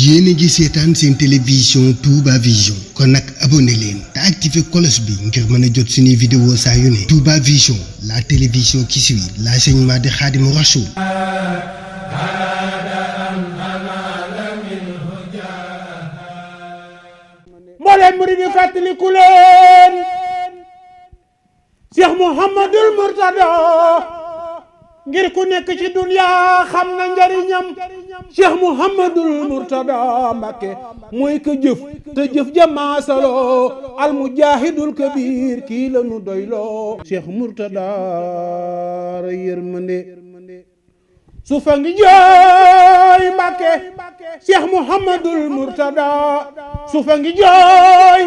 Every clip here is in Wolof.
yéen a ngi seetaan seen télévision Touba Vision kon nag abonné leen te activé cloche bi ngir mën a jot suñuy vidéo saa yu ne Touba Vision la télévision qui suit l'enseignement de Khadimou Rassoul. mboolem murid yi fàttaliku leen Cheikh Mouhamadul Mourtada ngir ku nekk ci dunya xam na njariñam Cheikh Mouhamadul Mourtada Mbacké mooy ko jëf te jëf jamaasaloo al mujahidul kabir kii la nu doyloo Cheikh Mourtada ra yërmande su fa ngi jooy Mbacké Cheikh Mouhamadul Mourtada su fa ngi jooy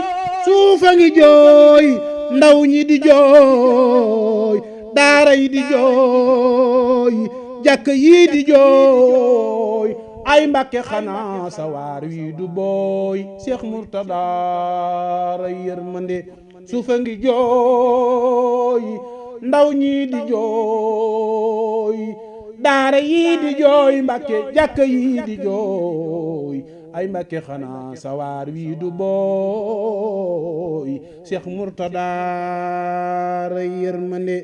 ndaw ñi di jooy daara yi di jooy jàkk yi di jooy ay Mbacké xanaa sawaar wi du booy Cheikh Mourtada ra yërmande su fa ngi jooy ndaw ñi di jooy daara yi di jooy Mbacké jàkk yi di jooy ay Mbacké xanaa sawaar wi du booy Cheikh Mourtada ra yërmande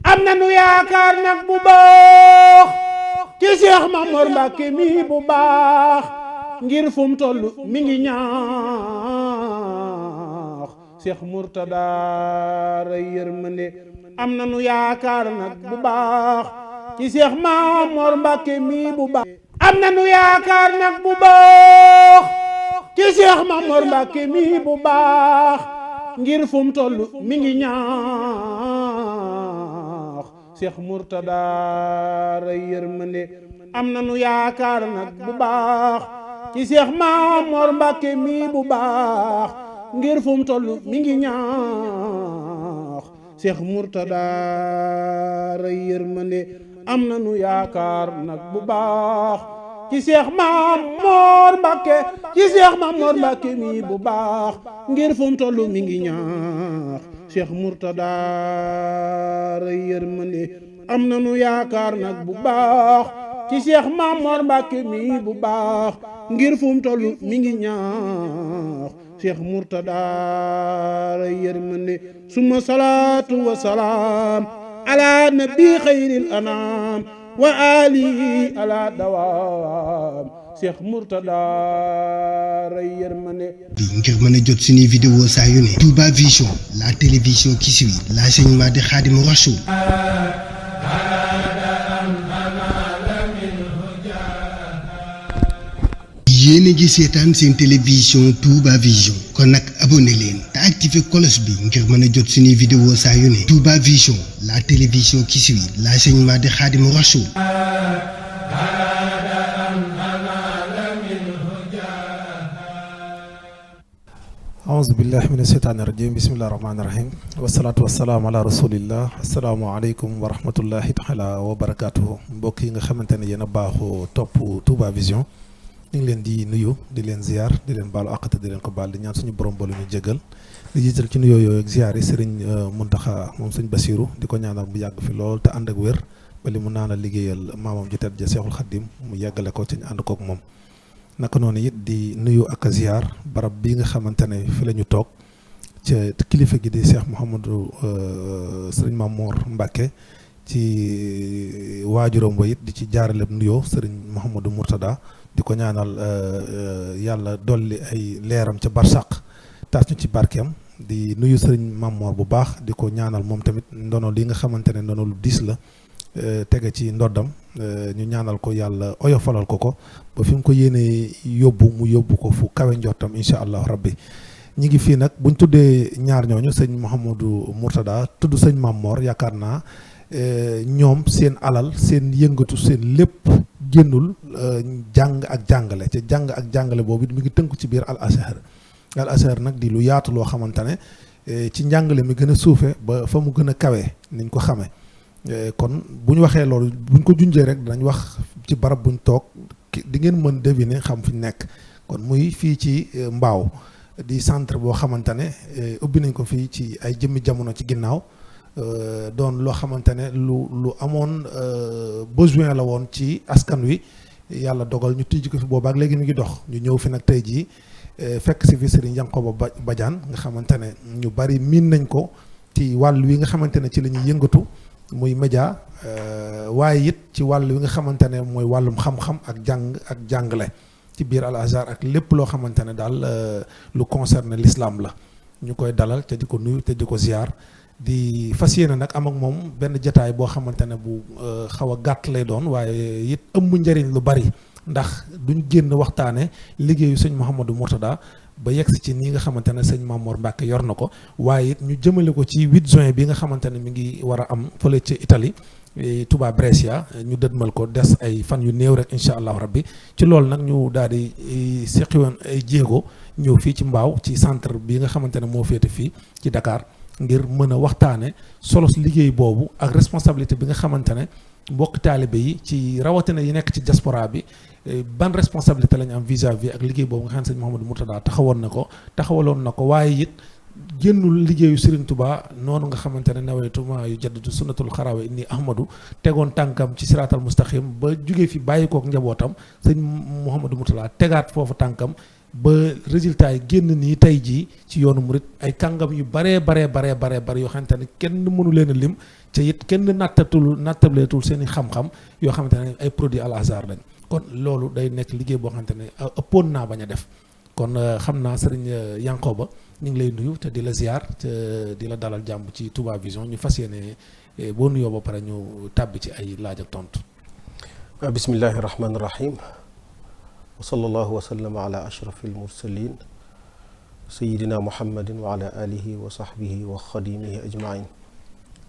am na nu yaakaar nag bu baax ci Cheikh Mamor Mbacké mi bu baax ngir fu mu toll mi ngi ñaax Cheikh Mourtada ra yërmande am na nu yaakaar nag bu baax ci Cheikh Mamor Mbacké mi bu baax am na nu yaakaar nag bu baax ci Cheikh Mamor Mbacké mi bu baax ngir fu mu toll mi ngi ñaax Cheikh Mourtada ra yërmande am na nu yaakaar nag bu baax ci Cheikh Mamor Mbacké mi bu baax ngir fu mu toll mi ngi ñaax Cheikh Mourtada ra yërmande am na nu yaakaar nag bu baax ci Cheikh Mamor Mbacké ci Cheikh Mamor Mbacké mi bu baax ngir fu mu toll mi ngi ñaax Cheikh Mourtada ra yërmande am na nu yaakaar nag bu baax ci Cheikh Mamor Mbacké mi bu baax ngir fu mu toll mi ngi ñaax Cheikh Mourtada ra yërmande suma salaatu wa salaam ala nabi xayril anam wa ali ala dawam Cheikh Mourtada ra yërmande bi ngir mën a jot suñuy vidéo saa yu ne Touba Vision la télévision qui suit l'enseignement de Khadimou Rassoul. yéen a ngi seetaan seen télévision Touba Vision kon nag abonné leen te activé cloche bi ngir mën a jot suñuy vidéo saa yu ne Touba Vision la télévision qui suit l'enseignement de Khadimou Rassoul. aouzu billahi mina sheytaani rajim bismillahi rahmaani rahim wasalaatu wasalaamu ala rasulillah asalaamaaleykum wa rahmatullahi taala wa barakatuhu mbokk yi nga xamante ne yéen a baaxoo topp Touba Vision ñu ngi leen di nuyu di leen ziar di leen baalu àq te di leen ko baal di ñaan suñu borom boolu ñu jégal di jiital ci nuyoo yooyu ak ziar yi sëriñ Muntaxa moom sëñ Basiru di ko ñaanal mu yàgg fi lool te ànd ak wér ba li mu naan a liggéeyal maamam ju tedd ja Seexul Xaddim mu yàggale ko ci ñu ànd kook moom naka noonu it di nuyu ak ziar barab bi nga xamante ne fi la ñu toog ca kilifa gi di Cheikh Mouhamadou sëriñ Mamor Mbacké ci waajuram wa it di ci jaarale nuyoo sëriñ Mouhamadou Mourtada di ko ñaanal yàlla dolli ay leeram ca barsàq taas ñu ci barkeem di nuyu sëriñ Mamor bu baax di ko ñaanal moom tamit ndono li nga xamante ne ndono lu diis la tege ci ndoddam ñu ñaanal ko yàlla oyofalal ko ba fi mu ko yéenee mu yóbbu ko fu kawe njortam incha allah rabbi ñi ngi fii nag buñ tuddee ñaar ñooñu sëñ Mouhamadou Mourtada tudd sëñ Mamor yaakaar naa ñoom seen alal seen yëngatu seen lépp génnul jàng ak jàngale ca jàng ak jàngale boobu mi ngi tënku ci biir al azhar nag di lu yaatu loo xamante ne ci njàngale mi gën a suufe ba fa mu gën a kawe niñ ko xamee kon bu ñu waxee loolu buñ ko junjee rek danañ wax ci barab buñ toog di ngeen mën deviner xam fi nekk kon muy fii ci Mbaaw di centre boo xamante ne ubbi nañ ko fii ci ay jëmmi jamono ci ginnaaw doon loo xamante ne lu amoon besoin la woon ci askan wi yàlla dogal ñu tijji ko fi boobaak léegi mi ngi dox ñu ñëw fi nag tey jii fekk si fi Serigne Yankoba Badiane nga xamante ne ñu bari miin nañ ko ci wàll wi nga xamante ne ci la ñuy yëngatu muy média waaye it ci wàll wi nga xamante ne mooy wàllum xam-xam ak jàngale ci biir Al Azhar ak lépp loo xamante ne daal lu concerne l'islam la ñu koy dalal te di ko nuyu te di ko ziar di fas yéene nag am ak moom benn jataay boo xamante ne bu xaw a gàtt lay doon waaye it ëmb njëriñ lu bari ndax duñ génn waxtaane liggéeyu sëñ Mouhamadou Mourtada ba yegsi ci nii nga xamante ne sëñ Mamour Mbacke yor na ko waaye it ñu jëmale ko ci 8 juin bi nga xamante ne mi ngi war a am fële ci Italie Touba Brescia ñu dëdmal ko des ay fan yu néew rek incha allahu rabbi ci loolu nag ñu daal di seqi woon ay jéego ñëw fii ci Mbaaw ci centre bi nga xamante ne moo féete fii ci Dakar ngir mën a waxtaane solos liggéey boobu ak responsabilité bi nga xamante ne mbokk taalibe yi ci rawatina yi nekk ci diaspora bi ban responsabilité la ñu am vis-à-vis ak liggéey boobu nga xam ne sëñ Mouhamadou Mourtada taxawaloon na ko waaye it génnul liggéeyu Serigne Touba noonu nga xamante ne nawaytuma yu jaddatu sunnatul xarawa inni ahmadou tegoon tànkam ci siraatal mustaqim ba jugee fi bàyyi kook njabootam sëñ Mouhamadou Mourtada tegaat foofu tànkam ba résultat yi génn nii tey jii ci yoonu murit ay kàngam yu baree yoo xamante ne kenn mënu leen a lim te it kenn nattableetul seen i xam-xam yoo xamante ne ay produits Al Azhar lañ kon loolu day nekk liggéey boo xamante ne ëppoon naa bañ a def kon xam naa sëriñ Yankoba ñu ngi lay nuyu te di la ziar te di la dalal jàmm ci Touba Vision ñu fas yéene boo nuyoo ba pare ñu tàbbi ci ay laaj ak tontu. bismillahi rahmaani rahim wa sallallahu wa sallama ala ashrafil mursalin sayidina muhammadin wa ala alihi wa sahbihi wa xadimihi ajmain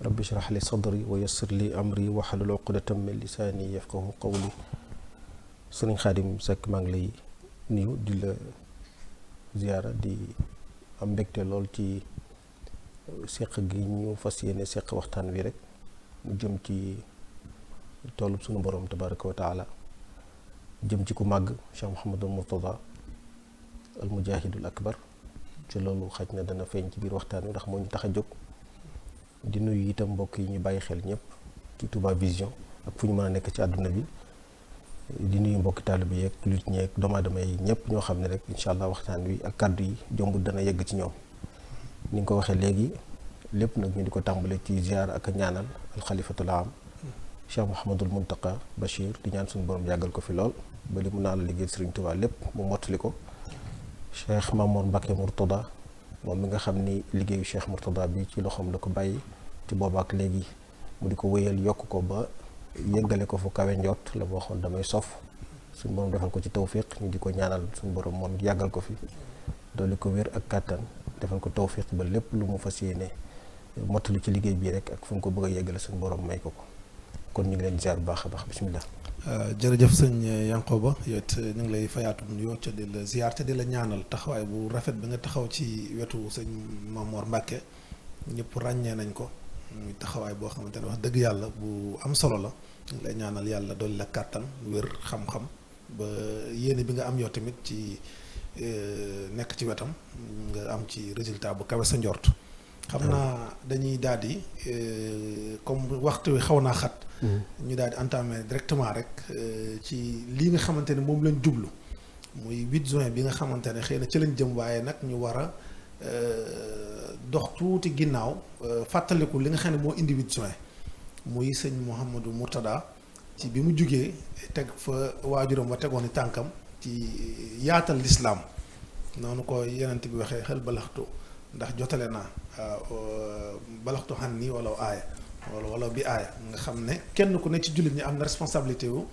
rabbi shrah li sadri wa yassir li amri wa halul uqdatan min lisani yafqahu qawli. sëriñ Xaadim Seck maa ngi lay nuyu di la ziyaara di am mbégte lool ci seq gi ñu fas yéene seq waxtaan wi rek mu jëm ci toolub sunu borom tabaraka wa taala jëm ci ku màgg Cheikh Mouhamadou Mourtada al mujahidul akbar ci loolu xaj na dana feeñ ci biir waxtaan wi ndax moo ñu tax a jóg di nuyu itam mbokk yi ñu bàyyi xel ñëpp ci Touba Vision ak fu ñu mën a nekk ci àdduna bi di nuyu mbokki taalibe yeeg jullit ñeeg doomu aadama yi ñëpp ñoo xam ne rek incha allah waxtaan wi ak kàddu yi jombul dana yegg ci ñoom ni nga ko waxee léegi lépp nag ñu di ko tàmbale ci ziar ak ñaanal alxalifatul am Cheikh Mouhamadul Muntaqa Bachir di ñaan suñu borom yàggal ko fi lool ba li mu naa la liggéey Serigne Touba lépp mu mottali ko Cheikh Mamour Mbacke Mourtada moom mi nga xam ni liggéeyu Cheikh Mourtada bi ci loxoom la ko bàyyi te boobaak léegi mu di ko wéyal yokk ko ba yëggale ko fu kawe njot la waxoon damay sof suñu borom defal ko ci tawfiq ñu di ko ñaanal suñu borom moom yàggal ko fi doole ko wér ak kàttan defal ko tawfiq ba lépp lu mu fas yéene mottali ci liggéey bii rek ak fu mu ko bëgg a yeggale suñu borom may ko kon ñu ngi leen ziar bu baax a baax bismillah. jërëjëf sëñ Yankoba yow it ñu ngi lay fayaatu nuyoo ca di la ziar te di la ñaanal taxawaay bu rafet bi nga taxaw ci wetu sëñ Mamour Mbacke ñëpp ràññee nañ ko. muy taxawaay boo xamante ne wax dëgg yàlla bu am solo la ñu lay ñaanal yàlla dolli la kàttan wér xam-xam ba yéene bi nga am yow tamit ci nekk ci wetam nga am ci résultat bu kawe sa njort xam naa dañuy daal di comme waxtu wi xaw naa xat ñu daal di entamer directement rek ci lii nga xamante ne moom lañ jublu muy 8 juin bi nga xamante ne xëy na ci lañ jëm waaye nag ñu war a dox tuuti ginnaaw fàttaliku li nga xam ne moo indi 8 juin muy sëñ Mouhamadou Mourtada ci bi mu jugee teg fa waajuram wa tegoon i tànkam ci yaatal lislaam noonu ko yenent bi waxee xel balaxtu ndax jotale naa balaxtu xan nii wala aaya wala bi aaya nga xam ne kenn ku ne ci jullit ñi am na responsabilité wu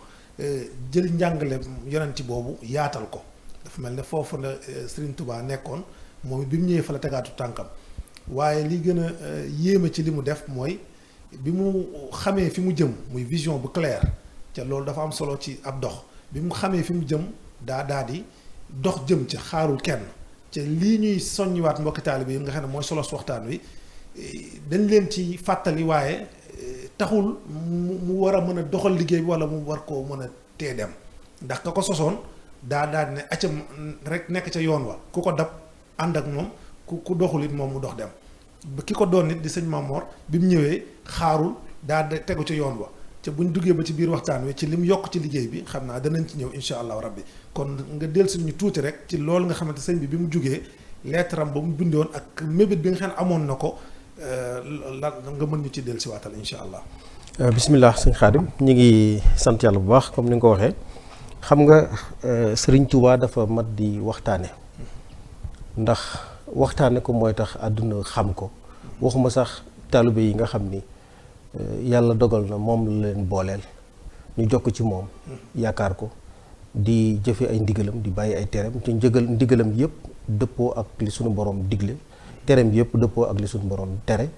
jël njàngale yonenti boobu yaatal ko dafa mel ne foofu la Serigne Touba nekkoon moom bi mu ñëwee fa la tegaatu tànkam waaye li gën a yéeme ci li mu def mooy bi mu xamee fi mu jëm muy vision bu claire ca loolu dafa am solo ci ab dox bi mu xamee fi mu jëm daa di dox jëm ca xaarul kenn ca lii ñuy soññiwaat mbokki taalibe yi nga xam ne mooy solo waxtaan wi dañ leen ci fàttali waaye taxul mu war a mën a doxal liggéey bi wala mu war koo mën a tee dem ndax ka ko sosoon daa ne acam rek nekk ca yoon wa ku ko dab ànd ak moom ku doxul it moom mu dox dem ki ko doon nit di sëñ Mamor bi mu ñëwee xaarul daa tegu ca yoon wa te buñ duggee ba ci biir waxtaan wi ci lim yokk ci liggéey bi xam naa danañ ci ñëw incha allahu rabbi kon nga dellusi ñu tuuti rek ci loolu nga xamante sëñ bi mu jugee lettre am ba mu bindoon ak mébét bi nga xam ne amoon na ko la nga mën ñu ci dellusi waatal incha allah. bismillah sëñ Xaadim ñu ngi sant yàlla bu baax comme ni nga ko waxee xam nga Sëriñ Tuubaa dafa mat di waxtaane ndax waxtaane ko mooy tax àdduna xam ko waxuma sax taalibe yi nga xam ni yàlla dogal na moom la leen booleel ñu jokk ci moom yaakaar ko di jëfe ay ndigalam di bàyyi ay tereem te ndigalam yëpp dëppoo ak li suñu borom digle tereem yëpp dëppoo ak li suñu borom tere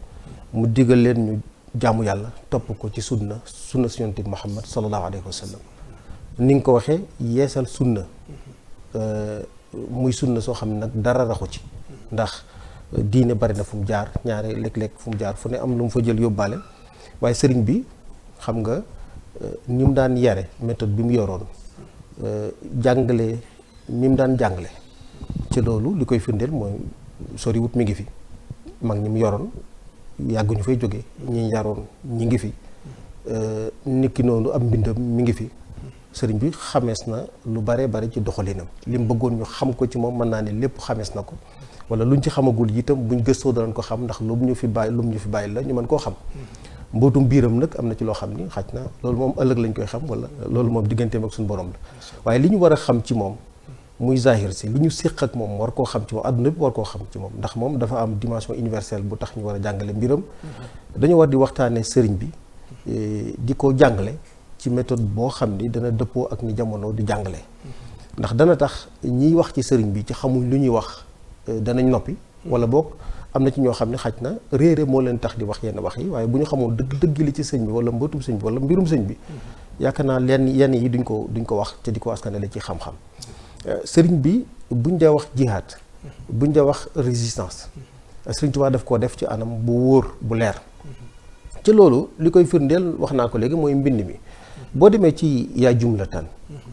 mu digal leen ñu jaamu yàlla topp ko ci sunna si Yonent bi Muhammad sallallahu alayhi wa sallam ni nga ko waxee yeesal sunna muy sunna soo xam ne nag dara raxu ci ndax diine bari na fu mu jaar ñaare léeg-léeg fu mu jaar fu ne am lu mu fa jël yóbbaale waaye sëriñ bi xam nga ni mu daan yare méthode bi mu yoroon jàngale ni mu daan jàngale ci loolu li koy firndeel mooy sori wut mi ngi fi mag ñi mu yoroon yàgg ñu fay jóge ñi yaroon ñi ngi fi niki noonu am mbindam mi ngi fi sëriñ bi xamees na lu bare bare ci doxalinam li mu bëggoon ñu xam ko ci moom mën naa ne lépp xamees na ko wala luñ ci xamagul itam buñ gëstoo danañ ko xam ndax lu mu ñu fi bàyyi la ñu mën koo xam mbootum biiram nag am na ci loo xam ni xaj na loolu moom ëllëg lañ koy xam wala loolu moom digganteem ak suñu borom la waaye li ñu war a xam ci moom muy zahir si li ñu séq ak moom war koo xam ci moom àdduna bi war koo xam ci moom ndax moom dafa am dimension universelle bu tax ñu war a jàngale mbiram dañu war di waxtaanee sëriñ bi di ko jàngale ci méthode boo xam ni dana dëppoo ak ni jamono di jàngale ndax dana tax ñiy wax ci sëriñ bi ci xamuñ lu ñuy wax danañ noppi wala boog am na ci ñoo xam ne xaj na réere moo leen tax di wax yenn wax yi waaye bu ñu xamoon dëgg li ci sëñ bi wala mbootum sëñ bi wala mbirum sëñ bi yaakaar naa yenn yi duñ ko wax te di ko askanale ci xam-xam sëriñ bi buñ dee wax jihaad buñ dee wax résistance sëriñ Tuubaa daf koo def ci anam bu wóor bu leer ci loolu li koy firndeel wax naa ko léegi mooy mbind mi boo demee ci yaa jumlatan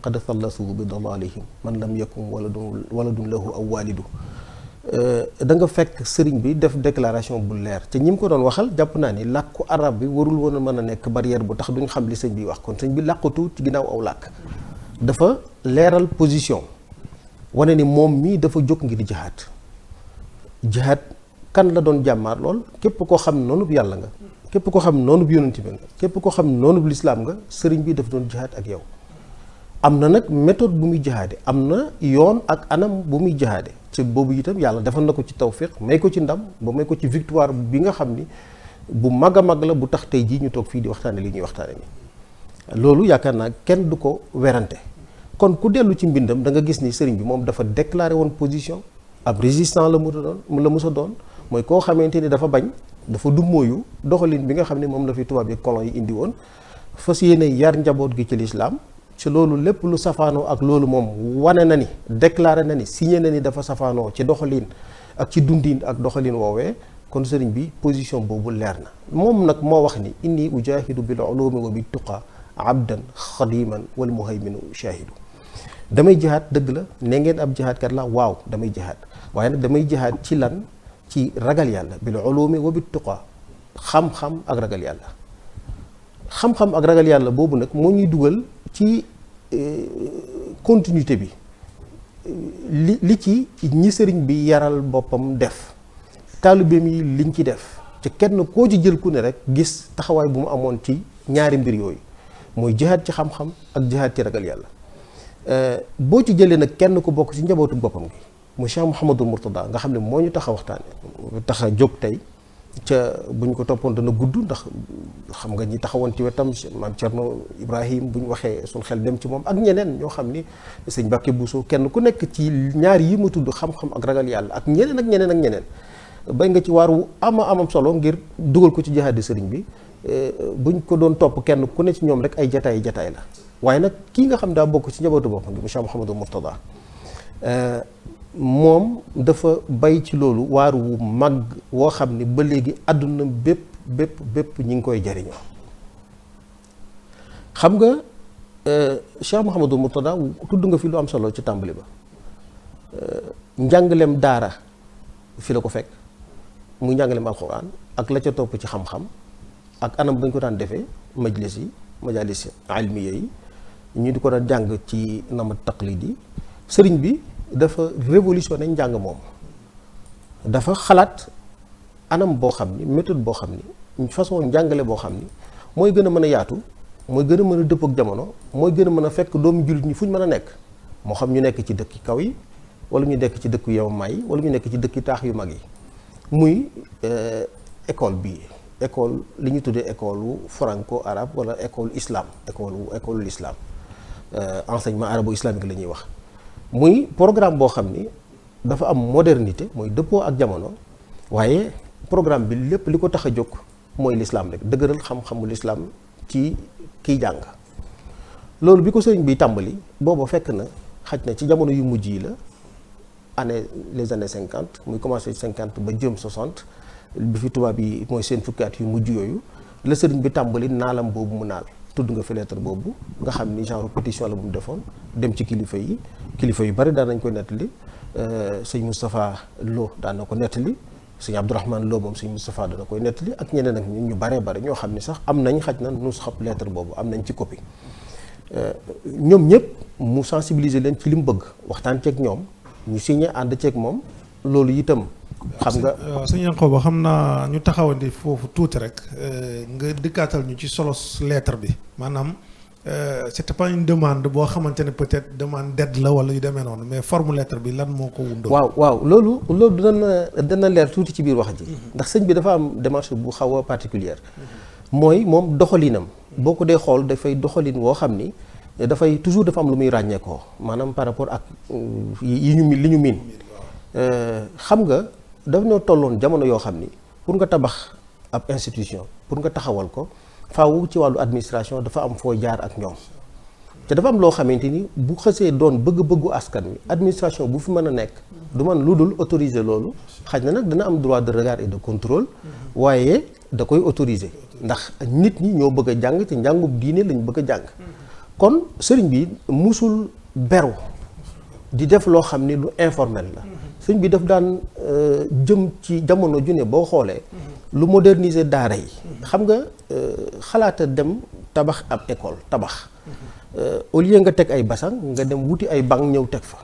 qad sallasu bi dalalihim man lam yakun waladun lahu aw walidu da nga fekk sëriñ bi def déclaration bu leer te ñi mu ko doon waxal jàpp naa ni làkku arab bi warul woon a mën a nekk barrière bu tax duñ xam li sëñ bi wax kon sëñ bi làqatu ci ginnaaw aw làkk dafa leeral position wane ni moom mii dafa jóg ngir jihaad kan la doon jàmmaar lool képp koo xam ne noonu bu yàlla nga képp koo xam ne noonu bu yonent bi nga képp koo xam ne noonu bu lislaam nga sëriñ bi dafa doon jihaad ak yow am na nag méthode bu muy jihaade am na yoon ak anam bu muy jihaade ci boobu itam yàlla defal na ko ci tawfiq may ko ci ndam ba may ko ci victoire bi nga xam ni bu mag a mag la bu tax tey jii ñu toog fii di waxtaane li ñuy waxtaane ni loolu yaakaar naa kenn du ko werante kon ku dellu ci mbindam da nga gis ni sëriñ bi moom dafa déclaré woon position ab résistant la musa doon mooy koo xamante ni dafa bañ dafa dummóoyu doxalin bi nga xam ne moom la fi tubaab yi colon yi indi woon fas yéene yar njaboot gi ci lislaam ci loolu lépp lu safaanoo ak loolu moom wane na ni déclaré na ni signé na ni dafa safaanoo ci doxalin ak ci dundin ak doxalin woowee kon sëriñ bi position boobu leer na moom nag moo wax ni inni ujahidu bil ulumi wa bit tuqa abdan xadiman wal muhayminu shahidu damay jihaad dëgg la ne ngeen ab jihaadkat la waaw damay jihaad waaye nag damay jihaad ci lan ci ragal yàlla bil ulumi wa bit tuqa xam-xam ak ragal yàlla xam-xam ak ragal yàlla boobu nag moo ñuy dugal ci continuité bi li ci ñi sëriñ bi yaral boppam def taalibeem yi liñ ci def ci kenn koo ci jël ku ne rek gis taxawaay bu mu amoon ci ñaari mbir yooyu mooy jihaad ci xam-xam ak jihaad ci ragal yàlla boo ci jëlee nag kenn ku bokk ci njabootu boppam gi mu Cheikh Mouhamadul Mourtada nga xam ne moo ñu tax a waxtaane tax a jóg tey ca bu ñu ko toppoon dana gudd ndax xam nga ñi taxawoon ci wetam maam Cerno Ibrahim bu ñu waxee suñ xel dem ci moom ak ñeneen ñoo xam ni sëñ Mbàkke Buso kenn ku nekk ci ñaar yi ma tudd xam-xam ak ragal yàlla ak ñeneen ak ñeneen ak ñeneen bay nga ci waar wu amam solo ngir dugal ko ci jihaadi sëriñ bi buñ ko doon topp kenn ku ne ci ñoom rek ay jataay la waaye nag kii nga xam daa bokk ci njabootu boppam gi Cheikh Mouhamadou Mourtada moom dafa bay ci loolu waar wu mag woo xam ne ba léegi àdduna bépp ñi ngi koy jariñoo xam nga Cheikh Mouhamadou Mourtada tudd nga fi lu am solo ci tàmbali ba njàngaleem daara fi la ko fekk muy njàngaleem alxuraan ak la ca topp ci xam-xam ak anam bañ ko daan defee majlis yi majalis ilmiya yi ñu di ko doon jàng ci namat taqlid yi sëriñ bi dafa révolutionné njàng moom dafa xalaat anam boo xam ni méthode boo xam ni façon njàngale boo xam ni mooy gën a mën a yaatu mooy gën a mën a dëpp ak jamono mooy gën a mën a fekk doomu jullit ñi fu ñu mën a nekk moo xam ñu nekk ci dëkki kaw yi wala ñu nekk ci dëkku yemamaay yi wala ñu nekk ci dëkki taax yu mag yi muy école bi école li ñu tuddee école franco arabe wala école islam école l'islam enseignement arabo islamique la ñuy wax muy programme boo xam ni dafa am modernité mooy dëppoo ak jamono waaye programme bi lépp li ko tax a jóg mooy l'islam rek dëgëral xam-xamu l'islam ci kiy jàng loolu bi ko sëriñ bi tàmbali booba fekk na xaj na ci jamono yu mujj yi la les années 50 muy commencé 50 ba jëm 60 bi fi tubaab yi mooy seen fukki at yu mujj yooyu la sëriñ bi tàmbali naalam boobu mu naal tudd nga fi lettre boobu nga xam ni genre pétition la bu mu defoon dem ci kilifa yu bari daan nañ ko nettali sëñ Moustapha Lo daan na ko nettali sëñ Abdourahmane Lo moom sëñ Moustapha dana koy nettali ak ñeneen ak ñun ñu baree bare ñoo xam ni sax am nañ xaj na nu xab lettre boobu am nañ ci copie ñoom ñëpp mu sensibiliser leen ci li mu bëgg waxtaan ceeg ñoom ñu signé ànd ceeg moom loolu itam xam nga sëñ Yankoba xam naa ñu taxawandi foofu tuuti rek nga dikkaatal ñu ci solo lettre bi maanaam c'était pas une demande boo xamante ne peut-être demande d'aide la wala yu demee noonu mais forme lettre bi lan moo ko wundoo waaw loolu dana leer tuuti ci biir wax ji ndax sëñ bi dafa am démarche bu xaw a particulière mooy moom doxalinam boo ko dee xool dafay doxalin woo xam ni dafay toujours dafa am lu muy ràññeekoo maanaam par rapport ak li ñu miin xam nga daf ñoo tolloon jamono yoo xam ni pour nga tabax ab institution pour nga taxawal ko faaw ci wàllu administration dafa am foo jaar ak ñoom te dafa am loo xamante ni bu xësee doon bëgg-bëggu askan wi administration bu fi mën a nekk du man lu dul autoriser loolu xaj na nag dana am droit de regard et de contrôle waaye da koy autoriser ndax nit ñi ñoo bëgg a jàng ci njàngub diine lañ bëgg a jàng kon sëriñ bi musul beru di def loo xam ni lu informel la sëriñ bi daf daan jëm ci jamono ju ne boo xoolee lu moderniser daara yi xam nga xalaata dem tabax ab école tabax au lieu nga teg ay basang nga dem wuti ay banc ñëw teg fa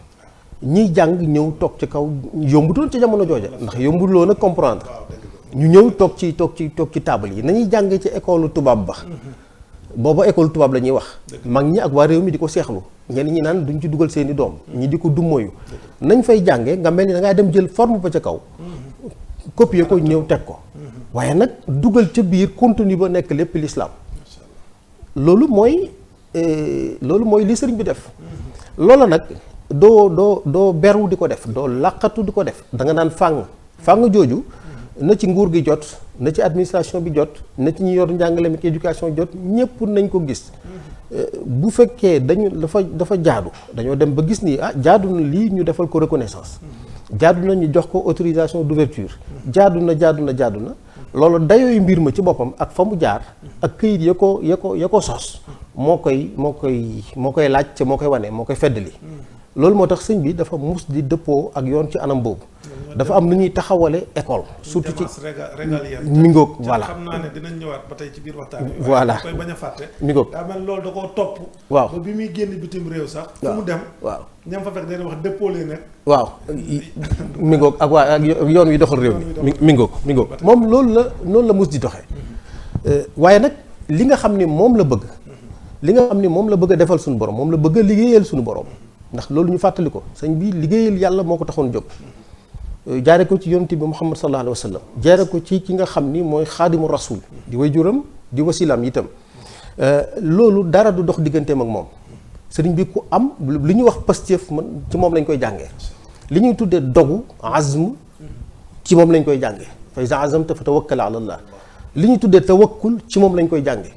ñiy jàng ñëw toog ci kaw yombutoon ci jamono jooja ndax yombuloo na comprendre ñu ñëw toog ci table yi nañuy jàngee ci école tubaab ba booba école tubaab la ñuy wax mag ñi ak waa réew mi di ko seexlu ñenn ñi naan duñ ci dugal seeni doom ñi di ko dummoyu nañ fay jàngee nga mel ni da ngaa dem jël forme ba ca kaw copier ko ñëw teg ko waaye nag dugal ca biir contenu ba nekk lépp l'islam loolu mooy li sëriñ bi def loola nag doo beru di ko def doo làqatu di ko def da nga naan fàng jooju na ci nguur gi jot na ci administration bi jot na ci ñi yor njàngale mi éducation jot ñëpp nañ ko gis bu fekkee dafa jaadu dañoo dem ba gis ni jaadu na lii ñu defal ko reconnaissance jaadu na ñu jox ko autorisation d'ouverture jaadu na loolu dayooyu mbir ma ci boppam ak fa mu jaar ak këyit ya ko sos moo koy laaj te moo koy wane moo koy feddali loolu moo tax sëñ bi dafa mus di dëppoo ak yoon ci anam boobu dafa am nu ñuy taxawale école surtout ci mingoog voilà xam naa ne dinañ ñëwaat ba tey ci biir waxtaan bi voilà koy bañ a fàtte mingoog daa mel loolu da koo topp waaw ba bi muy génn bitim réew sax fu mu dem waaw ñam fa fekk dañuy wax dëppoo leen nag waaw mingoog ak yoon wi doxal réew mi mingoog moom loolu la mus di doxee waaye nag li nga xam ni moom la bëgg a defal suñu borom moom la bëgg a liggéeyal suñu borom ndax loolu ñu fàttali ko sëñ bi liggéeyal yàlla moo ko taxoon jóg jaare ko ci yonent bi Muhammad sallallahu alayhi wa sallam jaare ko ci ki nga xam ni mooy xaadimu rasul di waajuram di wasilaam itam loolu dara du dox digganteem ak moom sëriñ bi ku am li ñuy wax pastef ci moom lañ koy jàngee li ñuy tuddee dogu azm ci moom lañ koy jàngee fa iza azamta fa tawakkal ala Allah li ñuy tuddee tawakkul ci moom lañ koy jàngee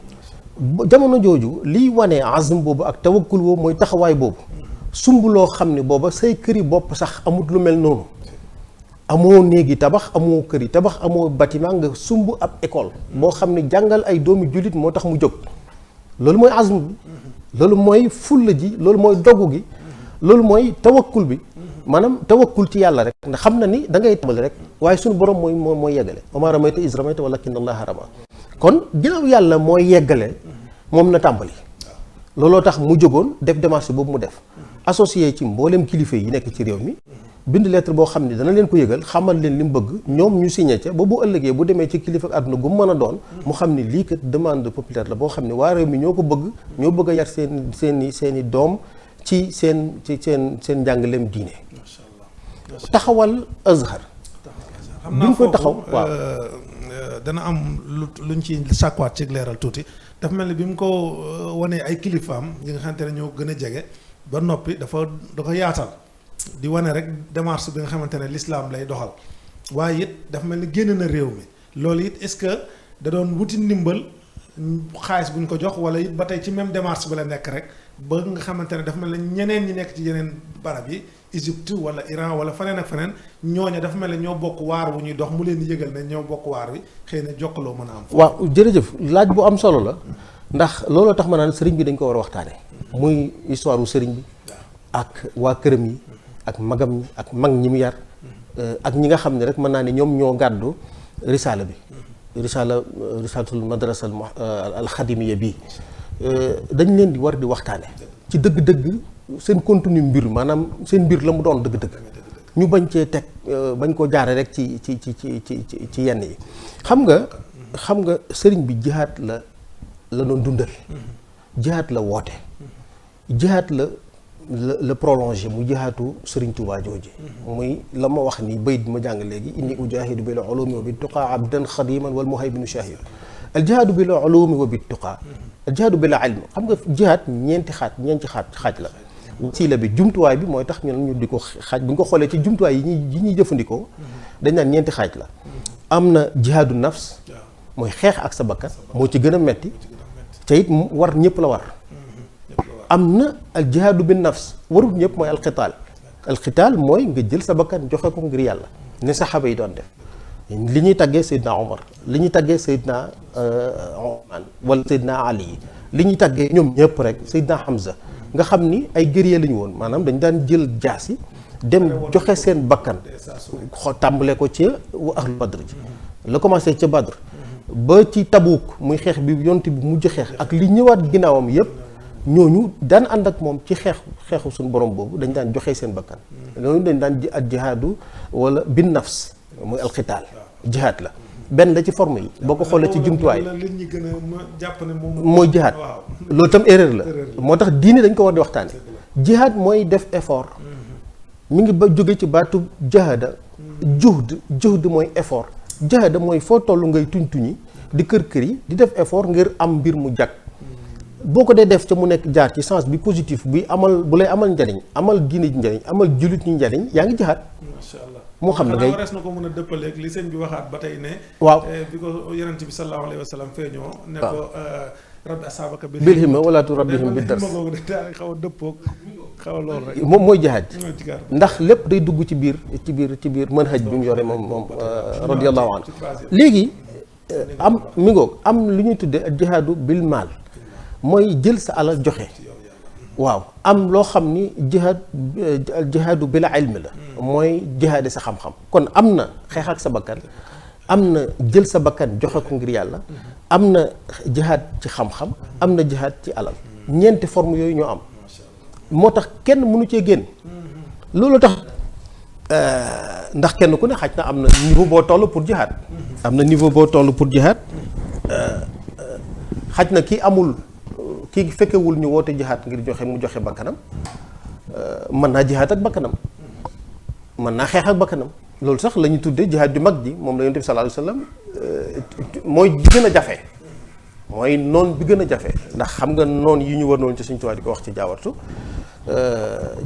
jamono jooju liy wane azm boobu ak tawakkul boobu mooy taxawaay boobu sumb loo xam ne booba say këri bopp sax amut lu mel noonu amoo néegi tabax amoo këri tabax amoo bâtiment nga sumb ab école boo xam ne jàngal ay doomi jullit moo tax mu jóg loolu mooy azm bi loolu mooy fulla ji loolu mooy dogu gi loolu mooy tawakkul bi maanaam tawakkul ci yàlla rek ndax xam na ni da ngay tàmbali rek waaye suñu borom mooy yeggale wa maa ramayta iz ramayta walaakinna Allaaha ramaa kon ginnaaw yàlla mooy yeggale moom na tàmbali. looloo tax mu jógoon def démarche boobu mu def associé ci mboolem kilifa yi nekk ci réew mi bind lettre boo xam ne dana leen ko yëgal xamal leen li mu bëgg ñoom ñu signé ca ba bu ëllëgee bu demee ci kilifa àdduna gu mu mën a doon mu xam ne lii kat demande populaire la boo xam ne waa réew mi ñoo ko bëgg ñoo bëgg a yar seen i doom ci seen njàngaleem diine. taxawal Azhar. xam naa ko taxaw waaw dana am luñ ci sàkkuwaat ci leeral tuuti dafa mel ni bi mu ko wanee ay kilifaam yi nga xamante ne ñoo gën a jege ba noppi da ko yaatal di wane rek démarche bi nga xamante ne l'islam lay doxal waaye it dafa mel ni génn na réew mi loolu it est-ce que da doon wuti ndimbal xaalis bu ñu ko jox wala it ba tey ci même démarche bi la nekk rek ba nga xamante ne dafa mel ni ñeneen ñi nekk ci yeneen barab yi Égypte wala Iran wala feneen ak feneen ñooña dafa mel ne ñoo bokk waar wu ñuy dox mu leen di yëgal ne ñoo bokk waar wi xëy na jokkaloo mën a am. waaw jërëjëf laaj bu am solo la ndax looloo tax ma naan sëriñ bi dañ ko war a waxtaane muy histoire wu sëriñ bi ak waa këram yi ak magam ñi ak mag ñi mu yar ak ñi nga xam ne rek mën naa ne ñoom ñoo gàddu risaala bi risalatul madrasa al xadimiya bi dañ leen di war di waxtaane ci dëgg-dëgg seen contenu mbir maanaam seen mbir la mu doon dëgg-dëgg ñu bañ cee teg bañ ko jaare rek ci yenn yi xam nga sëriñ bi jihaat la doon dundal jihaat la woote jihaat la prolongé mu jihaatu sëriñ Tuubaa jooji muy la ma wax ni bayit ma jàng léegi inni ujahidu bil ulumi wa bit tuqa abdan xadiman wal muhayminu shahir al jihaadu bil ulumi wa bit tuqa al jihaadu bil ilm xam nga jihaat ñeenti xaaj la wasiila bi jumtuwaay bi mooy tax ñu di ko xaaj bu ñu ko xoolee ci jumtuwaay yi ñuy jëfandikoo dañ naan ñeenti xaaj la am na jihaadu nafs mooy xeex ak sa bakkan moo ci gën a metti te it war ñëpp la war am na al jihaadu bin nafs warul ñëpp mooy alxitaal mooy nga jël sa bakkan joxe ko ngir yàlla ne saxaaba yi doon def li ñuy taggee Seydina Omar li ñuy taggee Seydina Oman wala Seydina Ali yi li ñuy taggee ñoom ñëpp rek Seydina Hamza nga xam ni ay guerrier la ñu woon maanaam dañ daan jël jaasi dem joxe seen bakkan tàmbale ko ci ahlu Badr ji la commencé ca Badr ba ci Tabuuk muy xeex bi yonte bi mujj xeex ak li ñëwaat ginnaawam yépp ñooñu daan ànd ak moom ci xeexu suñu borom boobu dañ daan joxe seen bakkan loolu dañ daan al jihaadu wala bin nafs muy alxitaal jihaad la benn la ci forme yi boo ko xoolee ci jumtuwaay mooy jihaad loolu tam erreur la moo tax diine dañ ko war di waxtaane jihaad mooy def effort mi ngi ba jóge ci baatu jahada juhd mooy effort jahada mooy foo toll ngay tuñ-tuñi di kër yi di def effort ngir am mbir mu jag boo ko dee def ca mu nekk jaar ci sens bi positif bi bu lay amal njariñ amal diine ji njariñ amal jullit ñi njariñ yaa ngi jihaad moo xam ne ngay warees na ko mën a dëppaleeg li sëñ bi waxaat ba tey ne waaw bi ko yonent bi sallallahu alayhi wa sallam feeñoo ne ko rabbi asaabaka bil himma wala tu rabbihim bi dars xaw a dëppoog xaw a loolu rek moom mooy jihaad ndax lépp day dugg ci biir manhaj bi mu yore moom radiyallahu anhu léegi mi ngoog am lu ñuy tuddee al jihaadu bil maal mooy jël sa alal joxe waaw am loo xam ni jihaadu bila ilmi la mooy jihaade sa xam-xam kon am na xeex ak sa bakkan am na jël sa bakkan joxe ko ngir yàlla am na jihaad ci xam-xam am na jihaad ci alal ñeenti forme yooyu ñoo am moo tax kenn mënu cee génn loolu tax ndax kenn ku ne xaj na am na niveau boo toll pour jihaad am na niveau boo toll pour jihaad xaj na kii amul kii fekkewul ñu woote jihaad ngir mu joxe bakkanam mën naa jihaad ak bakkanam mën naa xeex ak bakkanam loolu sax la ñu tuddee jihaad ju mag ji moom la Yonent bi sallallahu alayhi wasallam mooy ji gën a jafe mooy noon bi gën a jafe ndax xam nga noon yi ñu war noonu ci Sëñ Tuubaa di ko wax ci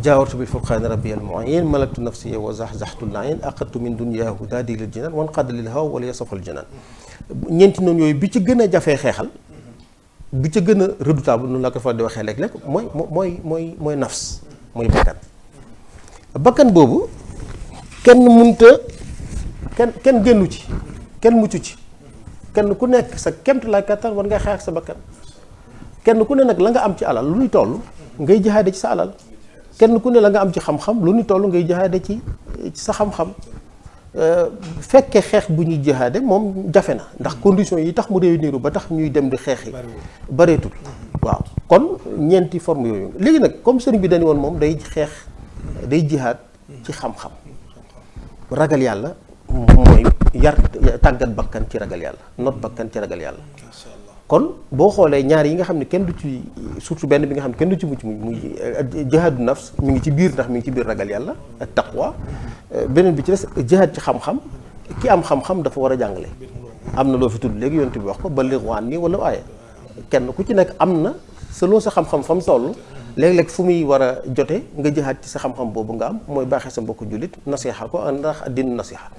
jaawartu bil furqaani rabbiyal mu'in malaktu nafsi wa zahzahtu al-ayn aqadtu min dunyaahu daadi lil jinaan wan qad lil hawa wala yasafal jinaan ñeenti noonu yooyu bi ci gën a jafee xeexal bi ci gën a redoutable noonu laa ko fa di waxee léeg-léeg mooy nafs mooy bakkan boobu kenn mënta kenn génnu ci kenn muccu ci kenn ku nekk sa kemt lay kattan war ngay xeex ak sa bakkan kenn ku ne nag la nga am ci alal lu ñuy toll ngay jihaade ci sa alal kenn ku ne la nga am ci xam-xam lu ñuy toll ngay jihaade ci sa xam-xam fekke xeex bu ñuy jihaade moom jafe na ndax conditions yi tax mu réunir ba tax ñuy dem di xeex yi bareetul waaw kon ñeenti forme yooyu léegi nag comme sëriñ bi dañu woon moom day xeex day jihaad ci xam-xam ragal yàlla mooy yar tàggat bakkan ci ragal yàlla not bakkan ci ragal yàlla kon boo xoolee ñaar yi nga xam ne kenn du ci surtout benn bi nga xam ne kenn du ci mucc muy jihaadu nafs mi ngi ci biir ndax mi ngi ci biir ragal yàlla ak taqwa beneen bi ci des jihaad ci xam-xam ki am xam-xam dafa war a jàngale am na loo fi tudd léegi yonent bi wax ko ballighu anni wala waaye kenn ku ci nekk am na selon sa xam-xam fa mu toll léeg-léeg fu muy war a jote nga jihaad ci sa xam-xam boobu nga am mooy baaxee sa mbokku jullit nasiha ko ndax addinu nasiha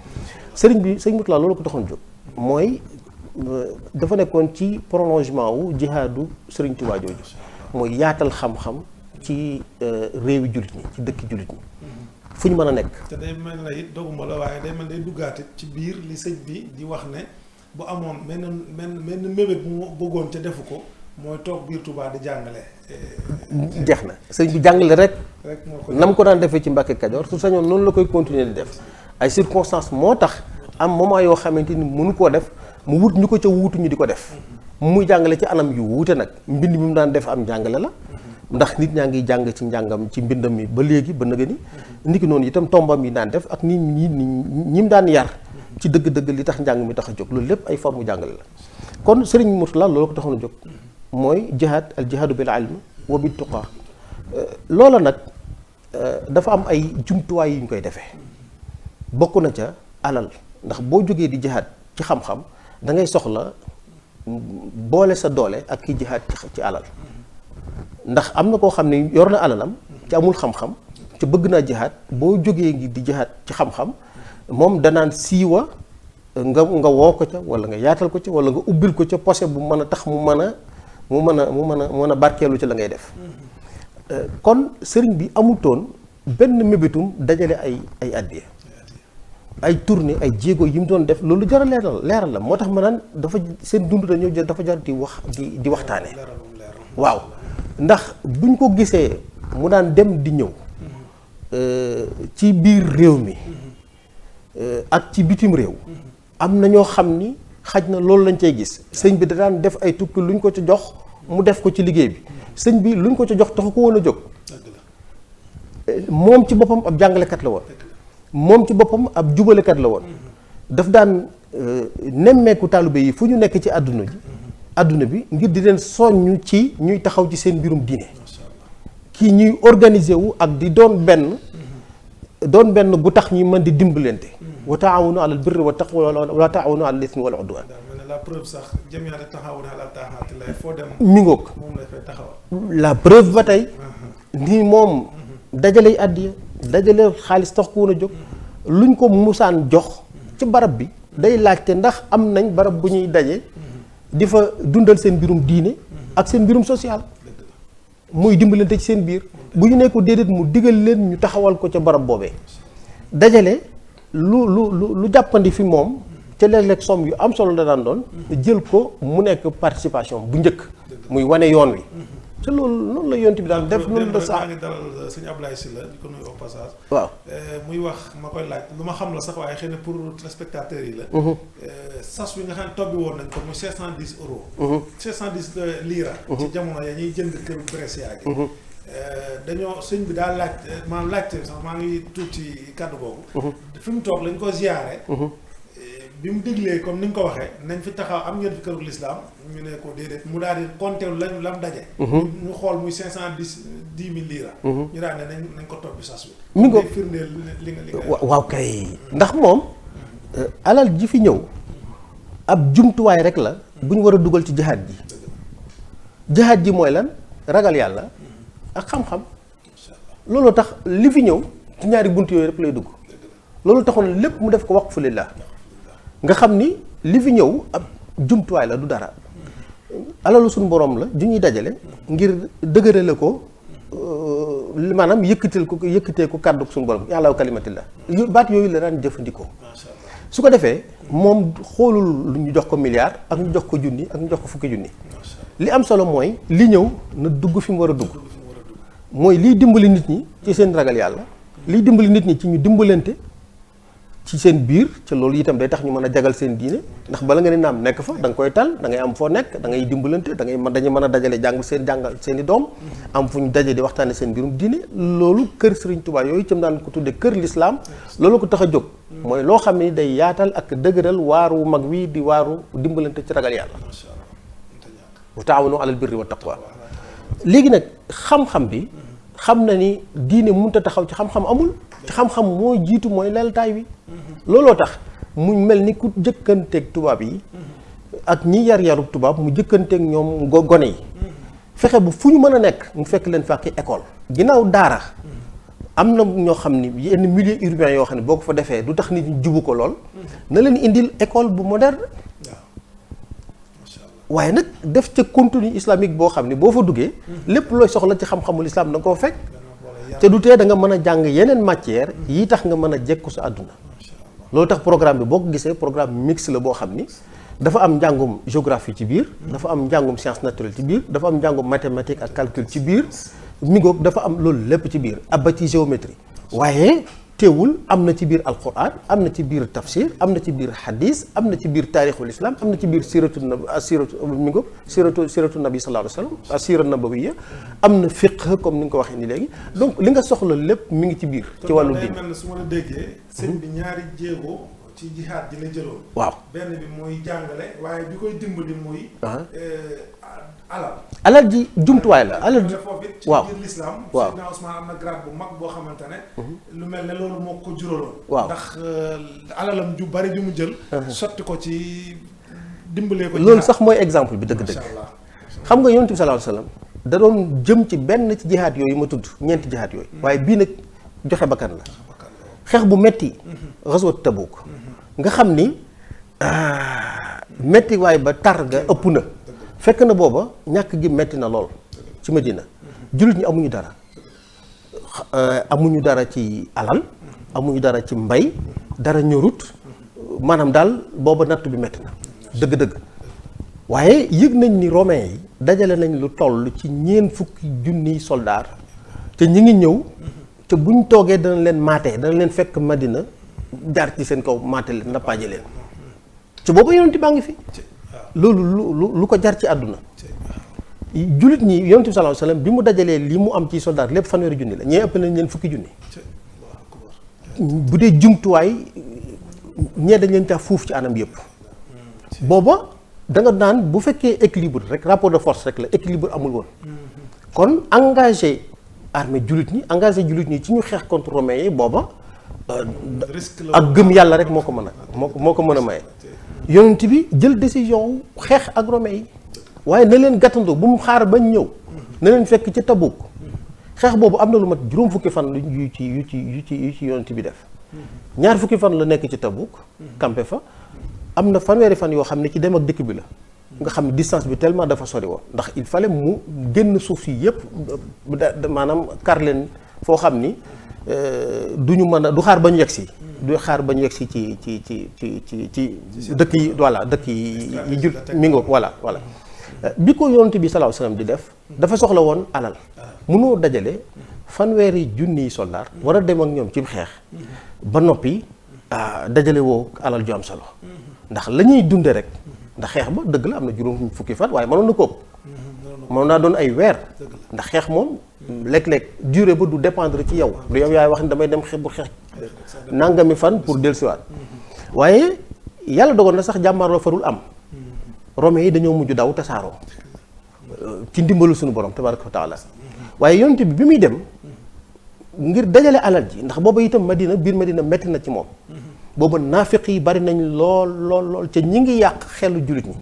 sëriñ Mourtala loolu ko taxoon jóg mooy dafa nekkoon ci prolongement wu jihaadu Sëriñ Tuubaa jooju mooy yaatal xam-xam ci réewi jullit ñi ci dëkki jullit ñi fu ñu mën a nekk. te day mel na it doguma la waaye day mel day duggaate ci biir li sëñ bi di wax ne bu amoon menn mébét mu bëggoon ca defu ko mooy toog biir Tuubaa di jàngale. jeex na sëñ bi jàngale rek. moo ko nam ko daan defee ci Mbàkke Kajoor su sañoon noonu la koy continuer di def ay circonstances moo tax am moment yoo xamante ni mënu koo def. mu wut ñu ko ca wuutu ñu di ko def muy jàngale ci anam yu wuute nag mbind mi mu daan def am jàngale la ndax nit ñaa ngi jàng ci njàngam ci mbindam mi ba léegi ba nëgë ni niki noonu itam tombam yi daan def ak nit ñi mu daan yar ci dëgg-dëgg li tax njàng mi tax a jóg loolu lépp ay forme jàngale la kon Sëriñ Mourtala loolu ko taxoon a jóg mooy jihaad al jihaadu bil ilm wa bit tuqa loola nag dafa am ay jumtuwaay yu ñu koy defee bokk na ca alal ndax boo jógee di jihaad ci xam-xam da ngay soxla boole sa doole ak ki jihaad ci alal ndax am na koo xam ne yor na alalam ci amul xam-xam ci bëgg naa jihaad boo jógee ngi di jihaad ci xam-xam moom danaan siiwa nga woo ko ca wala nga yaatal ko ca wala nga ubbil ko ca posé bu mën a tax mu mën a barkeelu ci la ngay def kon sëriñ bi amutoon benn mébétum dajale ay addiya ay tournée ay jéego yi mu doon def loolu jar a leeral la moo tax ma naan dafa seen dund dañoo jël dafa jar di wax di waxtaane waaw ndax buñ ko gisee mu daan dem di ñëw ci biir réew mi ak ci bitim réew am na ñoo xam ni xaj na loolu lañ cay gis sëñ bi da daan def ay tukki luñ ko ci jox mu def ko ci liggéey bi sëñ bi luñ ko ci jox taxu ko woon a jóg moom ci boppam ab jàngalekat la woon moom ci boppam ab jubalekat la woon daf daan nemmeeku taalibe yi fu ñu nekk ci àdduna bi ngir di leen soññu ci ñuy taxaw ci seen mbirum diine kii ñuy organiser wu ak di doon benn bu tax ñuy mën di dimbalante wa taawunu alal birri wa taqwa wa taawunu alal ismi wal udwan la preuve sax jami'an taxawun ala taa'ati llahi foo dem mi ngoog moom la fay taxawal la preuve ba tey nii moom dajaley àddiya dajale xaalis tax ko woon a jóg luñ ko musaan jox ci barab bi day laajte ndax am nañ barab bu ñuy daje di fa dundal seen mbirum diine ak seen mbirum social muy dimbalante ci seen biir bu ñu nekku déedéet mu digal leen ñu taxawal ko ca barab boobee dajale lu jàppandi fi moom ca léeg-léeg somme yu am solo la daan doon jël ko mu nekk participation bu njëkk muy wane yoon wi te loolu noonu la yonent bi daan def noonu la sax ngi dalal sëñ Ablaye Sylla di ko nuyu au passage waaw muy wax ma koy laaj lu ma xam la sax waaye xëy na pour téléspectateurs yi la sas wi nga xam ne tobbi woon nañ ko muy 710 euros 710 lira ci jamono ya ñuy jënd këru Brescia gi dañoo sëñ bi daal laajte sax maa ngi tuuti kàddu boobu fi mu toog lañ ko ziyaare bi mu déglee comme ni nga ko waxee nañ fi taxaw am ngeen fi këru lislaam ñu ne ko déedéet mu daal di compter lam daje. ñu xool muy 510 000 lira. ñu daal ne nañ ko toppi sas bi. mi ngi ko firndeel li nga waaw kay ndax moom alal ji fi ñëw ab jumtuwaay rek la bu ñu war a dugal ci jihaad ji. jihaad ji mooy lan ragal yàlla ak xam-xam loolu tax li fi ñëw ci ñaari bunt yooyu rek lay dugg loolu taxoon lépp mu def ko waqfu lillah nga xam ni li fi ñëw ab jumtuwaay la du dara alalu suñu borom la ju ñuy dajale ngir dëgërale ko maanaam yëkkatee ko kàddu suñu borom yàlla kalimatillah baat yooyu la daan jëfandikoo su ko defee moom xoolul lu ñu jox ko milliard ak ñu jox ko junni ak ñu jox ko fukki junni li am solo mooy li ñëw na dugg fi mu war a dugg mooy liy dimbali nit ñi ci seen ragal yàlla liy dimbali nit ñi ci ñu dimbalante ci seen biir ca loolu itam day tax ñu mën a jagal seen diine ndax bala nga ne naam nekk fa da nga koy tal da ngay am foo nekk da ngay dimbalante dañuy mën a dajale jàngal seen i doom am fu ñu daje di waxtaane seen mbirum diine. loolu kër Serigne Touba yooyu itam daan ko tudde kër l'islam loolu ko tax a jóg mooy loo xam ne day yaatal ak dëgëral waaru mag wi di waaru dimbalante ci ragal yàlla wa taawanu alal birri wa taqwa. léegi nag xam-xam bi xam na ni diine mënut a taxaw ci xam-xam amul ci xam-xam moo jiitu mooy laltaay wi looloo tax mu mel ni ku jëkkanteeg tubaab yi ak ñi yar-yarub tubaab mu jëkkanteeg ñoom gone yi fexe bu fu ñu mën a nekk mu fekk leen fàkki école. ginnaaw daara am na ñoo xam ni yenn milieu urbain yoo xam ne boo ko fa defee du tax nit ñi jubu ko lool na leen indil école bu moderne waaye nag def ca contenu islamique boo xam ne boo fa duggee lépp looy soxla ci xam-xamul islam da nga koo fekk te du tee da nga mën a jàng yeneen matière yi tax nga mën a jekku sa àdduna. loolu tax programme bi boo ko gisee programme mix la boo xam ni dafa am njàngum géographie ci biir dafa am njàngum science naturelle ci biir dafa am njàngum mathématique ak calcul ci biir migoog dafa am loolu lépp ci biir abba ci géométrie waaye teewul am na ci biir alquran am na ci biir tafsir am na ci biir hadis am na ci biir taarixul islam am na ci biir siratu migoog siratu nabi sallallahu alayhi wa sallam sira nabawiyya am na fiqh comme ni nga ko waxee ni léegi donc li nga soxla lépp mi ngi ci biir ci wàllu diin. mel na su ma la déggee sëñ bi ñaari jéego ci jihaad ji la jëloon. waaw benn bi mooy jàngale waaye bi koy dimbali muy alal ji jumtuwaay la alal ji waaw ci biir l'islam waaw Seydina Ousmane am na grade bu mag boo xamante ne lu mel ne loolu moo ko juraloon waaw ndax alalam ju bari bi mu jël sotti ko ci dimbalee ko loolu sax mooy exemple bi dëgg-dëgg xam nga yonent bi sallallahu alayhi wasallam da doon jëm ci benn ci jihaad yooyu ma tudd ñeenti jihaad yooyu waaye bii nag joxe bakkan la xeex bu metti ghazwat Tabuk nga xam ni metti waaye ba tar ga ëpp na fekk na booba ñàkk gi metti na lool ci Medina jullit ñi amuñu dara amuñu dara ci alal amuñu dara ci mbay dara ñorut maanaam daal booba natt bi metti na dëgg-dëgg waaye yëg nañ ni romain yi dajale nañ lu toll ci 40,000 soldaar te ñi ngi ñëw te buñ toogee dana leen maate dana leen fekk Madina jaar ci seen kaw maate leen nappaaje leen ci booba yonent baa ngi fi loolu lu ko jar ci àdduna jullit ñi yonent bi sallallahu alayhi wasallam bi mu dajalee li mu am ci soldat lépp 1,000 la ñee ëpp nañ leen 10,000 bu dee jumtuwaay ñee dañ leen tax fuuf ci anam yëpp booba da nga naan bu fekkee équilibre rek rapport de force rek la équilibre amul woon kon engagé armée jullit ñi engagé jullit ñi ci ñu xeex contre romains yi booba ak gëm yàlla rek moo ko mën a moo ko mën a maye yonent bi jël décision xeex ak romains yi waaye na leen gàttandoo bu mu xaar bañ ñëw na leen fekk ci Tabuk xeex boobu am na lu mat juróom fukki fan yu ci yonent bi def ñaar fukki fan la nekk ci Tabuk campé fa am na fanweeri fan yoo xam ne ci dem ak dëkk bi la nga xam ne distance bi tellement dafa sori woon ndax il fallait mu génn suuf si yëpp maanaam kar leen foo xam ni du ñu mën a du xaar ba ñu yegg si du xaar ba ñu yegg si ci dëkk yi voilà dëkk yi jul mi ngoog voilà bi ko yonent bi sallallahu alayhi wasallam di def dafa soxla woon alal mënoo dajale fanweeri junniy soldaar war a dem ak ñoom ci xeex ba noppi dajale woo alal ju am solo ndax la ñuy dunde rek ndax xeex ba dëgg la am na juróom fukki fan waaye mënoon na ko mënoon naa doon ay weer ndax xeex moom léeg-léeg durée ba du dépendre ci yow du yow yaay wax ni damay dem xeex bu xeex nangami fan pour dellusiwaat waaye yàlla dogoon na sax jàmmaarloo farul am romains yi dañoo mujj daw tasaaroo ci ndimbalu suñu borom tabaraka wa taala waaye yonent bi muy dem ngir dajale alal ji ndax booba itam biir Madina metti na ci moom booba naafiq yi bari nañ lool ca ñi ngi yàq xelu jullit ñi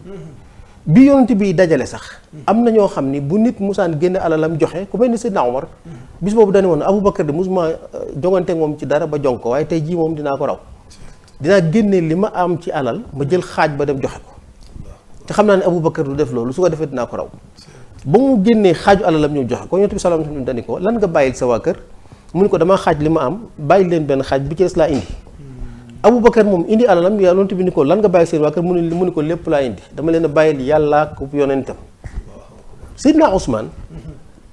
bi yonent bi dajale sax am na ñoo xam ni bu nit musaan génne alalam joxe ku mel ni Seydina Omar bis boobu dañu woon Aboubacar de musuma jongante moom ci dara ba jong ko waaye tey jii moom dinaa ko raw dinaa génne li ma am ci alal ma jël xaaj ba dem joxe ko te xam naa ne Aboubacar du def loolu su ko defee dinaa ko raw ba mu génnee xaaju alalam ñëw joxe ko yonent bi sallallahu alayhi wasallam dani ko lan nga bàyyil sa waa kër mu ne ko damaa xaaj li ma am bàyyi leen benn xaaj bi ci des laa indi Aboubacar moom indi alalam yonent bi ni ko lan nga bàyyi seen waa kër mu ne ko lépp laa indi dama leen a bàyyil yàlla ko yonentam Seydina Ousmane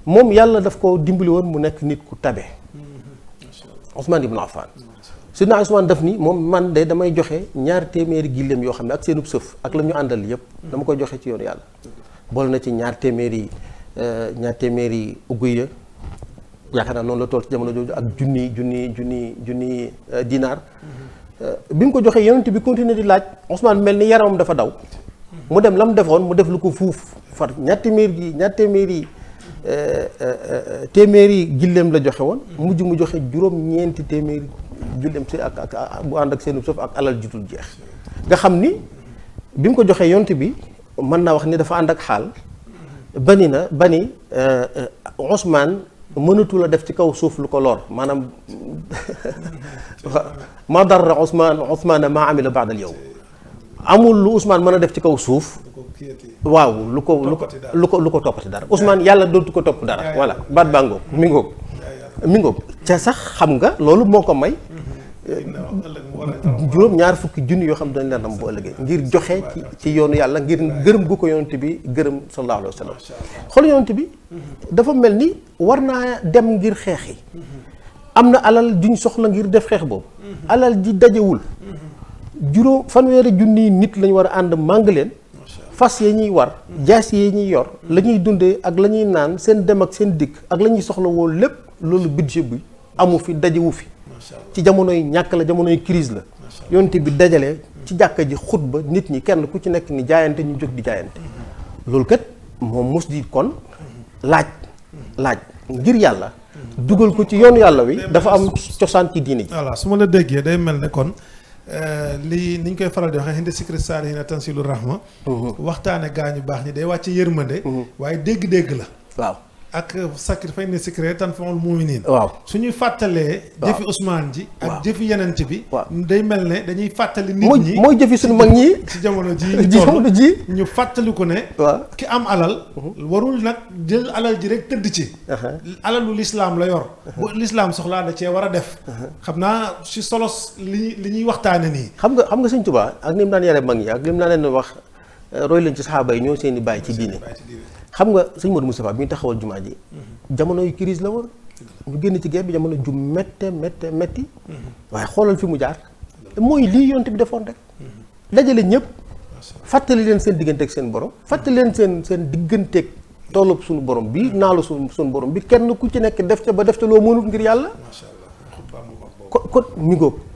moom yàlla daf ko dimbali woon mu nekk nit ku tabe Ousmane ibn Affan Seydina Ousmane daf ni moom man de damay joxe 2 téeméeri giléem yoo xam ne ak seenub sëf ak la ñu àndal yëpp dama koy joxe ci yoonu yàlla. boole na ci 2 téeméeri uguya yaakaar naa noonu la toll ci jamono jooju ak junni dinaar. bi mu ko joxee yonent bi continuer di laaj Ousmane mel ni yaramam dafa daw. mu dem la mu defoon mu def lu ko fuuf far 2 téeméeri giléem la joxe woon. mujj mu joxe juróom-ñeenti téeméeri giléem si ak bu ànd ak seen suuf ak alal jutul jeex. nga xam ni bi mu ko joxee yonent bi mën naa wax ni dafa ànd ak xaal bani Ousmane mënatu la def ci kaw suuf lu ko lor maanaam ma darra Ousmane maa amila ba'da al yawm amul lu Ousmane mën a def ci kaw suuf. waaw lu ko toppati dara Ousmane yàlla dootu ko topp dara. voilà baat baa ngoog mi ngoog ca sax xam nga loolu moo ko may. juróom-ñaar fukki junni yoo xam dañ leen am bu ëllëgee ngir joxe ci yoonu yàlla ngir gërëm gu ko yonent bi gërëm sallallahu alayhi wa sallam. xool yonent bi dafa mel ni war naa dem ngir xeex yi. am na alal juñ soxla ngir def xeex boobu. alal ji dajewul. fanweeri junni nit lañ war a ànd màng leen. fas ya ñuy war jaas yi ñuy yor la ñuy dundee ak la ñuy naan seen dem ak seen dikk ak la ñuy soxla woo lépp loolu budget bi amu fi dajewu fi. ci jamonoy ñàkk la jamonoy crise la. yonent bi dajale ci jàkka ji xutba nit ñi kenn ku ci nekk ni jaayante ñu jóg di jaayante. loolu kat moom mos di kon laaj ngir yàlla. dugal ko ci yoonu yàlla wi dafa am cosaan ci diine ji. voilà su ma la déggee day mel ne kon lii ni ñu koy faral di waxee hindi sikri saalihiina tanzilu rahma. waxtaane gaañu baax ñi day wàcce yërmande. waaye dégg-dégg la. waaw ak sakri fa inni sikri tanfa'ul mu'miniin. waaw suñuy fàttalee. jëfi Ousmane ji. ak jëfi yenent bi. day mel ne dañuy fàttali nit ñi mooy jëfi suñu mag ñi. ci jamono ji ñu fàttali ko ne. ki am alal. warul nag jël alal ji rek tëdd ci. alalu lislaam la yor. bu lislaam soxlaa da cee war a def. xam naa si solos li ñuy waxtaane nii. xam nga Sëñ Tuubaa ak ni mu daan yare mag ñi ak ni mu daan leen wax roy leen ci saxaaba yi ñoo seen i bàyyi ci diine. xam nga sëñ Modou Moustapha bi ñu taxawal jumaa ji jamono yu crise la woon ñu génn ci guerre bi jamono ju metti waaye xoolal fi mu jaar mooy lii yonent bi defoon rek dajale ñëpp fàttali leen seen digganteeg seen borom fàttali leen seen digganteeg tollub suñu borom bi naalu suñu borom bi kenn ku ci nekk def ca loo mënut ngir yàlla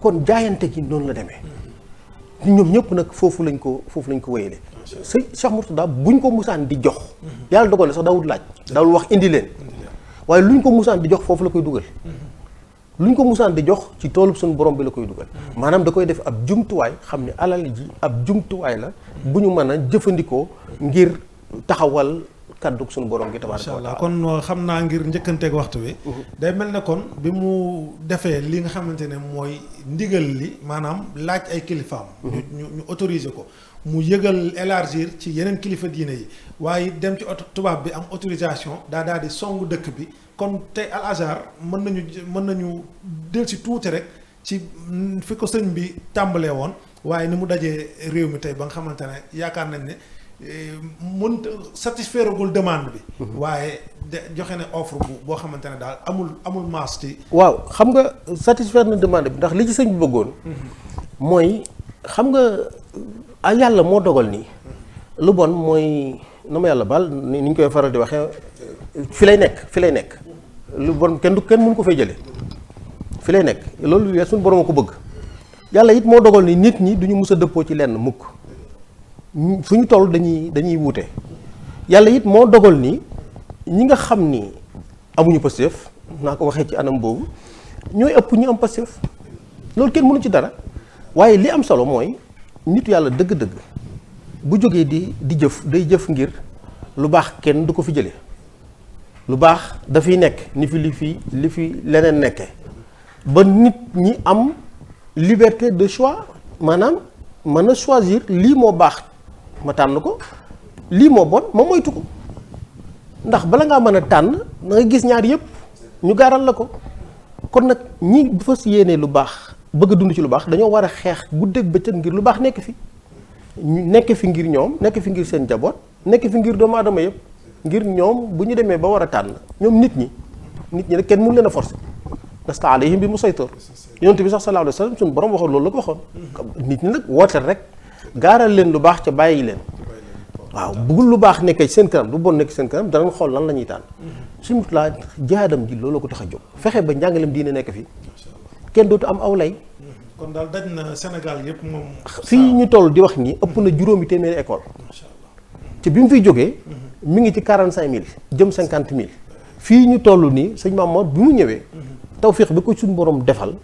kon jaayante gi noonu la demee ñoom ñëpp nag foofu lañ ko wéyale sëñ Cheikh Mourtada buñ ko musaan di jox yàlla dogal na sax daawul laaj daawul wax indi leen waaye luñ ko musaan di jox foofu la koy dugal luñ ko musaan di jox ci toolub suñu borom bi la koy dugal maanaam da koy def ab jumtuwaay xam ne alal ji ab jumtuwaay la bu ñu mën a jëfandikoo ngir taxawal kàddu suñu borom gi tabaaraka wa taala. kon xam naa ngir njëkkanteeg waxtu wi. day mel ne kon bi mu defee li nga xamante ne mooy ndigal li maanaam laaj ay kilifaam. ñu autoriser ko mu yëgal élargir ci yeneen kilifa diine yi waaye dem ci tubaab bi am autorisation daal di songu dëkk bi kon tey Al Azhar mën nañu del si tuuti rek ci fi ko sëñ bi tàmbalee woon waaye ni mu dajee réew mi tey ba nga xamante ne yaakaar nañ ne. mën satisfaire gul demande bi. waaye joxe ne offre boo xamante ne daal amul maas ci. waaw xam nga satisfaire na demande bi ndax li ci sëñ bi bëggoon. mooy xam nga yàlla moo dogal nii. lu bon mooy na ma yàlla baal ni ñu koy faral di waxee fi lay nekk lu bon kenn mënu ko fay jëlee fi lay nekk loolu suñu borom a ko bëgg yàlla it moo dogal ni nit ñi duñu mus a dëppoo ci lenn mukk. fu ñu toll dañuy wuute yàlla it moo dogal ni ñi nga xam ni amuñu Pastef naa ko waxee ci anam boobu ñooy ëpp ñu am Pastef loolu kenn mënu ci dara waaye li am solo mooy nitu yàlla dëgg-dëgg bu jógee di jëf day jëf ngir lu baax kenn du ko fi jëlee lu baax dafay nekk ni fi li fi leneen nekke ba nit ñi am liberté de choix maanaam mën a choisir lii moo baax ma tànn ko lii moo bon ma moytu ko ndax bala ngaa mën a tànn da nga gis ñaar yëpp ñu gaaral la ko kon nag ñi fas yéene lu baax bëgg a dund ci lu baax dañoo war a xeex guddeeg bëccëg ngir lu baax nekk fi ñu nekk fi ngir ñoom nekk fi ngir seen jaboot nekk fi ngir doomu aadama yëpp ngir ñoom bu ñu demee ba war a tànn ñoom nit ñi nag kenn mënu leen a forcer lasta alayhim bi musaytir yonent bi sax sallallahu alayhi wa sallam suñu borom waxoon loolu la ko waxoon nit ñi nag wooteel rek gaaral leen lu baax ca bàyyi leen waaw bëggul lu baax nekkee ci seen kanam lu bon nekk ci seen kanam danañ xool lan la ñuy tànn suñu laa jihaadam ji loolu la ko tax a jóg fexe ba njàngaleem diine nekk fi kenn dootu am aw lay kon daal daj na Sénégal yëpp moom. fii ñu toll di wax nii ëpp na juróomi téeméeri école ci bi mu fiy jógee mi ngi ci 45000 jëm 50000 fii ñu toll nii sëñ Mamour bi mu ñëwee tawfiq bi ko suñu borom defal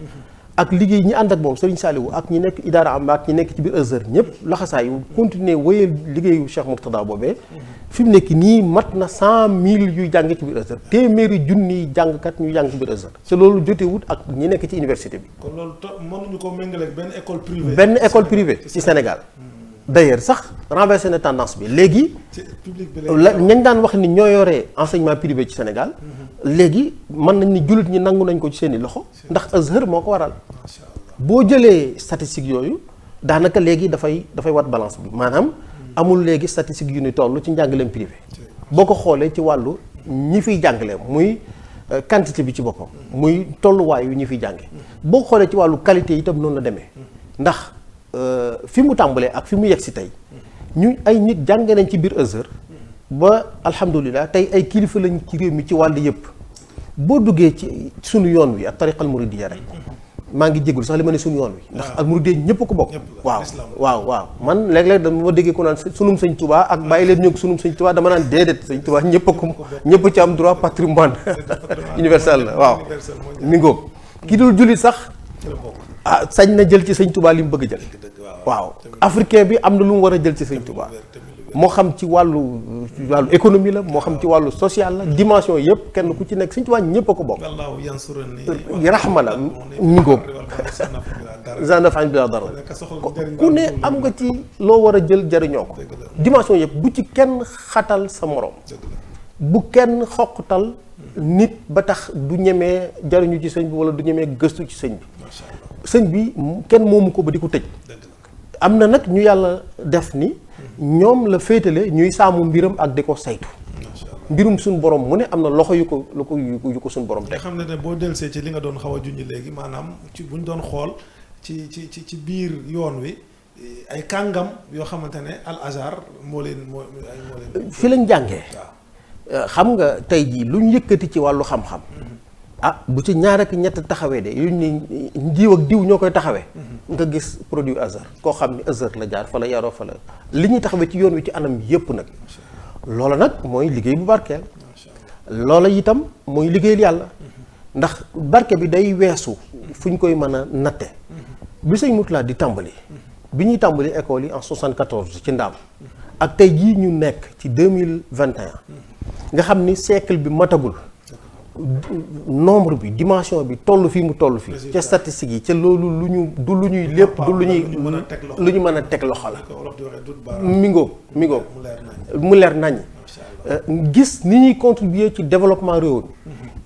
ak liggéey ñi ànd ak moom Serigne Saliou ak ñi nekk Idara am ak ñi nekk ci biir Azhar ñëpp laxasaayu continuer wéyal liggéeyu Cheikh Mourtada boobee fi mu nekk nii mat na 100000 yuy jàng ci biir Azhar téeméeri junniy jàngkat ñu jàng ci biir Azhar te loolu jotewut ak ñi nekk ci université bi. kon loolu mënuñu ko méngale ak benn école privée. benn école privée ci Sénégal. d'ailleurs sax renversé na tendance bi léegi. la ñañ daan wax ni ñoo yore enseignement privé ci Sénégal. léegi mën nañ ni jullit ñi nangu nañ ko ci seeni loxo. ndax Azhar moo ko waral. boo jëlee statistiques yooyu daanaka léegi dafay wat balance bi maanaam amul léegi statistiques yu ni toll ci njàngaleem privé. boo ko xoolee ci wàllu ñi fiy jàngale muy quantité bi ci boppam. muy tolluwaay yu ñi fiy jànge boo ko xoolee ci wàllu qualité itam noonu la demee ndax. fi mu tàmbalee ak fi mu yegg si tey ñu ay nit jànge nañ ci biir Azhar ba alhamdulilah tey ay kilifa lañ ci réew mi ci wàll yëpp boo duggee ci sunu yoon wi ak tariqa al muridiyya rek maa ngi jégalu sax li ma ne sunu yoon wi ndax al muridiyya ñëpp ko bokk waaw man léeg-léeg dama déggee ko naan sunum sëñ Touba ak bàyyi leen ñëw sunum sëñ Touba dama naan déedéet sëñ Touba ñëpp ci am droit patrimoine universel la waaw mi ngoog ki dul jullit sax sañ na jël ci sëñ Touba li mu bëgg jël waaw africain bi am na lu mu war a jël ci sëñ Touba moo xam ci wàllu économie la moo xam ci wàllu social la dimension yëpp kenn ku ci nekk sëñ Touba ñëpp a ko bokk raxma la mi ngoog zanafan bi la dara ku ne am nga ci loo war a jël jariñoo ko dimension yëpp bu ci kenn xatal sa morom bu kenn xoqtal nit ba tax du ñemee jariñu ci sëñ bi wala du ñemee gëstu ci sëñ bi sëñ bi kenn moomu ko ba di ko tëj am na nag ñu yàlla def ni ñoom la féetale ñuy sàmm mbiram ak di ko saytu mbirum suñu borom mu ne am na loxo yu ko suñu borom teg. xam ne boo delsee ci li nga doon xaw a junj léegi maanaam ci buñ doon xool ci biir yoon wi ay kàngam yoo xamante ne al azhar moo leen fi lañ jàngee xam nga tey jii lu ñu yëkkati ci wàllu xam-xam bu ci ñaar ak ñett taxawee de yu ni diw ak diw ñoo koy taxawee nga gis produit Azhar koo xam ni Azhar la jaar fa la yaroo fa la li ñuy taxawee ci yoon wi ci anam yépp nag loola nag mooy liggéey bu barkeel loola itam mooy liggéeyal yàlla ndax barke bi day weesu fu ñu koy mën a natte bi sëñ Mourtada di tàmbali bi ñuy tàmbali école yi en 74 ci Ndaam ak tey jii ñu nekk ci 2021 nga xam ni siècle bi matagul nombre bi dimension bi toll fii mu toll fii ca statistiques yi ca loolu lu ñuy lépp du lu ñu mën a teg loxo la mi ngoog mu leer nañ gis ni ñuy contribuer ci développement réew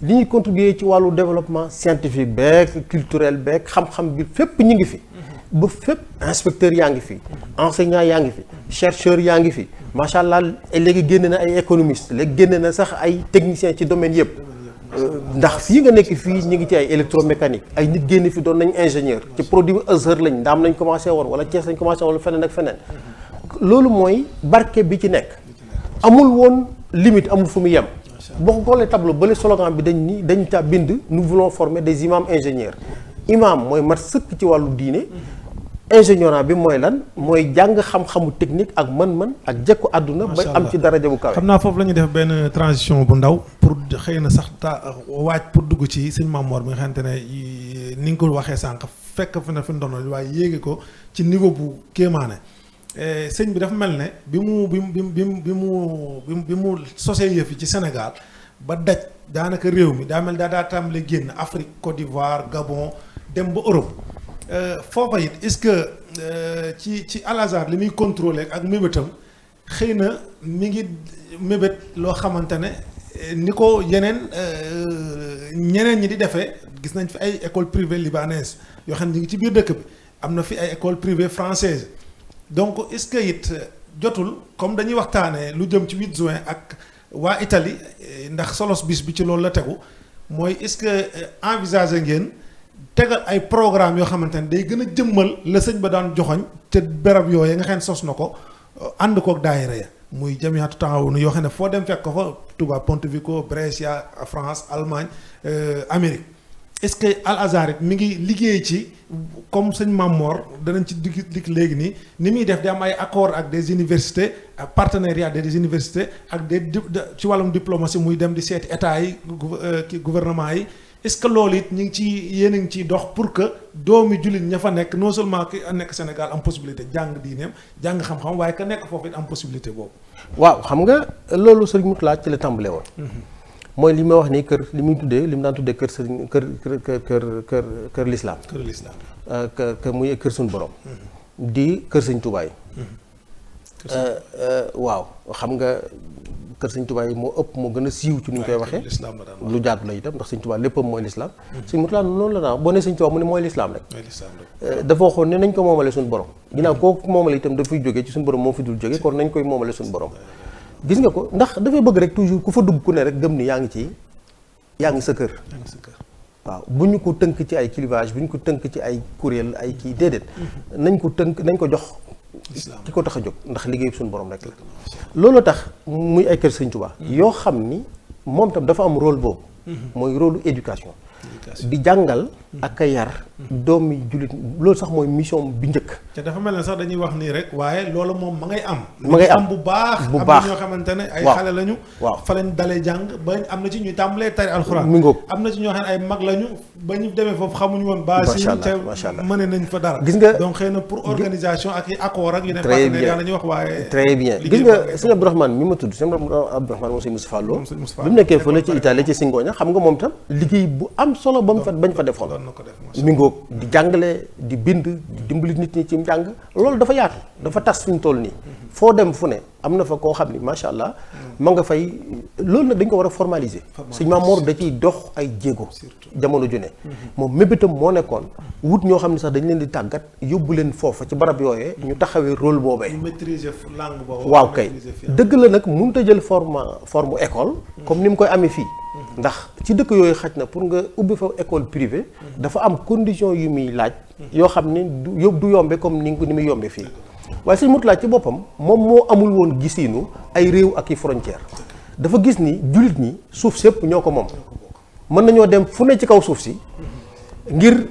mi li ñuy contribuer ci wàllu développement scientifique beeg culturel beeg xam-xam bi fépp ñu ngi fi ba fépp inspecteur yaa ngi fi enseignant yaa ngi fi chercheur yaa ngi fi macha allah léegi génne na ay économiste léegi génne na sax ay technicien ci domaine yëpp ndax fii nga nekk fii ñu ngi ci ay électromécanique ay nit génn fi doon nañ ingénieur ci produit Azhar lañ Ndaam lañ commencé woon wala Thiès lañ commencé woon feneen ak feneen loolu mooy barke bi ci nekk amul woon limite amul fu mu yem boo ko xoolee tableau ba le slogan bi dañ ta bind nous voulons former des imams ingénieurs imam mooy mat sëkk ci wàllu diine ingénieur bi mooy lan mooy jàng xam-xamu technique ak mën-mën ak jekku àdduna ba am ci daraja bu kawe. xam naa foofu la ñuy def benn transition bu ndaw pour xëy na sax waaj pour dugg ci sëñ Mamour bi nga xamante ne ni nga ko waxee sànq fekk fi na fi ndono waaye yéege ko ci niveau bu kéemaane sëñ bi dafa mel ne bi mu sosee yëf yi ci Sénégal ba daj daanaka réew mi daa mel daa tàmbale génn Afrique Côte d'Ivoire Gabon dem ba Europe. foofa it est-ce que ci Al Azhar li muy contrôler ak mébétam xëy na mi ngi mébét loo xamante ne ni ko ñeneen ñi di defee gis nañ fi ay école privée libanaise yoo xam ne ñu ngi ci biir dëkk bi am na fi ay école privée française donc est-ce que it jotul comme dañuy waxtaanee lu jëm ci 8 juin ak waa Italie ndax solos bis bi ci loolu la tegu mooy est-ce que envisager ngeen tegal ay programme yoo xamante ne day gën a jëmmal la sëñ ba daan joxoñ te berab yooyu nga xam ne sos na ko ànd koog daayira ya muy jamiatu taawun yoo xam ne foo dem fekk ko fa Touba Pontevico Brescia France Allemagne Amérique est-ce que Al Azhar it mi ngi liggéey ci comme sëñ Mamor danañ ci dikk léegi nii ni muy def di am ay accord ak des universités ak partenariat des universités ak des ci wàllum diplomatie muy dem di seeti état yi gouvernement yi est-ce que loolu it ñu ngi ci yéen a ngi ciy dox pour que doomi jullit ña fa nekk non seulement ki nekk Sénégal am possibilité jàng diineem jàng xam-xam waaye ka nekk foofu it am possibilité boobu. waaw xam nga loolu sëriñ Mourtala ci la tàmbalee woon. mooy li ma wax ni kër li muy tuddee li mu daan tuddee kër sëriñ kër lislaam. kër lislaam. kër muy kër suñu borom. di kër sëñ Tuubaa yi. waaw xam nga kër sëñ Tuubaa yi moo ëpp moo gën a siiw ci ni ñu koy waxee. lu jaatu la itam ndax sëñ Tuubaa léppam mooy lislaam. sëñ Mourtala noonu la daan boo nee sëñ Tuubaa mu ne mooy lislaam rek. dafa waxoon ne nañ ko moomale suñu borom. ginnaaw kooku moomale itam dafay jógee ci suñu borom moo fi dul jógee kon nañ koy moomale suñu borom. gis nga ko ndax dafay bëgg rek toujours ku fa dugg ku ne rek gëm ni yaa ngi sa kër. waaw bu ñu ko tënk ci ay clivage bu ñu ko tënk ci ay kuréel ay kii déedéet. nañ ko jox. ki ko tax a jóg ndax liggéey suñu borom rek la. loolu tax muy ay kër Sëñ Tuubaa yoo xam ni moom tam dafa am rôle boobu. mooy rôle éducation. di jàngal ak a yar doomi jullit loolu sax mooy mission bi njëkk. te dafa mel ne sax dañuy wax nii rek waaye loolu moom ma ngay am. ma ngay am bu baax. bu baax am na ñoo xamante ne ay xale lañu. waaw fa leen dalee jàng ba am na ci ñuy tàmbalee tari alxuraan. mi ngoog am na ci ñoo xam ne ay mag lañu ba ñu demee foofu xamuñu woon. macha te allah mën nañ fa dara. gis nga donc xëy na pour organisation ak i accord ak yeneen très partenaires la ñuy wax waaye. très bien gis nga sëñ Abdourahmane mi ma tudd sëñ Abdourahmane moom sëñ Moustapha Lo bi mu nekkee fële ci Italie ci Singoña xam nga moom tam liggéey bu am solo ba mu fa bañ fa defoon mi ngoog di jàngale di bind di dimbali nit ñi ci njàng loolu dafa yaatu dafa tas fi ñu toll nii foo dem fu ne am na fa koo xam ni macha allah ma nga fay loolu nag dañ ko war a formaliser sëñ Mamour da ciy dox ay jéego jamono ju ne moom mébétam moo nekkoon wut ñoo xam ne sax dañ leen di tàggat yóbbu leen foofa ci barab yooyee ñu taxawee rôle boobee maîtriser langue boobu waaw kay dëgg la nag mënut a jël forme école comme ni mu koy amee fii ndax ci dëkk yooyu xaj na pour nga ubbi fa école privée dafa am condition yu muy laaj yoo xam ne du yombe comme ni muy yombe fii waaye sëñ Mourtala ci boppam moom moo amul woon gisiinu ay réew ak i frontière dafa gis ni jullit ñi suuf sépp ñoo ko moom mën nañoo dem fu ne ci kaw suuf si ngir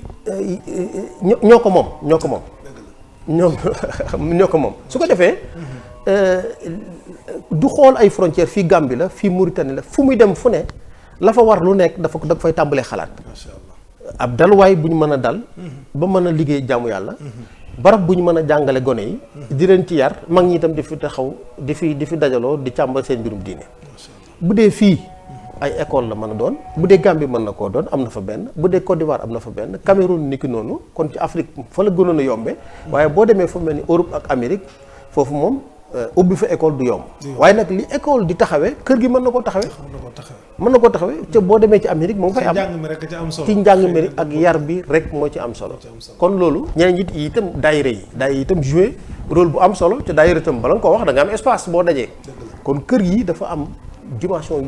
ñoo ko moom su ko defee du xool ay frontière fii Gambie la fii Mauritanie la fu muy dem fu ne la fa war lu nekk dafa fay tàmbalee xalaat ab dalwaay bu ñu mën a dal ba mën a liggéey jaamu yàlla barab bu ñu mën a jàngale gone yi di leen ci yar mag ñi itam di fi taxaw di fi dajaloo di càmbar seen mbirum diine bu dee fii ay école la mën a doon bu dee Gambie mën na koo doon am na fa benn bu dee Côte d'Ivoire am na fa benn Cameroun niki noonu kon ci Afrique fa la gënoon a yombe waaye boo demee fa mel ni Europe ak Amérique foofu moom ubbi fa école du yomb waaye nag li école di taxawee kër gi mën na koo taxawee te boo demee ci Amérique moom fay am ci njàng mi rek ak yar bi rek moo ci am solo kon loolu ñeneen ñi itam daayira yi itam joué rôle bu am solo te daayira itam bala nga ko wax da nga am espace boo dajee kon kër yi dafa am dimension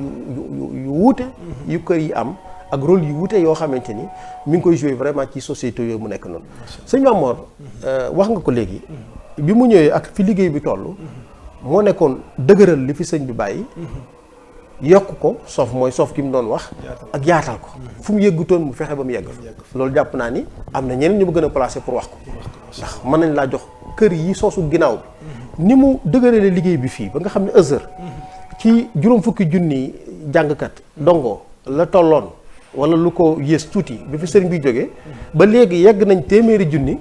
yu wuute yu kër yi am ak rôle yu wuute yoo xamante ni mi ngi koy joué vraiment ci société yooyu mu nekk noonu sëñ Mamor wax nga ko léegi bi mu ñëwee ak fi liggéey bi toll moo nekkoon dëgëral li fi sëñ bi bàyyi yokk ko soof mooy soof ki mu doon wax ak yaatal ko fu mu yëggutoon mu fexe ba mu yegg loolu jàpp naa ni am na ñeneen ñu ma gën a placé pour wax ko ndax mën nañ laa jox kër yi soosu ginnaaw bi ni mu dëgërale liggéey bi fii ba nga xam ne Azhar ci juróom fukki junni jàngkat dongo la tolloon wala lu ko yées tuuti bi fi sëriñ bi jógee ba léegi yegg nañ téeméeri junni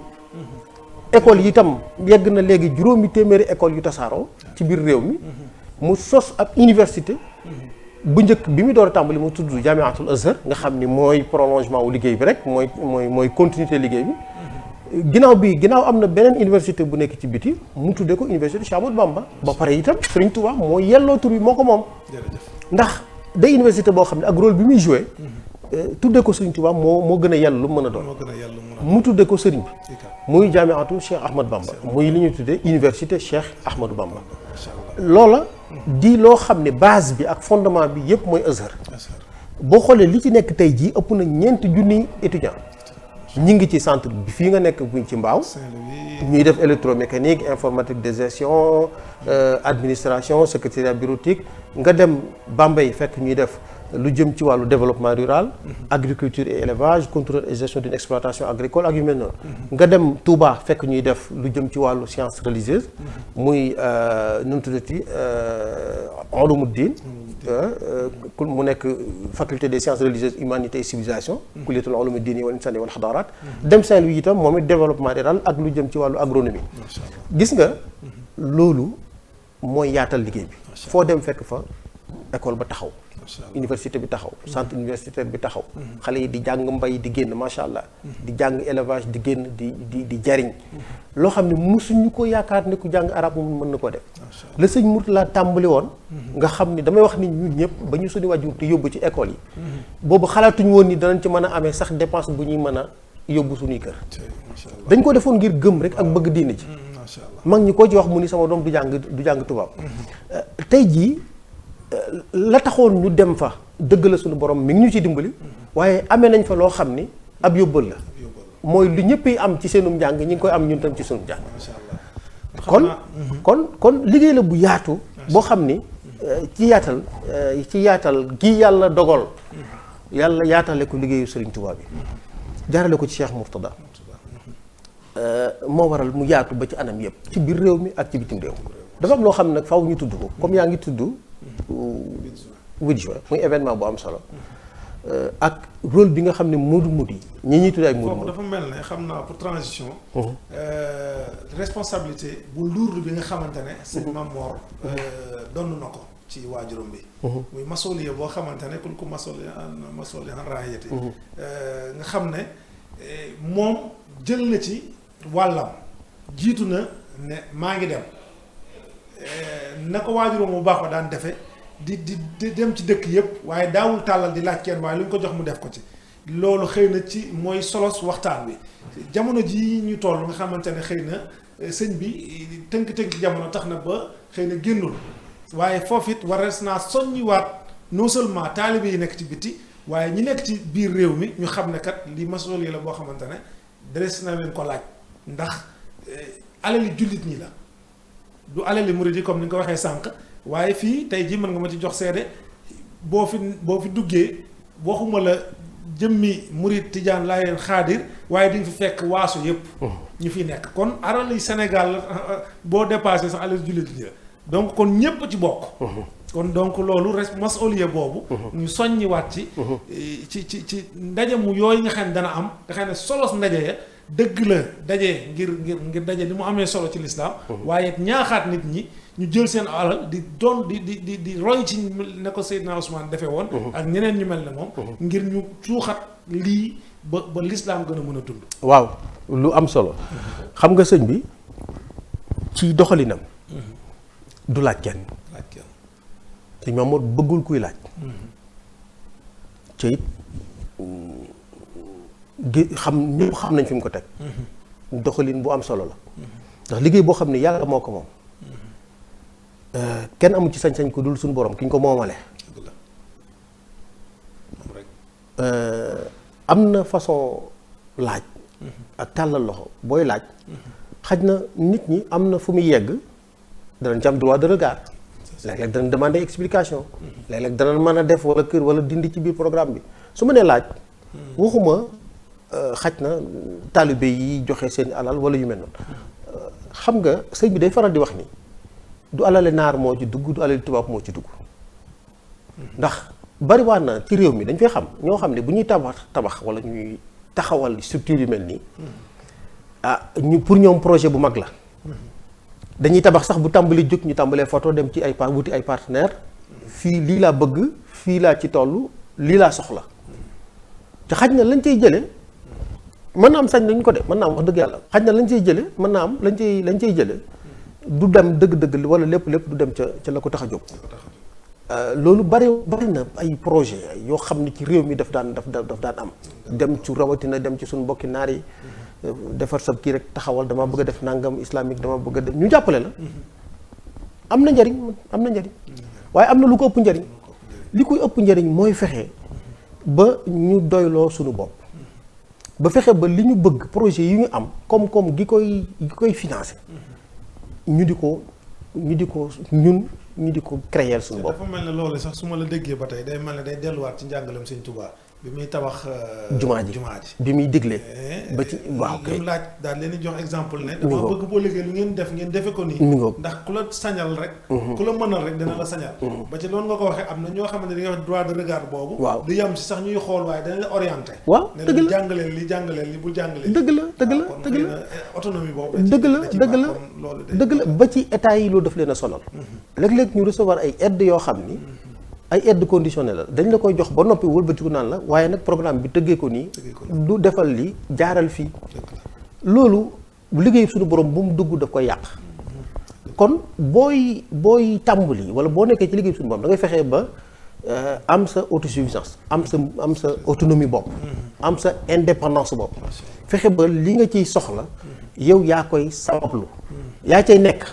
école yi itam yegg na léegi juróomi téeméeri école yu tasaaroo ci biir réew mi mu sos ab université bu njëkk bi mu door a tàmbali mu tudd Jamiatul Azhar nga xam ni mooy prolongement wu liggéey bi rek mooy continuité liggéey bi ginnaaw am na beneen université bu nekk ci biti mu tuddee ko université Cheikh Ahmadou Bamba ba pare itam Serigne Touba moo yelloo tur bi moo ko moom ndax day université boo xam ne ak rôle bi muy joué tuddee ko Serigne Touba moo gën a yell lu mën a doon mu tuddee ko Serigne bi muy Jamiatu Cheikh Ahmadou Bamba muy li ñuy tuddee université Cheikh Ahmadou Bamba loola di loo xam ne base bi ak fondement bi yëpp mooy Azhar boo xoolee li ci nekk tey jii ëpp na 4 junniy étudiants ñi ngi ci centre bi fii nga nekk buñ ci Mbaaw ñuy def électromécanique informatique de gestion administration secrétariat bureautique nga dem Bambey fekk ñuy def lu jëm ci wàllu développement rural agriculture et élevage contrôle et gestion d'une exploitation agricole ak yu mel noonu nga dem Touba fekk ñuy def lu jëm ci wàllu science religieuse muy nu mu tuddati ulumuddin mu nekk faculté des sciences religieuses humanités et civilisation kulliyatul ulumi diini wal insani wal xadaaraat dem Saint-Louis itam moom it développement rural ak lu jëm ci wàllu agronomie gis nga loolu mooy yaatal liggéey bi foo dem fekk fa école ba taxaw université bi taxaw centre universitaire bi taxaw xale yi di jàng mbay di génn macha allah di jàng élevage di génn di jariñ loo xam ne mosuñu ko yaakaar ne ku jàng arab moom mën na koo def la sëñ Mourtala tàmbali woon nga xam ni damay wax ni ñun ñëpp ba ñu suñu wàjjur te yóbbu ci école yi boobu xalaatuñu woon ni danañ ci mën a amee sax dépense bu ñuy mën a yóbbu suñuy kër dañ ko defoon ngir gëm rek ak bëgg diine ji mag ñi koo ci wax mu ni sama doom du jàng tubaab tey jii la taxoon ñu dem fa dëgg la suñu borom mi ngi ñu ci dimbali waaye amee nañ fa loo xam ni ab yóbbal la mooy lu ñëpp yi am ci seenum njàng ñi ngi koy am ñun tam ci sunu njàng kon liggéey la bu yaatu boo xam ni ci yaatal gi yàlla dogal yàlla yaatale ko liggéeyu Serigne Touba bi jaarale ko ci Cheikh Mourtada moo waral mu yaatu ba ci anam yëpp ci biir réew mi ak ci bitim réew dafa am loo xam ne nag faaw ñu tudd ko comme yaa ngi tudd 8 juin muy événement bu am solo ak rôle bi nga xam ne Modou yi ñi tudd ay Modou dafa mel ne xam naa pour transition responsabilité bu lourde bi nga xamante ne sëñ Mamor donn na ko ci waajuram bi muy masoliya boo xamante ne kun ko masoliya raayati nga xam ne moom jël na ci wàllam jiitu na ne maa ngi dem na ko waajuram bu baax ba daan defe di dem ci dëkk yëpp waaye daawul tàllal di laaj kenn waaye lu ñu ko jox mu def ko ci loolu xëy na ci mooy solos waxtaan bi jamono ji ñu toll nga xamante ne xëy na sëñ bi tënk-tënk jamono tax na ba xëy na génnul waaye foofu it warees naa soññiwaat non seulement taalibe yi nekk ci biti waaye ñi nekk ci biir réew mi ñu xam ne kat li masool yi la boo xamante ne des na leen ko laaj ndax alali jullit ñi la du alali murid yi comme ni nga ko waxee sànq waaye fii tey jii mën nga ma ci jox seede boo fi duggee waxuma la jëmmi murid tijaan laayeen xaadir waaye di nga fi fekk waasu yëpp ñu fi nekk kon alali Sénégal boo dépassé sax alali jullit ñi la donc kon ñépp ci bokk kon donc loolu mas'uliya boobu ñu soññiwaat ci ndaje mu yooyu nga xam ne dana am nga xam ne solos ndaje ya dëgg la daje ngir daje li mu amee solo ci lislaam waaye ñaaxaat nit ñi ñu jël seen alal di roy ci ne ko Seydina Ousmane defee woon ak ñeneen ñu mel ne moom ngir ñu suuxat lii ba lislaam gën a mën a dund waaw lu am solo xam nga sëñ bi ci doxalinam du laaj kenn sëñ Mamour bëggul kuy laaj ci it ñëpp xam nañ fi mu ko teg doxalin bu am solo la ndax liggéey boo xam ne yàlla moo ko moom kenn amu ci sañ-sañ ko dul suñu borom ki ñu ko moomale am na façon laaj ak tàllal loxo booy laaj xaj na nit ñi am na fu muy yegg danañ ci am droit de regard léeg-léeg danañ demander explication léeg-léeg danañ mën a def wala kër wala dindi ci biir programme bi su ma nee laaj waxuma xaj na taalibe yi joxe seen alal wala yu mel noonu xam nga sëñ bi day faral di wax ni du alale naar moo ci dugg du alale tubaab moo ci dugg ndax bariwaan na ci réew mi dañ fay xam ñoo xam ne bu ñuy tabax wala ñuy taxawal structure yu mel nii ñu pour ñoom projet bu mag la dañuy tabax sax bu tàmbali jóg ñu tàmbalee photo dem ci wuti ay partenaire fii lii laa bëgg fii laa ci toll lii laa soxla te xaj na lañ cay jële mën na am sañ nañ ko de mën naa am wax dëgg yàlla xaj na lañ cay jële mën naa am lañ cay jële du dem dëgg-dëgg wala lépp du dem ca la ko tax a jóg loolu bari na ay projet yoo xam ne ci réew mi daf daan am dem ci rawatina dem ci suñu mbokki naar yi defar sab kii rek taxawal dama bëgg a def nangam islamique dama bëgg a def ñu jàppale la am na njariñ waaye am na lu ko ëpp njariñ li koy ëpp njariñ mooy fexe ba ñu doyloo suñu bopp ba fexe ba li ñu bëgg projet yi ñu am koom-koom gi koy financé ñu di ko créer suñu bopp. dafa mel ne loolu sax su ma la déggee ba tey day mel ne day delluwaat ci njàngalem Sëñ Tuubaa bi muy tabax. jumaa ji bi muy diglee. ba ci waaw kay laaj daal leen di jox exemple ne. dama bëgg boo liggéey lu ngeen def ngeen defe ko nii. ndax ku la sañal rek. ku la mënal rek dina la sañal. ba ci loolu nga ko waxee am na ñoo xamante ne di nga wax droit de regard boobu. waaw du yem si sax ñuy xool waaye dana la orienté. waaw dëgg la ne jàngaleel li bul jàngaleel. dëgg la autonomie boobu. dëgg la ba ci état yi loolu daf leen a sonal. léeg-léeg ñu recevoir ay aide yoo xam ni. ay aide conditionnelle la dañ la koy jox ba noppi wëlbatiku naan la waaye nag programme bi tëggee ko nii du defal li jaaral fii loolu liggéey suñu borom bu mu dugg daf koy yàq kon booy tàmbali wala boo nekkee ci liggéey suñu borom da ngay fexee ba am sa autosuffisance am sa autonomie bopp am sa indépendance bopp fexe ba li nga ciy soxla yow yaa koy sabablu yaa cay nekk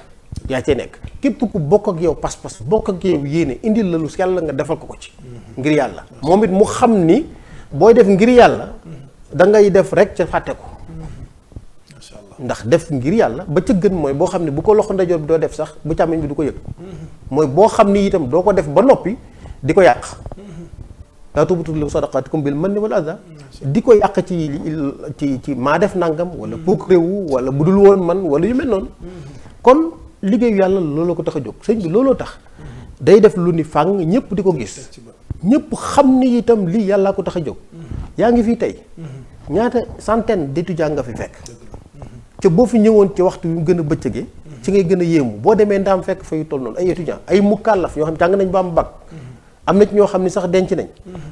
képp ku bokk ak yow pas-pas bokk ak yow yéene indil la lu yàlla nga defal ko ci ngir yàlla moom it mu xam ni booy def ngir yàlla da ngay def rek ca fàtte ko ndax def ngir yàlla ba ca gën mooy boo xam ne bu ko loxo ndeyjoor bi doo def sax bu càmmoñ bi du ko yëg mooy boo xam ni itam doo ko def ba noppi di ko yàq laa tubtilu sadaqaatikum bil manni wal adha di ko yàq ci maa def nangam wala puuk réewu wala bu dul woon man wala yu mel noonu kon liggéeyu yàlla looloo ko tax a jóg sëñ bi looloo tax day def lu ni fàng ñëpp di ko gis ñëpp xam ni itam lii yàllaa ko tax a jóg yaa ngi fii tey ñaata centaine d'étudiants nga fi fekk te boo fi ñëwoon ci waxtu yu gën a bëccëgee ci ngay gën a yéemu boo demee ndaam fekk fa yu toll noonu ay étudiants ay mukallaf ñoo xam jàng nañ ba am bac am na ci ñoo xam ne sax denc nañ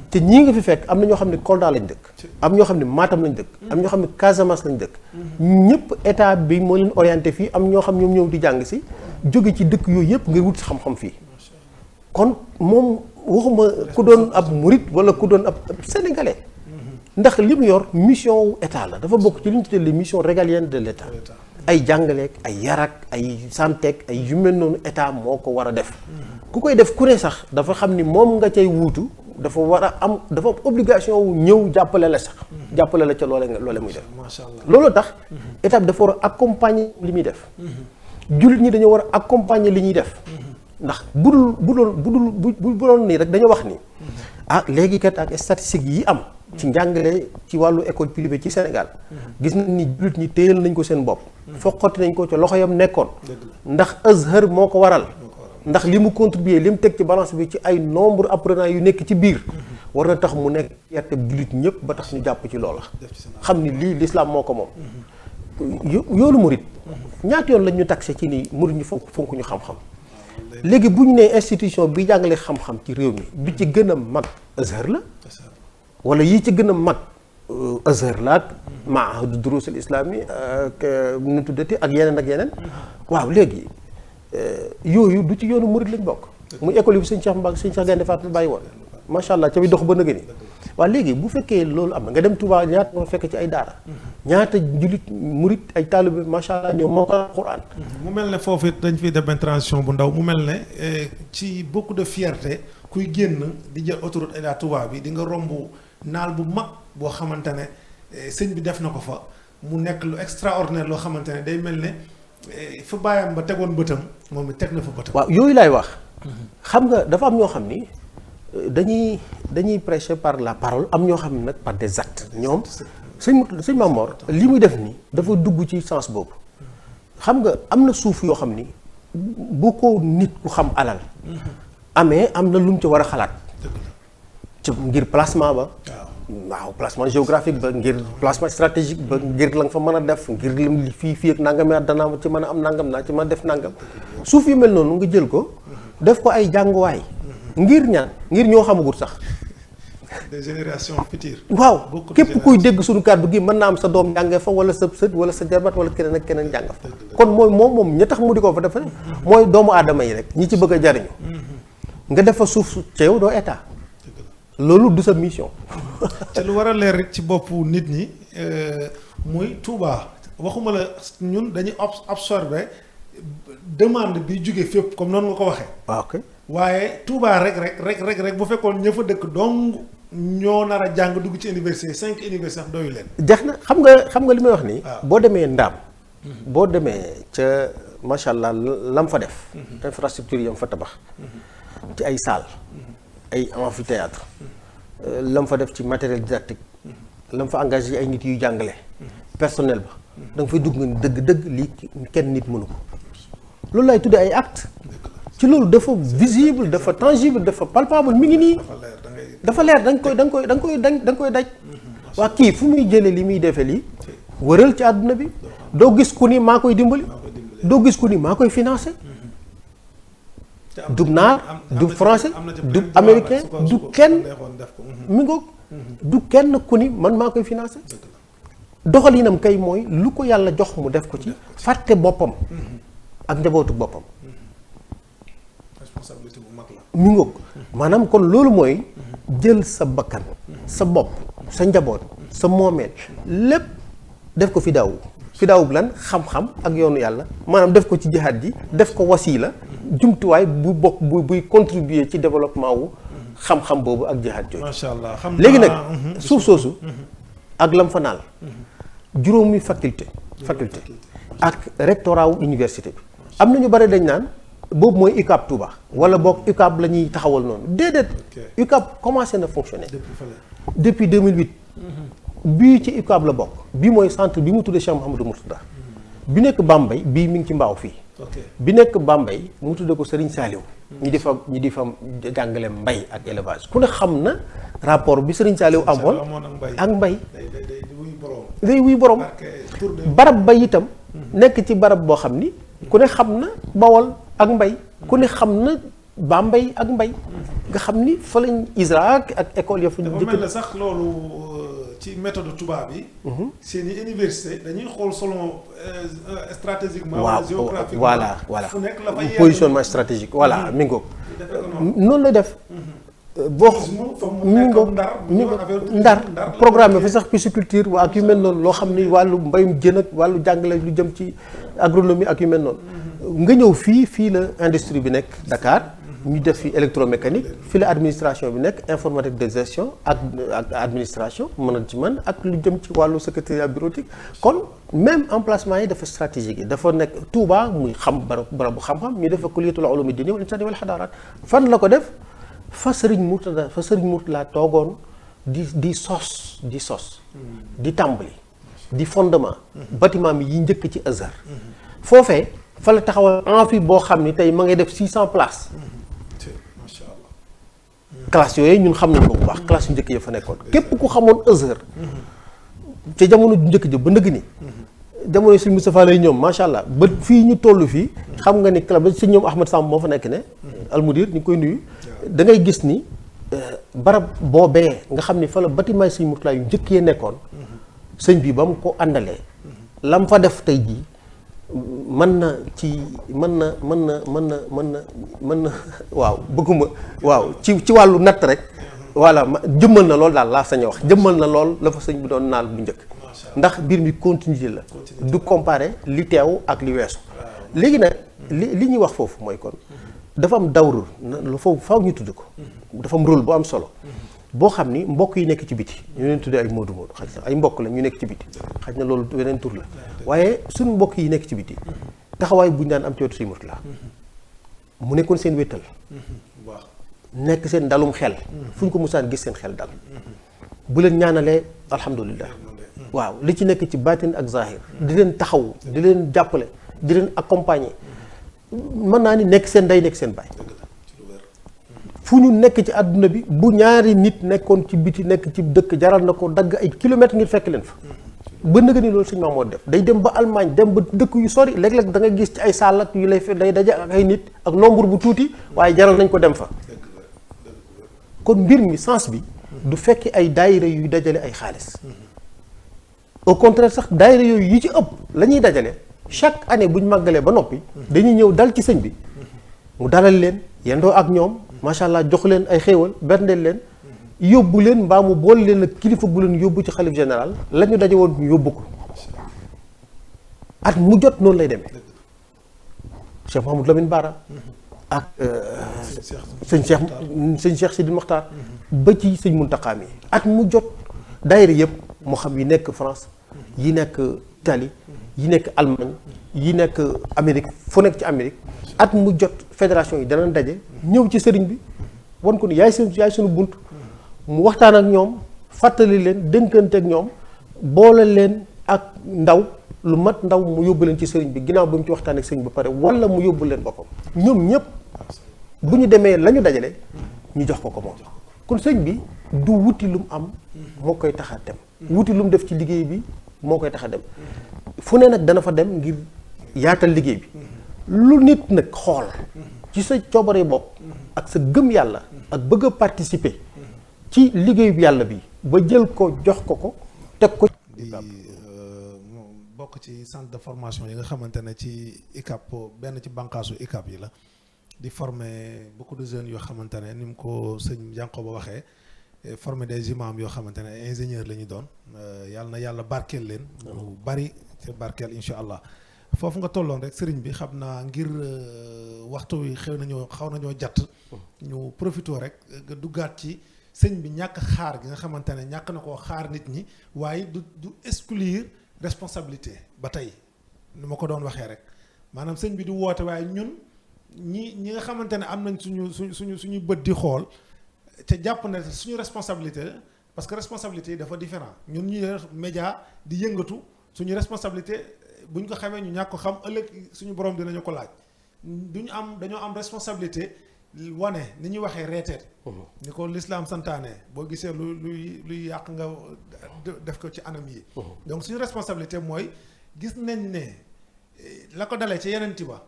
te ñii nga fi fekk am na ñoo xam ne Kolda lañ dëkk am ñoo xam ne Matam lañ dëkk am ñoo xam ne Casamance lañ dëkk ñëpp état bi moo leen orienté fii am ñoo xam ñoom ñëw di jàng si jóge ci dëkk yooyu yëpp ngir wut si xam-xam fii kon moom waxuma ku doon ab murit wala ku doon ab sénégalais ndax li mu yor mission wu état la dafa bokk ci li ñu tuddee les missions régaliennes de l' état ay jàngaleek ay yarak ay santeek ay yu mel noonu état moo ko war a def ku koy def ku ne sax dafa xam ni moom nga cay wuutu dafa war a am dafa am obligation wu ñëw jàppale la sax jàppale la ca loole muy def loolu tax état bi dafa war a accompagner li muy def jullit ñi dañoo war a accompagner li ñuy def ndax bu doon nii rek dañoo wax ni léegi kat ak statistiques yi am ci njàngale ci wàllu école privée ci Sénégal gis nañ ni jullit ñi téyal nañ ko seen bopp foqati nañ ko ca loxo yam nekkoon ndax Azhar moo ko waral ndax li mu contribuer li mu teg ci balance bi ci ay nombre apprenants yu nekk ci biir war na tax mu nekk fierté jullit ñëpp ba tax ñu jàpp ci loola xam ni lii l'islam moo ko moom yoonu murit ñaata yoon lañ ñu taxé ci ni murit ñu fonk ñu xam-xam léegi bu ñu nee institution bi jàngale xam-xam ci réew mi bi ci gën a mag Azhar la wala yii ci gën a mag Azhar la ak maahadu durus al islami nu tuddati ak yeneen waaw léegi yooyu du ci yoonu murit lañ bokk muy école bi sëñ Cheikh Gaynde Fatma bàyyi woon macha allah ca bi dox ba nëgë ni waaw léegi bu fekkee loolu am na nga dem Touba ñaata nga fekk ci ay daara ñaata jullit murit ay taalibe macha allah ñoom moo ko Alxuraan mu mel ne foofu it dañ fiy def benn transition bu ndaw mu mel ne ci beaucoup de fierté kuy génn di jël autoroute Ila Touba bi di nga romb naal bu mag boo xamante ne sëñ bi def na ko fa mu nekk lu extraordinaire loo xamante ne day mel ne fa bàyyam ba tegoon bëtam moom it teg na fa bëtam. waaw yooyu laay wax. xam nga dafa am ñoo xam ni dañuy prêcher par la parole am ñoo xam ne nag par des actes ñoom sëñ Mamor li muy def nii dafa dugg ci sens boobu xam nga am na suuf yoo xam ni bu ko nit ku xam alal amee am na lu mu ci war a xalaat ci ngir placement ba waaw placement géographique ba ngir placement stratégique ba ngir la nga fa mën a def ngir lim fii ak nangam yaa danaa ci mën a am nangam naa ci mën a def nangam suuf yu mel noonu nga jël ko def ko ay jànguwaay ngir ñaan ngir ñoo xamagut sax des générations futures. waaw képp kuy dégg suñu kàddu gi mën naa am sa doom jànge fa wala sa sët wala sa jarbat wala keneen ak keneen jàng fa kon mooy moom ña tax mu di ko fa def mooy doomu aadama yi rek ñi ci bëgg a jariñu nga def fa suuf ca yow doo état loolu du sa mission. te lu war a leer rek ci boppu nit ñi muy Touba waxuma la ñun dañuy absorber demande bi jóge fépp comme noonu nga ko waxee. waaw ok waaye Touba rek bu fekkoon ña fa dëkk dong ñoo nar a jàng dugg ci université 5 université sax doyu leen. jeex na xam nga li may wax nii. boo demee Ndaam. boo demee ca macha allah lam fa def. infrastructure yam fa tabax. ci ay salle. ay amphithéâtre lam fa def ci matériel didactique. lam fa engagé ay nit yuy jàngale. personnel ba da nga fay dugg nga dëgg-dëgg lii kenn nit mënu ko. loolu laay tuddee ay acte ci loolu dafa visible dafa tangible dafa palpable mi ngi nii. dafa leer da nga koy daj. waa kii fu muy jëlee li muy defee lii. wëral ci àdduna bi. doo gis ku ni maa koy dimbali. doo gis ku ni maa koy financé. du naar du français du américain du kenn mi ngoog du kenn ku ni man maa koy financé. doxalinam kay mooy lu ko yàlla jox mu def ko ci fàtte boppam. ak njabootu boppam. responsabilité bu mag la. mi ngoog maanaam kon loolu mooy jël sa bakkan sa bopp sa njaboot sa moomeel lépp def ko fi daawu lan xam-xam ak yoonu yàlla maanaam def ko ci jihaad ji def ko wasiila jumtuwaay bu bokk buy contribuer ci développement wu xam-xam boobu ak jihaad jooju. macha allah léegi nag suuf soosu ak lam fa naal juróomi faculté ak rectorat wu université bi am na ñu bari dañ naan boobu mooy UCAB Touba wala boog UCAB la ñuy taxawal noonu déedéet. UCAB commencé na fonctionner depuis 2008. bii ci UCAB la bokk bii mooy centre bi mu tuddee Cheikh Mouhamadou Mourtada bi nekk Bambey bii mi ngi ci mbaaw fii. bi nekk Bambey mu tuddee ko Serigne Saliou. ñi di fa jàngale mbay ak élevage ku ne xam na rapport bi Serigne Saliou amoon ak mbay. day wuy borom barab bay itam nekk ci barab boo xam ni ku ne xam na Bawol ak mbay ku ne xam na Bambey ak mbay nga xam ni fa lañ ISRA ak école ya fa ñu dafa mel ne sax loolu ci méthode tubaab yi seen i université dañuy xool selon stratégiquement waaw voilà fu nekk la fay positionnement stratégique voilà mi ngoog noonu la def boo mi ngoog ndar programme fi sax pisciculture waa ak yu mel noonu loo xam ni wàllu mbayum jën ak wàllu jàngale lu jëm ci agronomie ak yu mel noonu nga ñëw fii la industrie bi nekk Dakar ñu def fi électromécanique fii la administration bi nekk informatique de gestion ak administration management ak lu jëm ci wàllu secrétariat bureautique kon même emplacement yi dafa stratégique yi dafa nekk Touba muy xam barabu xam-xam ñu def fa kulliyatul ulumi diini wal insani wal xadaaraat fan la ko def fa Serigne Mourtada toogoon di sos di tàmbali di fondement bâtiment bi yi njëkk ci Azhar foofee fa la taxawal amphi boo xam ni tey ma ngay def 600 places classe yooyu ñun xam nañ ko bu baax classe yu njëkk ya fa nekkoon képp ku xamoon Azhar ca jamono ju njëkk ja ba nëgg ni jamono si Moustapha lay ñoom macha allah ba fii ñu toll fii xam nga ni club ba si ñoom Ahmad Samb moo fa nekk ne almudir ñu ngi koy nuyu da ngay gis ni barab boobee nga xam ni fa la bâtiment Sëñ Mourtada yu njëkk yee nekkoon sëñ bi ba mu ko àndalee lam fa def tey jii mën na waaw bëgguma waaw ci wàllu natt rek voilà jëmmal na lool daal laa sañ a wax jëmmal na lool la fa sëñ bi doon naal bu njëkk ndax mbir mi continuité la du comparer li teew ak li weesu léegi nag li ñuy wax foofu mooy kon dafa am dawrul foofu faaw ñu tudd ko dafa am rôle bu am solo boo xam ni mbokk yi nekk ci biti ñu leen tuddee ay moodu xaj na ay mbokk la ñu nekk ci biti xaj na loolu weneen tur la waaye suñu mbokk yi nekk ci biti taxawaay bu ñu daan am ci wetu Sëñ Mourtada mu nekkoon seen wéttal nekk seen dalum xel fu ñu ko musaan gis seen xel dal bu leen ñaanalee alhamdulilah waaw li ci nekk ci baatin ak zahir di leen taxaw di leen jàppale di leen accompagner mën naa ni nekk seen ndey nekk seen baay fu ñu nekk ci àdduna bi bu ñaari nit nekkoon ci biti nekk ci dëkk jaral na ko dagg ay kilomètres ngir fekk leen fa ba nëga ni loolu sëñ Mamour def day dem ba Allemagne dem ba dëkk yu sori léeg-léeg da nga gis ci ay saal ak yu lay fe day daje ak ay nit ak nombre bu tuuti waaye jaral nañ ko dem fa kon mbir mi sens bi du fekki ay daayira yuy dajale ay xaalis au contraire sax daayira yooyu yi ci ëpp la ñuy dajale chaque année buñ màggalee ba noppi dañuy ñëw dal ci sëñ bi mu dalal leen yendoo ak ñoom macha allah jox leen ay xéewal berndeel leen yóbbu leen mbaa mu boole leen ak kilifa bu leen yóbbu ci xalif général la ñu daje woon ñu yóbbu ko at mu jot noonu lay demee Cheikh Mouhamadou Lamine Bara ak sëñ Cheikh Sidi Mokhtar ba ci sëñ Muntaxa mi at mu jot daayira yëpp moo xam yi nekk France yi nekk Italie yi nekk Allemagne yi nekk Amérique fu nekk ci Amérique at mu jot fédération yi dana daje ñëw ci sëriñ bi wan ko ni yaay sunu bunt mu waxtaan ak ñoom fàttali leen dénkante ak ñoom boole leen ak ndaw lu mat ndaw mu yóbbu leen ci sëriñ bi ginnaaw ba mu ci waxtaan ak sëriñ ba pare wala mu yóbbu leen boppam ñoom ñëpp bu ñu demee la ñu dajale ñu jox ko moom kon sëriñ bi du wuti lu mu am moo koy tax a dem wuti lu mu def ci liggéey bi moo koy tax a dem fu ne nag dana fa dem ngir yaatal liggéey bi lu nit nag xool ci sa coobare bopp ak sa gëm yàlla ak bëgg a participer ci liggéey bi yàlla bi ba jël ko jox ko teg ko di bokk ci centre de formation yi nga xamante ne ci ICAP benn ci bànqaasu ICAP yi la di former beaucoup de jeunes yoo xamante ne ni mu ko sëñ Yankoba waxee former des imams yoo xamante ne ay ingénieurs la ñu doon yàlla na yàlla barkeel leen lu bari te barkeel incha allah foofu nga tolloon rek sëriñ bi xam naa ngir waxtu wi xaw nañoo jatt ñu profité rek nga duggaat ci sëñ bi ñàkk xaar gi nga xamante ne ñàkk na koo xaar nit ñi waaye du exclure responsabilité ba tey ni ma ko doon waxee rek maanaam sëñ bi du woote waaye ñun ñi nga xamante ne am nañ suñu bët di xool te jàpp ne suñu responsabilité parce que responsabilité yi dafa différent ñun ñuy média di yëngatu suñu responsabilité bu ñu ko xamee ñu ñàkk ko xam ëllëg suñu borom dinañu ko laaj dañoo am responsabilité wane ni ñuy waxee reeteet ni ko l'islam santaane boo gisee luy yàq nga def ko ci anam yi donc suñu responsabilité mooy gis nañ ne la ko dalee ci yeneen ba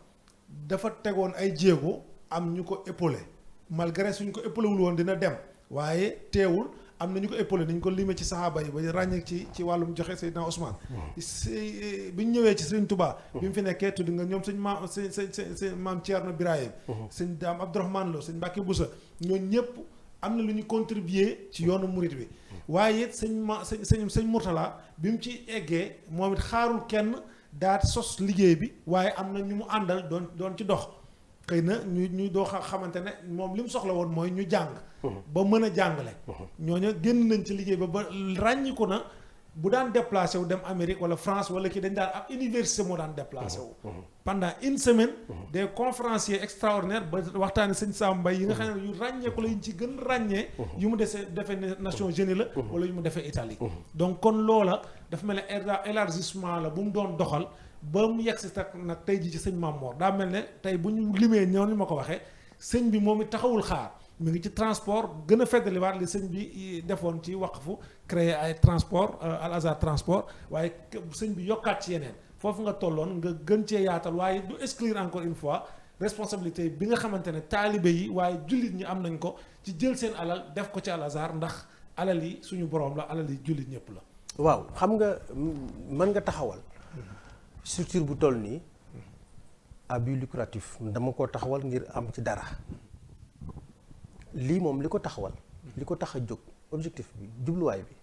dafa tegoon ay jéego am ñu ko épaulé malgré suñ ko épaulé wul woon dina dem waaye teewul am na ñu ko épaulé nañ ko limee ci saxaaba yi ba ràññee ci wàllum joxe Seydina Ousmane bi ñu ñëwee ci Sëriñ Touba bi mu fi nekkee tudd nga ñoom sëñ maam Thierno Birahim sëñ Daam Abdourahmane Lo sëñ Mbacke Boussa ñooñu ñëpp am na lu ñu contribuer ci yoonu murit bi waaye sëñ Mourtala bi mu ci eggee moom it xaarul kenn daal sos liggéey bi waaye am na ñu mu àndal doon ci dox xëy na ñu doo xamante ne moom li mu soxla woon mooy ñu jàng ba mën a jàngale ñooñu génn nañ ci liggéey ba ràññiku na bu daan déplacé wu dem Amérique wala France wala kii dañ daan ab université moo daan déplacé wu pendant une semaine des conférenciers extraordinaires ba waxtaani sëñ Sam Mbaye yi nga xam ne yu ràññeeku la ñu ci gën ràññee yu mu defee Nations Unies la wala yu mu defee Italie donc kon loola dafa mel ne élargissement la bu mu doon doxal ba mu yegg si nag tey jii ci sëñ Mamor daa mel ne tey bu ñu limee ñoo ni ma ko waxee sëñ bi moom it taxawul xaar mu ngi ci transport gën a feddaliwaat li sëñ bi defoon ci waqfu créer ay transport Al Azhar transport waaye sëñ bi yokkaat ci yeneen foofu nga tolloon nga gën cee yaatal waaye du exclure encore une fois responsabilité bi nga xamante ne taalibe yi waaye jullit ñi am nañ ko ci jël seen alal def ko ci Al Azhar ndax alal yi suñu borom la alal yi jullit ñëpp la. waaw xam nga mën nga taxawal structure bu toll nii à but lucratif dama ko taxawal ngir am ci dara lii moom li ko taxawal li ko tax a jóg objectif bi jubluwaay bi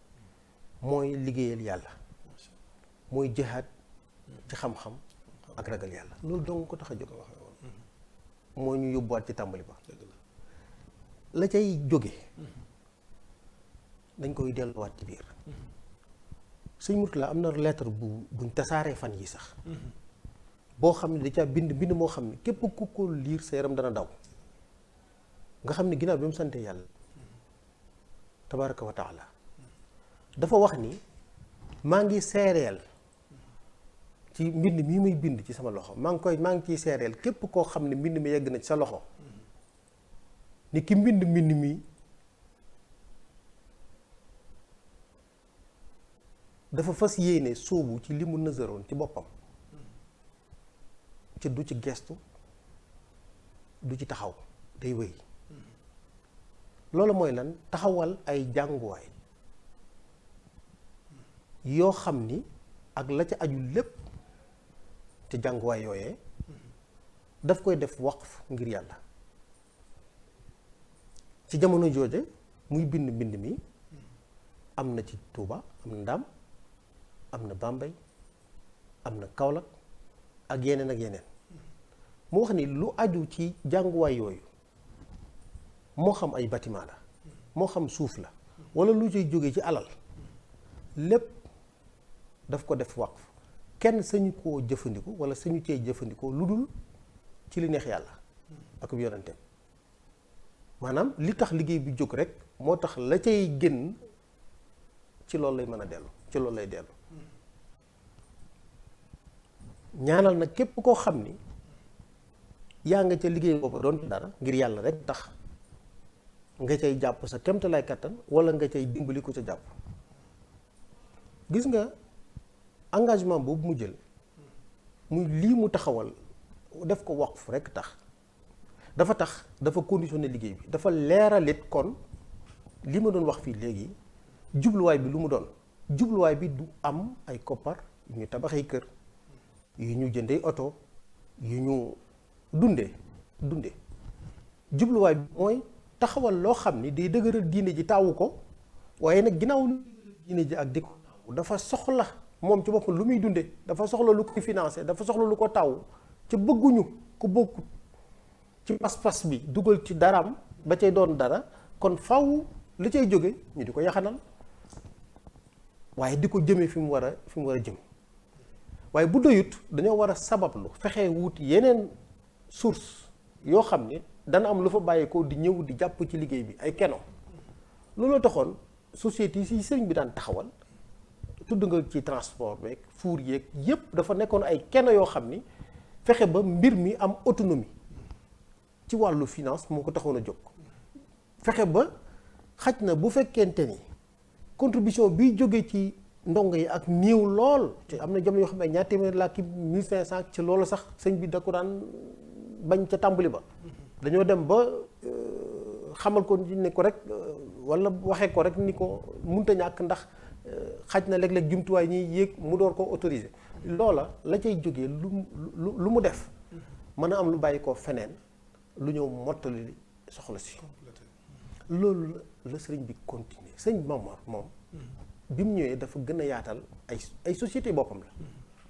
mooy liggéeyal yàlla mooy jihaad ci xam-xam ak ragal yàlla loolu dong ko tax a jóg mooy ñu yóbbuwaat ci tàmbali ba la cay jóge dañ koy delluwaat ci biir sëñ Mourtala am na lettre buñ tasaaree fan yi sax boo xam ne da caa bind moo xam ne képp ku ko liir sa yaram dana daw nga xam ne ginnaaw bi mu sante yàlla tabaraka wa taala dafa wax ni maa ngi seereel ci mbind mii muy bind ci sama loxo maa ngi ciy seereel képp koo xam ne mbind mi yegg na ci sa loxo ni ki mbind mi dafa fas yéene sóobu ci li mu nësaroon ci boppam ci du ci gestu du ci taxaw day wéy loolu mooy lan taxawal ay jànguwaay yoo xam ni ak la ca aju lépp te jànguwaay yooyee daf koy def waqf ngir yàlla ci jamono jooje muy bind mi am na ci Touba am na Ndam am na Bambey am na Kaolack ak yeneen mu wax ni lu aju ci jànguwaay yooyu moo xam ay bâtiment la moo xam suuf la wala lu ciy jóge ci alal lépp daf ko def waqf kenn sañu koo jëfandikoo wala sañu cee jëfandikoo lu dul ci li neex yàlla ak yonenteem maanaam li tax liggéey bi jóg rek moo tax la cay génn ci loolu lay mën a dellu ci loolu lay dellu ñaanal nag képp koo xam ni yaa nga ca liggéey boobu doon dara ngir yàlla rek tax nga cay jàpp sa kemtalaay kattan wala nga cay dimbali ko ca jàpp gis nga engagement boobu mu jël muy lii mu taxawal def ko waqf rek tax dafa conditionné liggéey bi dafa leeralit kon li ma doon wax fii léegi jubluwaay bi lu mu doon jubluwaay bi du am ay koppar yu ñu tabaxee kër yu ñu jëndee oto yu ñu dunde jubluwaay bi mooy taxawal loo xam ni day dëgëral diine ji taawu ko waaye nag ginnaaw lu diine ji ak di ko dafa soxla moom ci boppam lu muy dunde dafa soxla lu ko financé dafa soxla lu ko taw ci bëgguñu ku bokkut ci pas-pas bi dugal ci daraam ba cay doon dara kon faw li cay jóge ñu di ko yaxanal waaye di ko jëmee fi mu war a jëm waaye bu doyut dañoo war a sabablu fexe wut yeneen source yoo xam ne dana am lu fa bàyyeekoo di ñëw di jàpp ci liggéey bi ay keno looloo taxoon société yi si sëriñ bi daan taxawal tudd nga ci transport beeg fuur yeeg yépp dafa nekkoon ay keno yoo xam ni fexe ba mbir mi am autonomie ci wàllu finance moo ko taxoon a jóg fexe ba xaj na bu fekkente ni contribution bi jóge ci ndongo yi ak néew lool te am na jamono yoo xam ne ñaar téeméer laa ki 1500 ci loolu sax sëñ bi da ko daan bañ ca tàmbali ba dañoo dem ba xamal ko ne ko rek wala waxee ko rek ni ko munta ñàkk ndax xaj na léeg-léeg jumtuwaay ñiy yéeg mu door ko autoriser loola la cay jógee lu mu def mën a am lu bàyyi ko feneen lu ñëw mottali soxla si loolu la sëriñ bi continuer sëriñ Mamor moom bi mu ñëwee dafa gën a yaatal ay société boppam la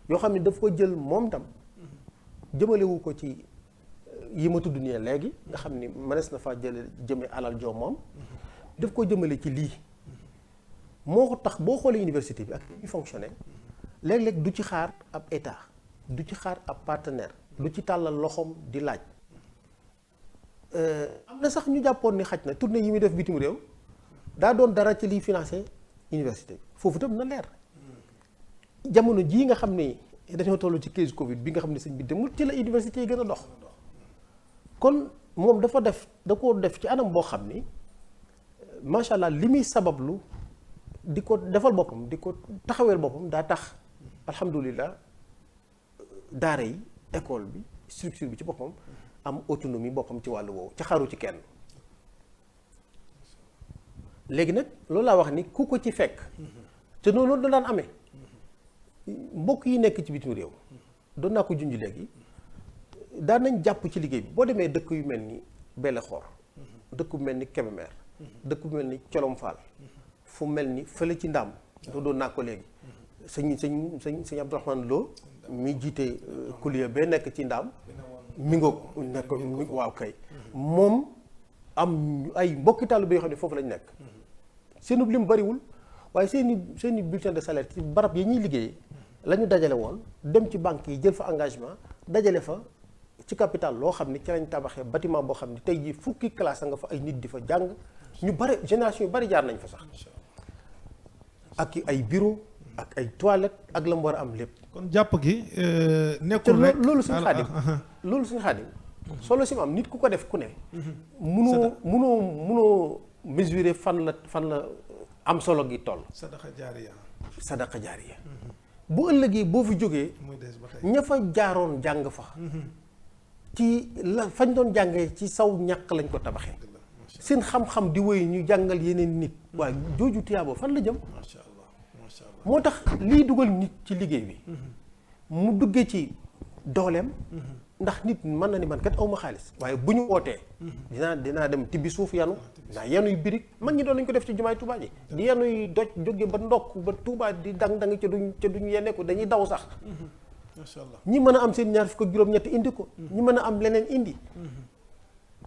yoo xam ne daf ko jël moom tam jëmalewu ko ci yi ma tudd nii léegi nga xam ni mënees na faa jëme alal joo moom daf ko jëmale ci lii moo ko tax boo xoolee université bi ak ñuy fonctionné léeg-léeg du ci xaar ab état du ci xaar ab partenaire du ci tàllal loxoom di laaj am na sax ñu jàppoon ni xaj na tournée yi muy def bitim réew daa doon dara ci liy financé université bi foofu tam na leer jamono jii nga xam ne dañoo toll ci crise Covid bi nga xam ne sëñ bi demul ci la université yi gën a dox kon moom da koo def ci anam boo xam ni macha allah li muy sabablu di ko defal boppam di ko taxaweel boppam daa tax alhamdulilah daara yi école bi structure bi ci boppam am autonomie boppam ci wàllu woowu ci xaru ci kenn léegi nag loolu laa wax ni ku ko ci fekk te noonu la daan amee mbokk yi nekk ci bitim réew doon naa ko junj léegi daan nañ jàpp ci liggéey bi boo demee dëkk yu mel ni Bélexor dëkk bu mel ni Kébémer dëkk bu mel ni Colom Fall fu mel ni fële ci Ndaam doon naa ko léegi sëñ Abdourahmane Lo mi jiite kuliya bee nekk ci Ndaam mi ngoog nekk waaw kay moom am ay mbokki taalibe yoo xam ne foofu lañ nekk seenu lim bariwul waaye seeni bulletin de salaire ci barab yi ñuy liggéeyee la ñu dajale woon dem ci banque yi jël fa engagement dajale fa ci capital loo xam ne ci lañ tabaxee bâtiment boo xam ne tey jii fukki classe nga fa ay nit di fa jàng ñu bari génération yu bari jaar nañ fa sax ak ay bureau ak ay toilette ak la mu war a am lépp. kon jàpp gi nekkul rek loolu suñu xaadim solo si mu am nit ku ko def ku ne. munoo mesurer fan la am solo gi toll. sadaqa jaariya bu ëllëgee boo fi jógee. ña fa jaaroon jàng fa. ci la fañ doon jàngee ci saw ñàkk lañ ko tabaxee. seen xam-xam di wéy ñu jàngal yeneen nit. waaye jooju tiyaabo fan la jëm. moo tax liy dugal nit ci liggéey bi. mu duggee ci dooleem. ndax nit mën na ni man kat awma xaalis waaye bu ñu wootee dinaa dem tibbi suuf yanu naa yanuy birig mag ñi doon nañ ko def ci jumaay Tuubaa ji di yanuy doj jóge ba ndokk ba Tuubaa di dang-dang ca duñ yenneeku dañuy daw sax macha allah ñi mën a am seen ñaar fukk ak juróom-ñett indi ko ñi mën a am leneen indi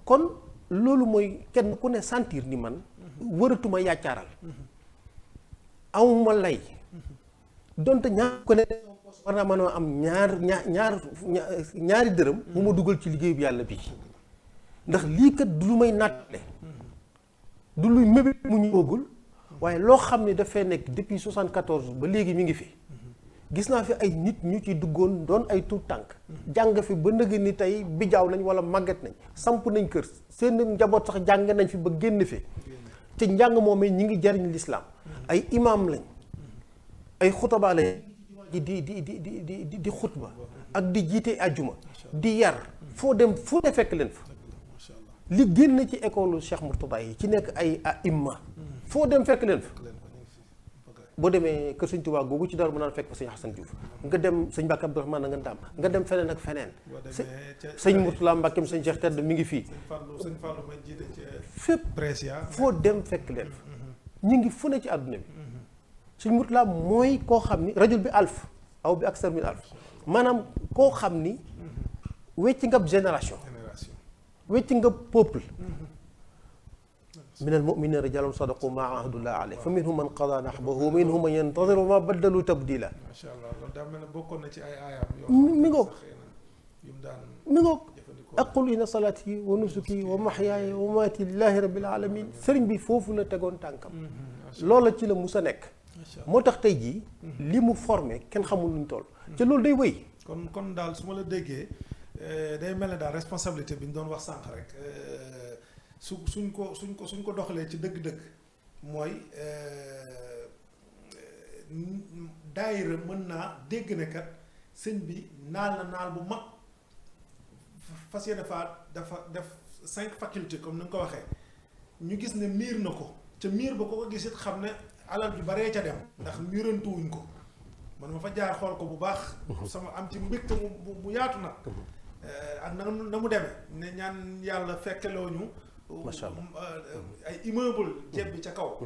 kon loolu mooy kenn ku ne sentir ni man wëratuma yàccaaral amuma lay donte ñaar ko ne war naa mën a am ñaari dërëm bu ma dugal ci liggéeyu yàlla bii ndax lii kat du lu may nattale du luy mébét mu ñu óogul waaye loo xam ne dafay nekk depuis 74 ba léegi mi ngi fi gis naa fi ay nit ñu ci duggoon doon ay tuut tànk jàng fi ba nëgë ni tey bijaaw nañ wala màgget nañ samp nañ kër seen njaboot sax jàng nañ fi ba génn fi te njàng moomee ñi ngi jariñ lislaam ay imaam lañ ay xutaba lañ di xutba ak di jiite àjjuma di yar foo dem fu ne fekk leen fa li génn ci école Cheikh Mourtada yi ci nekk ay imma foo dem fekk leen fa boo demee kër sëñ Tuubaa googu ci dara mu naan fekk fa sëñ Xasan Diouf nga dem sëñ Mbàkke Abdourahmane na nga ndaam nga dem feneen ak feneen sëñ Mourtala Mbàkkeem sëñ Cheikh Tedd mi ngi fii fépp foo dem fekk leen fa ñu ngi fu ne ci àdduna bi sëñ Mourtala mooy koo xam ni rajul bi alf aw bi aksar min alf maanaam koo xam ni wecc nga génération wecc nga peuple min al mu'minina rijalun sadaqu ma ahadullah alayhi fa minhum man qada nahbahu wa minhum man yantadiru ma baddalu tabdila macha allah loolu daa mel ne bokkoon na ci ay aayaam mi ngoog daan mi ngoog aqul inna salati wa nusuki wa mahyaaya wa mamaati lillahi rabbil alamin sëriñ bi foofu la tegoon tànkam loola ci la musa nekk moo tax tey jii li mu formé kenn xamul nuñ toll te loolu day wëy kon daal su ma la déggee day mel ne daal responsabilité bi ñu doon wax sànq rek suñ ko doxalee ci dëgg-dëgg mooy daayira mën naa dégg ne kat sëñ bi naal bu mag fas yéene faa dafa def 5 facultés comme ni nga ko waxee ñu gis ne miir na ko ca miir ba ko gis it xam ne alal ju baree ca dem ndax miirantuwuñ ko man ma fa jaar xool ko bu baax sama am ci mbégte mu yaatu nag ak na mu demee ne ñaan yàlla fekkeloo ñu macha allah ay immeuble jebbi ca kaw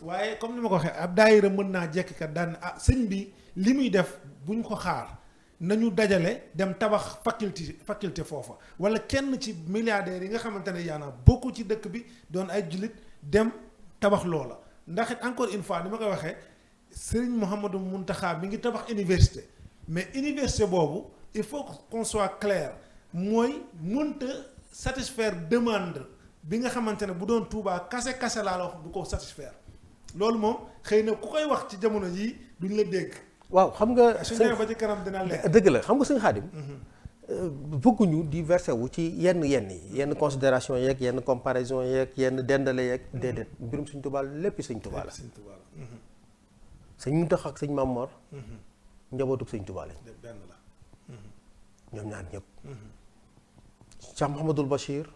waaye comme ni ma ko waxee ab daayira mën naa jekkikat daan ah sëñ bi li muy def buñ ko xaar nañu dajale dem tabax faculté foofa wala kenn ci milliardaires yi nga xamante ne yaana bokku ci dëkk bi doon ay jullit dem tabax loola ndax it encore une fois ni ma koy waxee Serigne Mouhamadou Mountakha mi ngi tabax université mais université boobu il faut qu'on soit clair mooy mënta satisfaire demande bi nga xamante ne bu doon Touba kase laa la wax du ko satisfaire loolu moom xëy na ku koy wax ci jamono jii duñ la dégg. waaw xam nga su ñëwee ba ci kanam dina leer. dëgg la xam nga sëñ Xaadim bëgguñu di versé wu ci yenn considération yeeg yenn comparaison yeeg yenn dendale yeeg déedéet mbirum sëñ Touba lépp sëñ Touba la. sëñ Muntaxa ak sëñ Mamor njabootug sëñ Touba lañ benn la ñoom ñaar ñëpp Cheikh Mouhamadul Bachir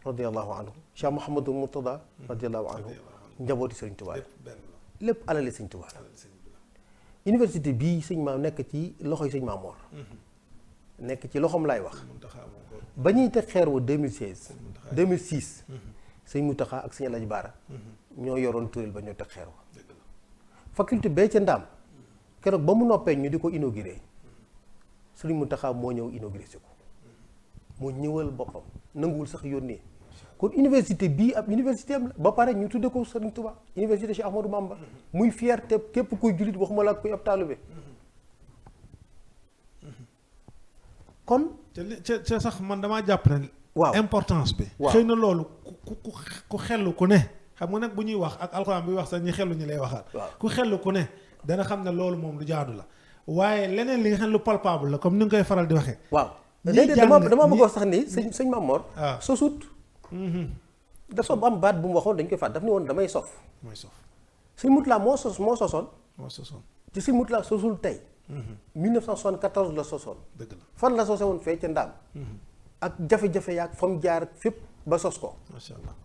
radiallahu anhu Cheikh Mouhamadul Mourtada radiallahu anhu njabooti sëñ Touba la lépp alali sëñ Touba la université bii sëñ maam nekk ci loxoy sëñ Mamor nekk ci loxoom laay wax ba ñuy teg xeer wa 2006 sëñ Muntaxa ak sëñ Alaaji Baara ñoo yoroon turéel ba ñoo teg xeer wa faculté bee ca Ndaam keroog ba mu noppee ñu di ko inauguré sëñ Muntaxa moo ñëw inauguré si ko moo ñëwal boppam nanguwul sax yónnee kon université bii ab université am la ba pare ñu tudde ko Sëriñ Tuubaa université Cheikh Ahmadou Bamba muy fierté képp kuy jullit waxuma la kuy ab taalibe kon ca sax man damaa jàpp ne waaw importance bi xëy na loolu ku xellu ku ne xam nga nag bu ñuy wax ak alxuraan bi wax sax ñi xellu ñu lay waxaat ku xellu ku ne dana xam ne loolu moom lu jaadu la waaye leneen li nga xam ne lu palpable la comme ni nga koy faral di waxee waaw déedéet dama bëgg wax sax ni sëñ Mamor sosut dafa am baat bu mu waxoon dañ koy faat daf ni woon damay sof mooy sof sëñ Mourtala moo sosoon ci sëñ Mourtala sosul tey 1974 la sosoon dëgg la fan la sose woon fee ca Ndaam ak jafe-jafe yaag fa mu jaar fépp ba sos ko macha allah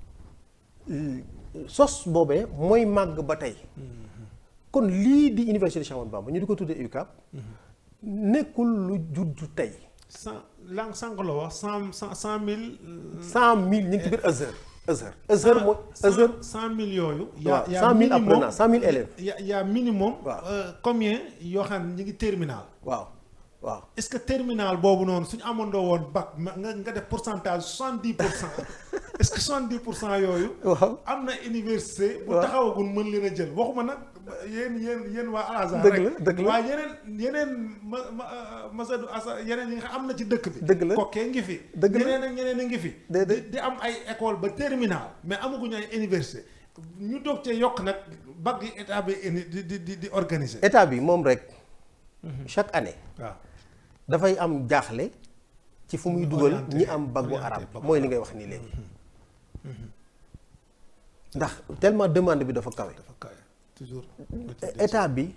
sos boobee mooy màgg ba tey kon lii di université Cheikh Ahmadou Bamba ñu di ko tuddee UCAB nekkul lu juddu tey sànq la wax 100 000 ñu ngi ci biir Azhar mooy Azhar 100 000 yooyu. waaw 100 000 apprenants 100 000 élèves. y a minimum. combien yoo xam ne ñu ngi terminal. waaw waaw est-ce que terminal boobu noonu suñu amandoo woon bac nga def pourcentage 70%. est-ce que 70% yooyu. waaw am na université. bu taxawagul mën leen a jël waxuma nag yéen waa Al Azhar dëgg la waaye yeneen masadu asa yeneen yi nga xam am na ci dëkk bi. dëgg la kokkee ngi fi. dëgg la ñeneen ak ñeneen a ngi fi. di am ay école ba terminal mais amaguñu ay université ñu doog cee yokk nag bac yi état bi di organiser. état bi moom rek chaque année. waaw dafay am jaaxle ci fu muy dugal ñi am bac bu arabe mooy li ngay wax nii léegi. ndax tellement demande bi dafa kawe. toujours état bi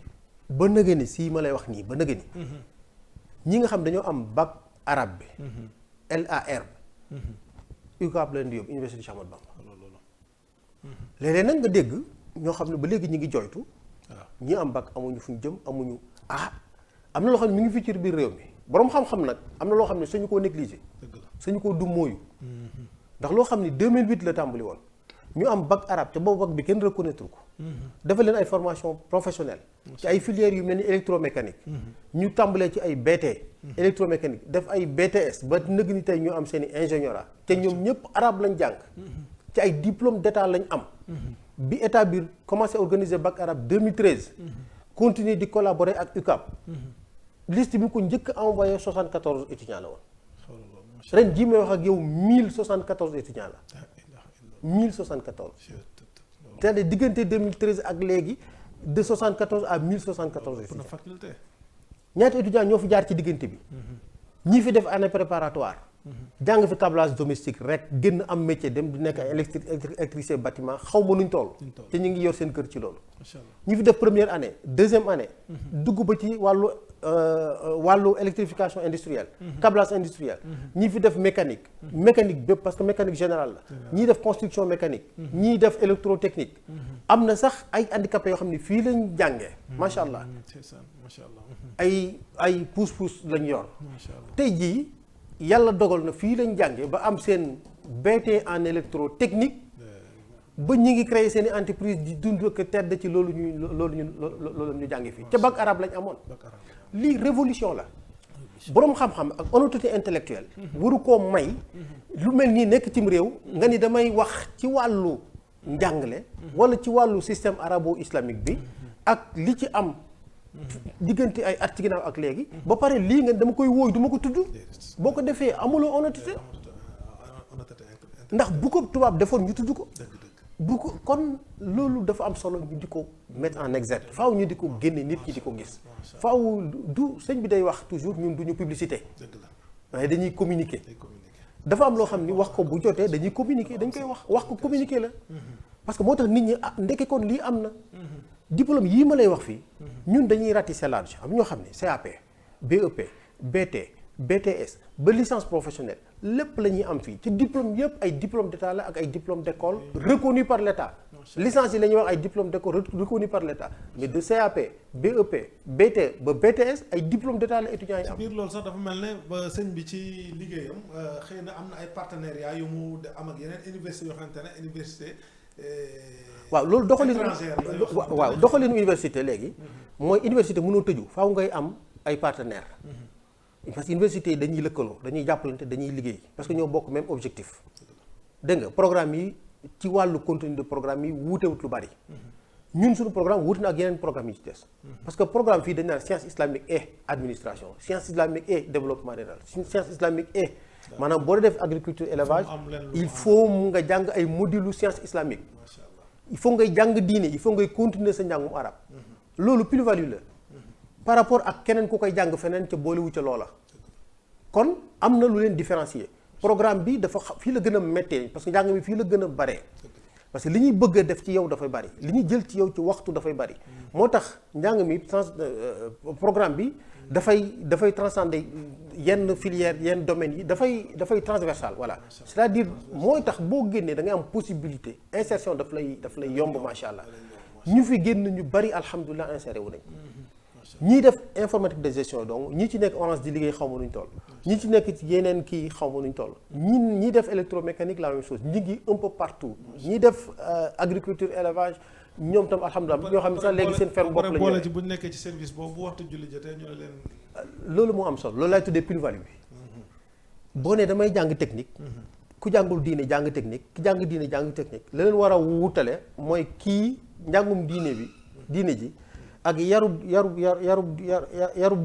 ba nëgë ni si ma lay wax nii ba nëgë ni ñi nga xam dañoo am bac arabe bi. LAR. UCAB leen di yóbbu Université Cheikh Ahmadou Bamba. léeg-léeg nag nga dégg ñoo xam ne ba léegi ñu ngi jooytu. ñi am bac amuñu fu ñu jëm amuñu am na loo xam ne mi ngi fi ci biir réew mi boroom xam-xam nag am na loo xam ne sañu koo négliger. sañu koo dum mooyu ndax loo xam ne 2008 la tàmbali woon ñu am bac arabe te boobu bac bi kenn reconnaître ko. dafa leen ay formation professionnelle ci ay filières yu mel ni électromécanique. ñu tàmbalee ci ay BT. électromécanique def ay BTS ba nëg ni tey ñu am seen i ingénieur te ñoom ñëpp arabe lañ jàng. ci ay diplôme d'état lañ am. bi état bi commencé organiser bac arabe 2013. continuer di collaborer ak UCAB. liste bi ko njëkk a envoyé 74 étudiants la woon. ren jii may wax ak yow 1074 étudiants la. 1074. c'est-à-dire diggante 2013 ak léegi de 74 à 1074 étudiants. ñaata étudiants ñoo fi jaar ci diggante bi. ñi fi def année préparatoire. jàng fi câblage domestique rek génn am métier dem di nekk ay électricien bâtiment xaw ma nuñ toll. te ñu ngi yor seen kër ci loolu. ñi fi def première année deuxième année. dugg ba ci wàllu électrification industrielle. câblage industriel. ñi fi def mécanique. mécanique bépp parce que mécanique générale la. ñii def construction mécanique. ñii def électrotechnique. am na sax ay handicapés yoo xam ne fii lañ jàngee. macha allah ay pousse-pousse lañ yor. tey jii. yàlla dogal na fii lañ jànge ba am seen BT en électrotechnique ba ñi ngi créer seen i entreprise di dund ak tedd ci loolu ñu jànge fii ca bac arabe lañ amoon. lii révolution la boroom xam-xam ak honnêteté intellectuelle waru koo may lu mel nii nekk cim réew nga ni damay wax ci wàllu njàngale wala ci wàllu système arabo-islamique bi ak li ci am diggante ay at ci ginnaaw ak léegi ba pare lii nga dama koy wóoy duma ko tudd boo ko defee amuloo honnêteté ndax bu ko tubaab defoon ñu tudd ko bu ko kon loolu dafa am solo ñu di ko mettre en exergue faaw ñu di ko génne nit ñi di ko gis faaw du sëñ bi day wax toujours ñun duñu publicité waaye dañuy communiquer dafa am loo xam ni wax ko bu jotee dañuy communiquer dañ koy wax ko communiquer la parce que moo tax nit ñi ndeke kon lii am na diplôme yii ma lay wax fii ñun dañuy ratisser large am ñoo xam ne CAP BEP BT BTS ba licence professionnelle lépp la ñuy am fii ci diplôme yëpp ay diplôme d'état la ak ay diplôme d'école reconnu par l'état licence yi la ñuy wax ay diplôme d'école reconnu par l'état mais de CAP BEP BT ba BTS ay diplôme d'état la étudiants yi am. ci biir loolu sax dafa mel ne ba sëñ bi ci liggéeyam xëy na am na ay partenariats yu mu am ak yeneen université yoo xamante ne université. waaw loolu doxalin université léegi mooy université mënoo tëju faaw ngay am ay partenaires parce que université yi dañuy lëkkaloo dañuy jàppalante dañuy liggéey parce que ñoo bokk même objectif dégg nga programme yi ci wàllu contenu de programme yi wuutewut lu bari ñun suñu programme wuute na ak yeneen programme yi ci des parce que programme fii dañ naan science islamique et administration science islamique et développement rural science islamique et maanaam boo def agriculture élevage il faut mu nga jàng ay module science islamique il faut ngay jàng diine il faut ngay continuer sa njàngum arab loolu plus-value la par rapport ak keneen ku koy jàng feneen ca boolewu ca loola kon am na lu leen différencier programme bi dafa fii la gën a méttee parce que njàng mi fii la gën a baree parce que li ñuy bëgg a def ci yow dafay bari li ñuy jël ci yow ci waxtu dafay bari moo tax njàng mi programme bi dafay transcender yenn filière yenn domaines yi dafay transversal voilà c'est-à-dire mooy tax boo génnee da ngay am possibilité insertion daf lay yomb macha allah ñu fi génn ñu bari alhamdulilah inséré wu nañ ñii def informatique de gestion donc ñii ci nekk Orange di liggéey xaw ma nuñ toll ñii ci nekk ci yeneen kii xaw ma nuñ toll ñii def électromécanique la même chose ñi ngi un peu partout ñii def agriculture élevage ñoom tam alhamdulilah ñoo xam ne sax léegi seen ferme bopp la ñu boole ci bu ñu nekkee ci service boobu bu waxtu julli jotee ñu ne leen. loolu moo am solo loolu laay tuddee plus-value bi boo nee damay jàng technique ku jàngul diine jàng technique ki jàng diine jàng technique la leen war a wutale mooy kii njàngum diine ji ak yarub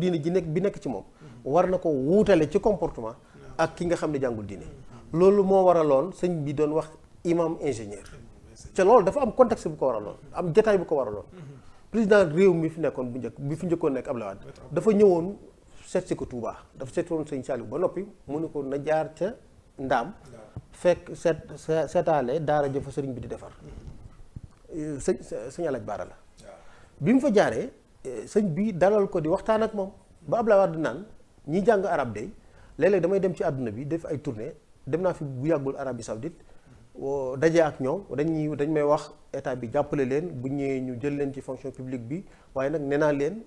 diine ji bi nekk ci moom war na ko wuutale ci comportement ak ki nga xam ne jàngul diine loolu moo waraloon sëñ bi doon wax imam ingénieur te loolu dafa am contexte bu ko waraloon am détail bu ko waraloon président réew mi fi nekkoon bi fi njëkkoon nekk Abdoulaye Wade dafa ñëwoon seet si ko Touba dafa seet woon sëñ Saliou ba noppi mu ne ko na jaar ca Ndaam fekk seetaale daara jëfa sëriñ bi di defar sëñ Alaj Baara la bi mu fa jaaree sëñ bi dalal ko di waxtaan ak moom ba Abdoulaye Wade naan ñi jàng arab day léeg-léeg damay dem ci àdduna bi def ay tournée dem naa fi bu yàggul Arabie Saoudite dajee ak ñoom dañ may wax état bi jàppale leen bu ñëwee ñu jël leen ci fonction publique bi waaye nag nee naa leen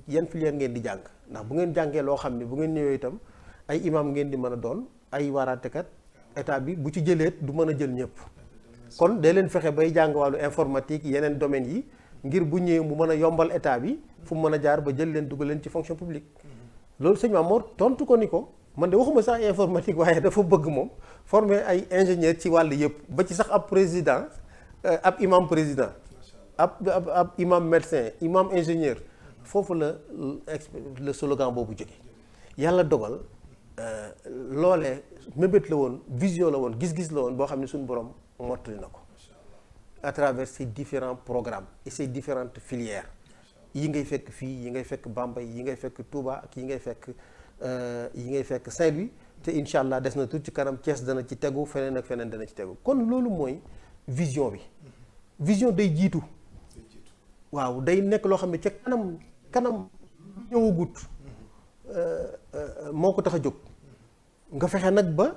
yan filière ngeen di jàng ndax bu ngeen jàngee loo xam ne bu ngeen ñëwee itam ay imam ngeen di mën a doon ay waaraatekat état bi bu ci jëleet du mën a jël ñëpp kon day leen fexe bay jàng wàllu informatique yeneen domaines yi ngir bu ñëwee mu mën a yombal état bi fu mu mën a jaar ba jël leen dugal leen ci fonction publique loolu sëñ Mamour tontu ko ni ko man de waxuma sax informatique waaye dafa bëgg moom former ay ingénieur ci wàll yëpp ba ci sax ab président ab imam président ab imam médecin imam ingénieur foofu la slogan boobu jóge yàlla dogal loolee mébét la woon vision la woon gis-gis la woon boo xam ne suñu borom mottali na ko à travers ces différents programmes et ces différentes filières yi ngay fekk fii yi ngay fekk Bambey yi ngay fekk Touba ak yi ngay fekk Saint-Louis te incha allah des na tuuti ci kanam Thiès dana ci tegu feneen ak feneen dana ci tegu kon loolu mooy vision bi vision day jiitu waaw day nekk loo xam ne ca kanam ñëwagut moo ko tax a jóg nga fexe nag ba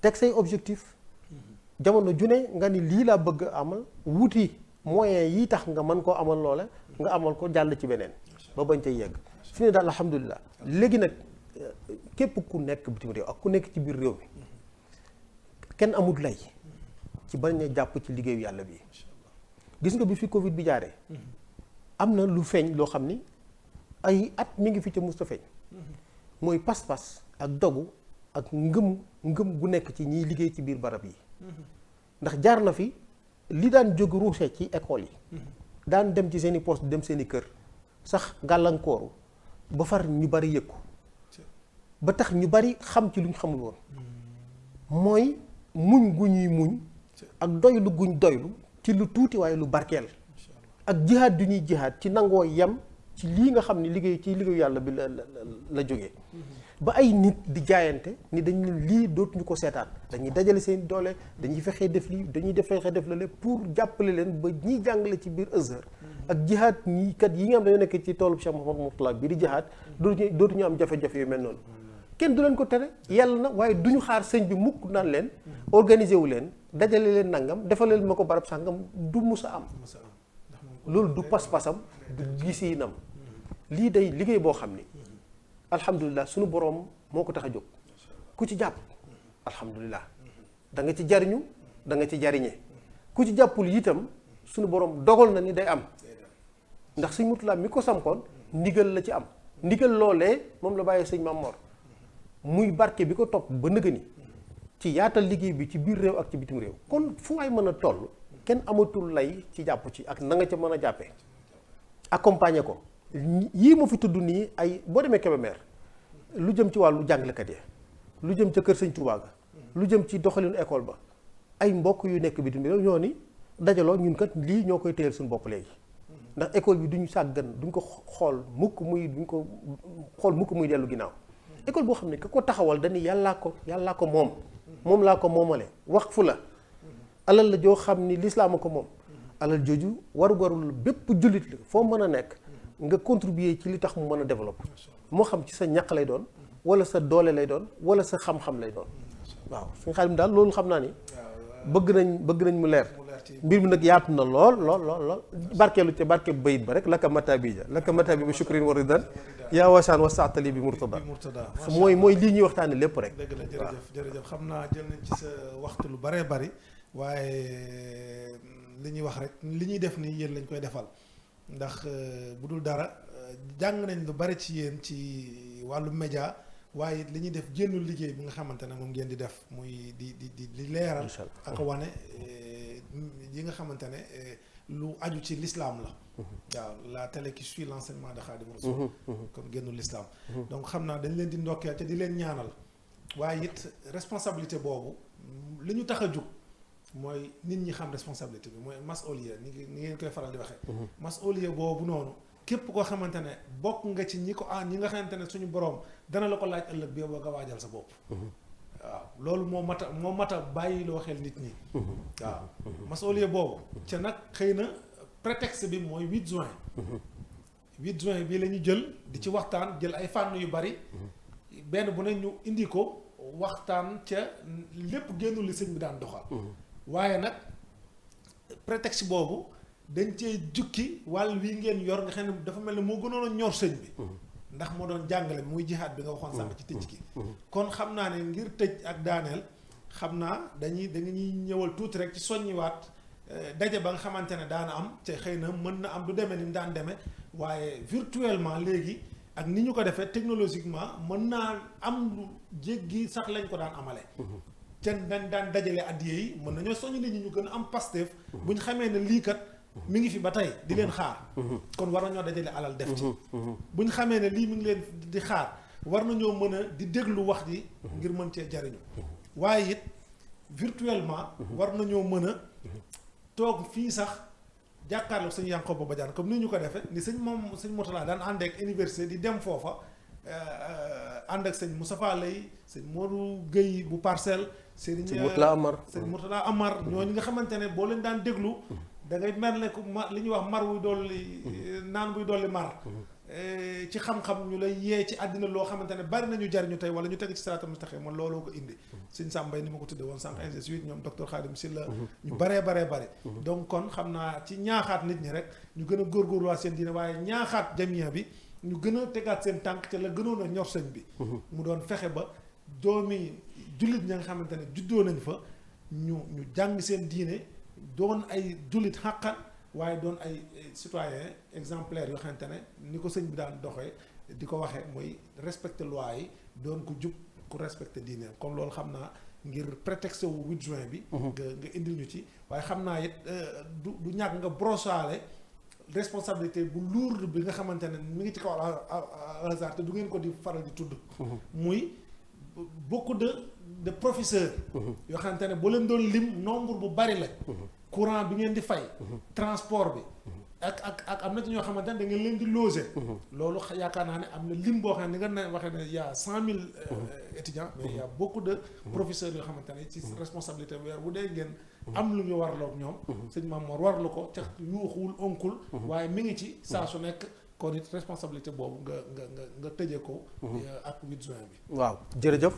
teg say objectif jamono june nga ni lii laa bëgg amal wuti moyens yi tax nga mën koo amal loole nga amal ko jàll ci beneen ba bañ cay yegg fi ne daal alhamdulilah léegi nag képp ku nekk bitim réew ak ku nekk ci biir réew mi kenn amut lay ci bañ a jàpp ci liggéeyu yàlla bi gis nga bi fi Covid bi jaaree am na lu feeñ loo xam ni ay at mi ngi fi ca musta feeñ mooy pas-pas ak dogu ak ngëm gu nekk ci ñiy liggéey ci biir barab yi ndax jaar na fi li daan jóg ruuse ci école yi daan dem ci seeni poste dem seeni kër sax gàllankooru ba far ñu bari yëg ko ba tax ñu bari xam ci lu ñu xamul woon mooy muñ gu ñuy muñ ak doylu guñ doylu ci lu tuuti waaye lu barkeel ak jihaad du ñuy jihaad ci nangoo yem ci lii nga xam ne liggéeyu yàlla bi la jógee ba ay nit di jaayante ni dañu lii dootuñu ko seetaan dañuy dajale seen doole dañuy fexee def lii dañuy fexee def la lépp pour jàppale leen ba ñiy jàngale ci biir Azhar ak jihaad ñi kat yi nga xam dañoo nekk ci toolu Cheikh Mouhamadou Mourtala bi di jihaad dootuñu am jafe-jafe yu mel noonu kenn du leen ko tere yàlla na waaye duñu xaar sëñ bi mukk naan leen organiser wu leen dajale leen nangam defaleel ma ko barab sàngam du musa am loolu du pas-pasam du gisiinam lii day liggéey boo xam ni alhamdulilah suñu boroom moo ko tax a jóg ku ci jàpp alhamdulilah da nga ci jariñu da nga ci jariñe ku ci jàppul itam suñu boroom dogal na ni day am ndax sëñ Murtala mi ko sampoon ndigal la ci am ndigal loolee moom la bàyyee sëñ Mamor muy barke bi ko topp ba nëga ni ci yaatal liggéey bi ci biir réew ak ci bitim réew kon fu waay mën a toll kenn amatul lay ci jàpp ci ak na nga ca mën a jàppee accompagner ko yii ma fi tudd nii ay boo demee Kébémer lu jëm ci wàllu jàngalekat yi lu jëm ca kër sëñ Touba ga lu jëm ci doxalinu école ba ay mbokk yu nekk bitim réew ñoo ni dajaloo ñun kat lii ñoo koy téyel suñu bopp léegi ndax école bi duñu sàggan duñ ko xool mukk muy dellu ginnaaw école boo xam ne ka ko taxawal dañu yàllaa ko moom laa ko moomale wax fu la alal la joo xam ni lislaam a ko moom alal jooju warugarul bépp jullit la foo mën a nekk nga contribuer ci li tax mu mën a développer moo xam ci sa ñaq lay doon wala sa doole lay doon wala sa xam-xam lay doon waaw suñu xaalim daal loolu xam naa ni bëgg nañ mu leer mbir mi nag yaatu na lool barkeelu ca barke bayit ba rek laka matabi ba shukrin wa ridan yaa wasaan wa saatali bi murtada mooy lii ñuy waxtaane lépp rek dëgg la jërëjëf xam naa jël nañ ci sa waxtu lu baree bari waaye li ñuy wax rek li ñuy def nii yéen lañ koy defal ndax bu dul dara jàng nañ lu bari ci yéen ci wàllu média waaye li ñuy def génnul liggéey bi nga xamante ne moom ngeen di def muy di leeral ak wane yi nga xamante ne lu aju ci l'islam la waaw la télé qui suit l'enseignement de Khadim Rassoul kon génnul l'islam donc xam naa dañ leen di ndokkeel te di leen ñaanal waaye it responsabilité boobu li ñu tax a jug mooy nit ñi xam responsabilité bi mooy mas'uliya ni ngeen koy faral di waxee mas'uliya boobu noonu képp koo xamante ne bokk nga ci ñi nga xamante ne suñu borom dana la ko laaj ëllëg bi yow nga waajal sa bopp waaw loolu moo mat a bàyyi loo xel nit ñi waaw mas'uliya boobu ca nag xëy na prétexte bi mooy 8 juin 8 juin bii la ñu jël di ci waxtaan jël ay fànn yu bari benn bu ne ñu indi ko waxtaan ca lépp génnul li sëñ bi daan doxal waaye nag prétexte boobu dañ cee jukki wàll wi ngeen yor nga xam ne dafa mel ne moo gënoon a ñor sëñ bi ndax moo doon jàngale muy jihaad bi nga waxoon sànq ci tëj gi kon xam naa ne ngir tëj ak daaneel xam naa dañuy ñëwal tuuti rek ci soññiwaat daje ba nga xamante ne daana am te xëy na mën na am du demee ni mu daan demee waaye virtuellement léegi ak ni ñu ko defee technologiquement mën naa am lu jéggi sax lañ ko daan amale ten dañ daan dajale addiye yi mën nañoo soññ nit ñi ñu gën a am Pastef bu ñu xamee ne lii kat mi ngi fi ba tey di leen xaar kon war nañoo dajale alal def ci bu ñu xamee ne lii mi ngi leen di xaar war nañoo mën a di déglu wax ji ngir mën cee jariñu waaye it virtuellement war nañoo mën a toog fii sax jàkkaarloo sëñ Yankhoba Badiane comme ni ñu ko defee ni sëñ Mourtala daan ànd ak université di dem foofa ànd ak sëñ Moustapha Lay sëñ Modou Guèye bu Parcelles sëñ Mourtala Amar ñooñu nga xamante ne boo leen daan déglu da ngay mel ne ku li ñuy wax mar wuy dolli naan buy dolli mar ci xam-xam ñu lay yee ci àddina loo xamante ne bari nañu jariñu tey wala ñu teg ci siraatal mustaqim man looloo ko indi sëñ Sambay ni ma ko tudde woon sànq ainsi ñoom docteur Khadim Sylla ñu baree bari donc kon xam naa ci ñaaxaat nit ñi rek ñu gën a góorgóorluwaat seen diine waaye ñaaxaat jamia bi ñu gën a tegaat seen tànk te la gënoon a ñor sëñ bi mu doon fexe ba doomi jullit ña nga xamante ne juddoo nañ fa ñu jàng seen diine doon ay jullit xàqan waaye doon ay citoyen exemplaire yoo xamante ne ni ko sëñ bi daan doxee di ko waxee mooy respecter loi yi doon ku jub ku respecter diine comme loolu xam naa ngir prétexte wu 8 juin bi nga indil ñu ci waaye xam naa it du ñàkk nga brossaale responsabilité bu lourde bi nga xamante ne mi ngi ci kaw hasard te du ngeen ko di faral di tudd muy beaucoup de professeurs yoo xamante ne boo leen doon lim nombre bu bari la courant bi ngeen di fay transport bi ak am na ci ñoo xamante ne da ngeen leen di loger loolu yaakaar naa ne am na lim boo xam ne ni nga waxee ne y a 100,000 étudiants mais y a beaucoup de professeurs yoo xamante ne ci responsabilité weer bu dee ngeen am lu ñu warloog ñoom sëñ Mamour warlu ko ca yuuxuwul onkul waaye mi ngi ci saa su nekk kon it responsabilité boobu nga tëjee ko ak 8 juin bi waaw jërëjëf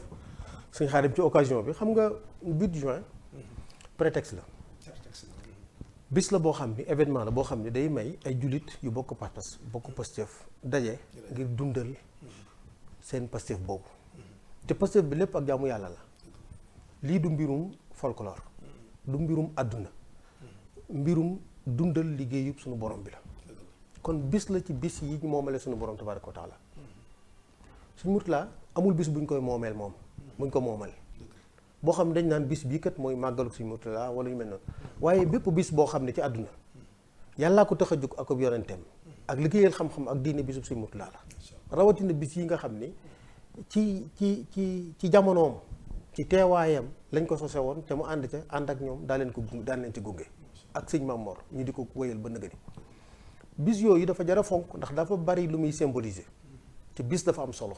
sëñ Xaadim ci occasion bi xam nga 8 juin prétexte la bis la boo xam ni événement la boo xam ni day may ay jullit yu bokk pas-pas bokk Pastef daje ngir dundal seen Pastef boobu te Pastef bi lépp ak jaamu yàlla la lii du mbirum folklore du mbirum àdduna mbirum dundal liggéeyub suñu borom bi la kon bis la ci bis yi ñu moomale suñu borom tabaaraka wa taala suñu Mourtala amul bis buñ koy moomeel moom buñ ko moomal boo xam ne dañ naan bis bii kat mooy màggalu suñu Mourtala wala yu mel noonu waaye bépp bis boo xam ne ci àdduna yàllaa ko tax a jóg ak ab yonenteem ak liggéeyal xam-xam ak diine bisub suñu Mourtala la rawatina bis yi nga xam ni ci jamonoom ci teewaayam lañ ko sose woon te mu ànd ak ñoom daa leen ci gunge ak sëñ Mamor ñu di ko wéyal ba nëgëni bis yooyu dafa jar a fonk ndax dafa bari lu muy symboliser te bis dafa am solo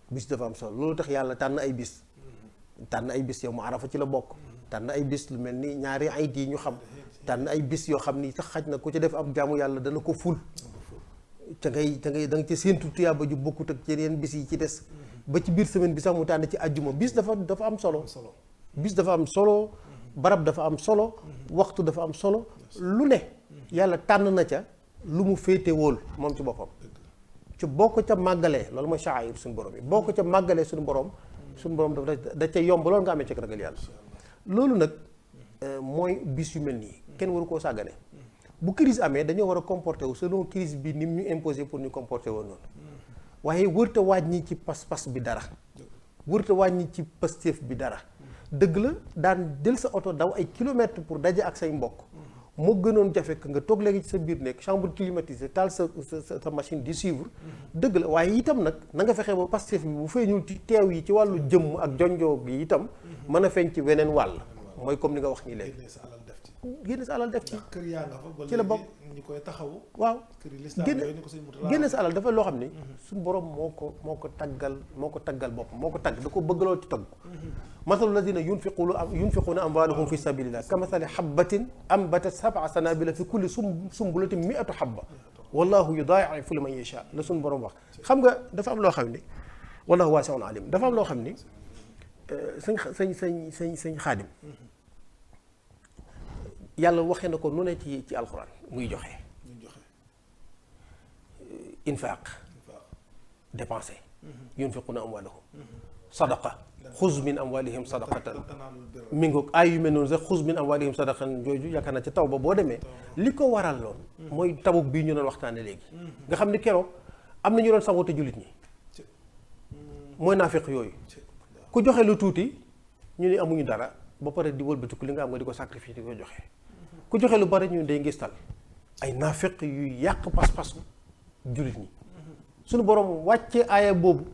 bis dafa am solo loolu tax yàlla tànn ay bis yow mu arafa ci la bokk tànn ay bis lu mel ni ñaari ayit yi ñu xam tànn ay bis yoo xam ni sax xaj na ku ci def ab jaamu yàlla dana ko ful da nga ci séentu tuyaaba ju bokkut ak yeneen bis yi ci des ba ci biir semaine bi sax mu tànn ci àjjuma bis dafa am solo bis dafa am solo barab dafa am solo waxtu dafa am solo lu ne yàlla tànn na ca lu mu féete wóol moom ci boppam ci boo ko ca màggalee loolu mooy shaayir suñu borom yi boo ko ca màggalee suñu borom dafa da ca yomb loolu nga amee ci ragal yàlla loolu nag mooy bis yu mel nii kenn waru koo sàggane. bu crise amee dañoo war a comporter wu selon crise bi ni mu ñu imposé pour ñu comporter woon noonu waaye wërta wàññi ci pas-pas bi dara wërta wàññi ci pastéef bi dara. dëgg la daan jël sa oto daw ay kilomètres pour daje ak say mbokk moo gënoon jafe que nga toog léegi ci sa biir nekk chambre climatisée taal sa machine di suivre. dëgg la waaye itam nag na nga fexe ba pastéef bi bu feeñul ci teew yi ci wàllu jëmm ak jonjoo gi itam mën a feeñ ci weneen wàll mooy comme ni nga wax nii léegi. génne sa alal def ci kër yaa nga fa ci la bokk ñu koy taxawu. waaw génne sa alal dafa loo xam ni suñu borom moo ko taggal boppam moo ko tagg da ko bëgg lool ci tagg masalu lazina yunfiquuna amwaalahum fi sabilillah kamathali habbatin ambatat sab'a sanabila fi kulli sumbulatin mi'atu habba wallahu yudaa'ifu liman yasha la suñu borom wax. xam nga dafa am loo xam ni wallahu waasi'un alim dafa am loo xam ni sëñ xaadim yàlla waxee na ko nu ne ci alxuraan muy joxe infaaq dépensé yunfiquuna amwaalahum sadaqa xuz min amwaalihim sadaqatan mi ngoog ay yu mel noonu sax xuz min amwaalihim sadaqatan jooju yaakaar naa ci taw ba boo demee li ko waral loon mooy tabuk bii ñu doon waxtaane léegi nga xam ni keroog am na ñu doon sabote jullit ñi mooy naafiq yooyu ku joxe lu tuuti ñu ne amuñu dara ba pare di wëlbatiku li nga am nga di ko sacrifice di ko joxe ku joxe lu bari ñu day ngistal ay naafiq yu yàq pas-pas jullit ñi suñu borom wàcce aaya boobu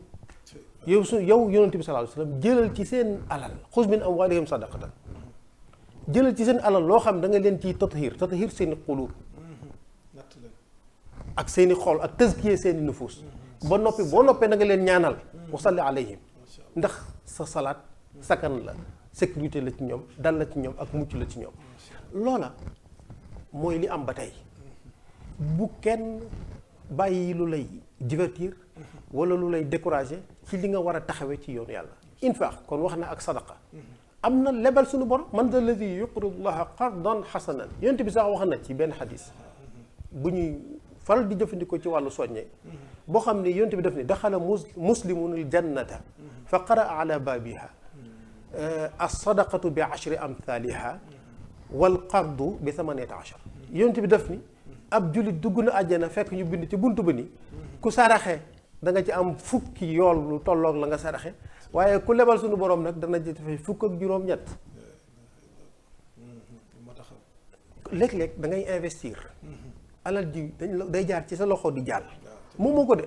yow yonent bi sallallahu alayhi wasallam jëlal ci seen alal xuz min amwaalihim sadaqatan jëlal ci seen alal loo xam da nga leen ciy tathir seeni quluub ak seeni xol ak tazkiye seeni nufus ba noppi boo noppee da nga leen ñaanal wa salli alayhim ndax sa salaat sakkan la sécurité la ci ñoom dal la ci ñoom ak mucc la ci ñoom loola mooy li am ba tey bu kenn bàyyi lu lay divertir wala lu lay décourager ci li nga war a taxawee ci yoonu yàlla infaq kon wax na ak sadaqa am na lebal suñu borom man da alladi yuqridu llaha qardan xasanan yonent bi sax wax na ci benn xadis bu ñuy faral di jëfandikoo ci wàllu soññe boo xam ne yonent bi def ni daxala muslimunul jannata fa qaraa ala baabiha as-sadaqatu bi ashri amthaliha wal qardu bi thamaniyati ashar yonent bi def ni ab jullit dugg na àjjana fekk ñu bind ci buntu ba ni ku saraxe da nga ci am fukki yool lu tolloog la nga saraxe waaye ku lebal suñu borom nag dana ci fay fukk ak juróom-ñett léeg-léeg da ngay investir alal ji day jaar ci sa loxo di jàll moom moo ko de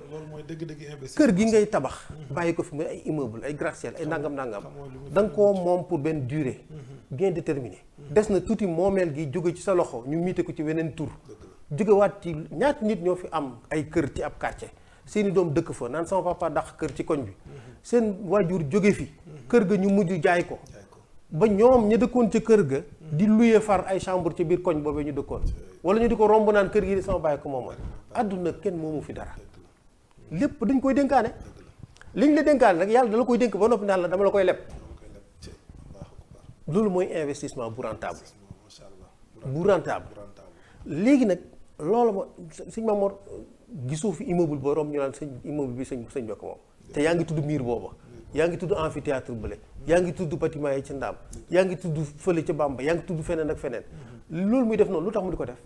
kër gi ngay tabax bàyyi ko fi muy ay immeuble ay gratte-ciel ay nangam-nangam da nga koo moom pour benn durée bien déterminée des na tuuti moomeel gi jóge ci sa loxo ñu miite ko ci weneen tur jógewaat ci ñaata nit ñoo fi am ay kër ci ab quartier seeni doom dëkk fa naan sama papa dàq kër ci koñ bi seen waajur jóge fi kër ga ñu mujj jaay ko ba ñoom ña dëkkoon ca kër ga di luye far ay chambre ci biir koñ boobee ñu dëkkoon wala ñu di ko romb naan kër gi di sama bàyyi ko moomal àdduna kenn moomu fi dara lépp dañ koy dénkaane liñ la dénkaane rek yàlla dala koy dénk ba noppi naan la dama la koy leb loolu mooy investissement bu rentable léegi nag loolu ma sëñ Mamoor gisoo fi immeuble boo romb ñu naan sëñ immeuble bi sëñ bokk moom te yaa ngi tudd miir booba yaa ngi tudd amphithéâtre bële yaa ngi tudd bâtiment yi ci Ndaam yaa ngi tudd fële ca Bamba yaa ngi tudd feneen ak feneen loolu muy def noonu lu tax mu di ko def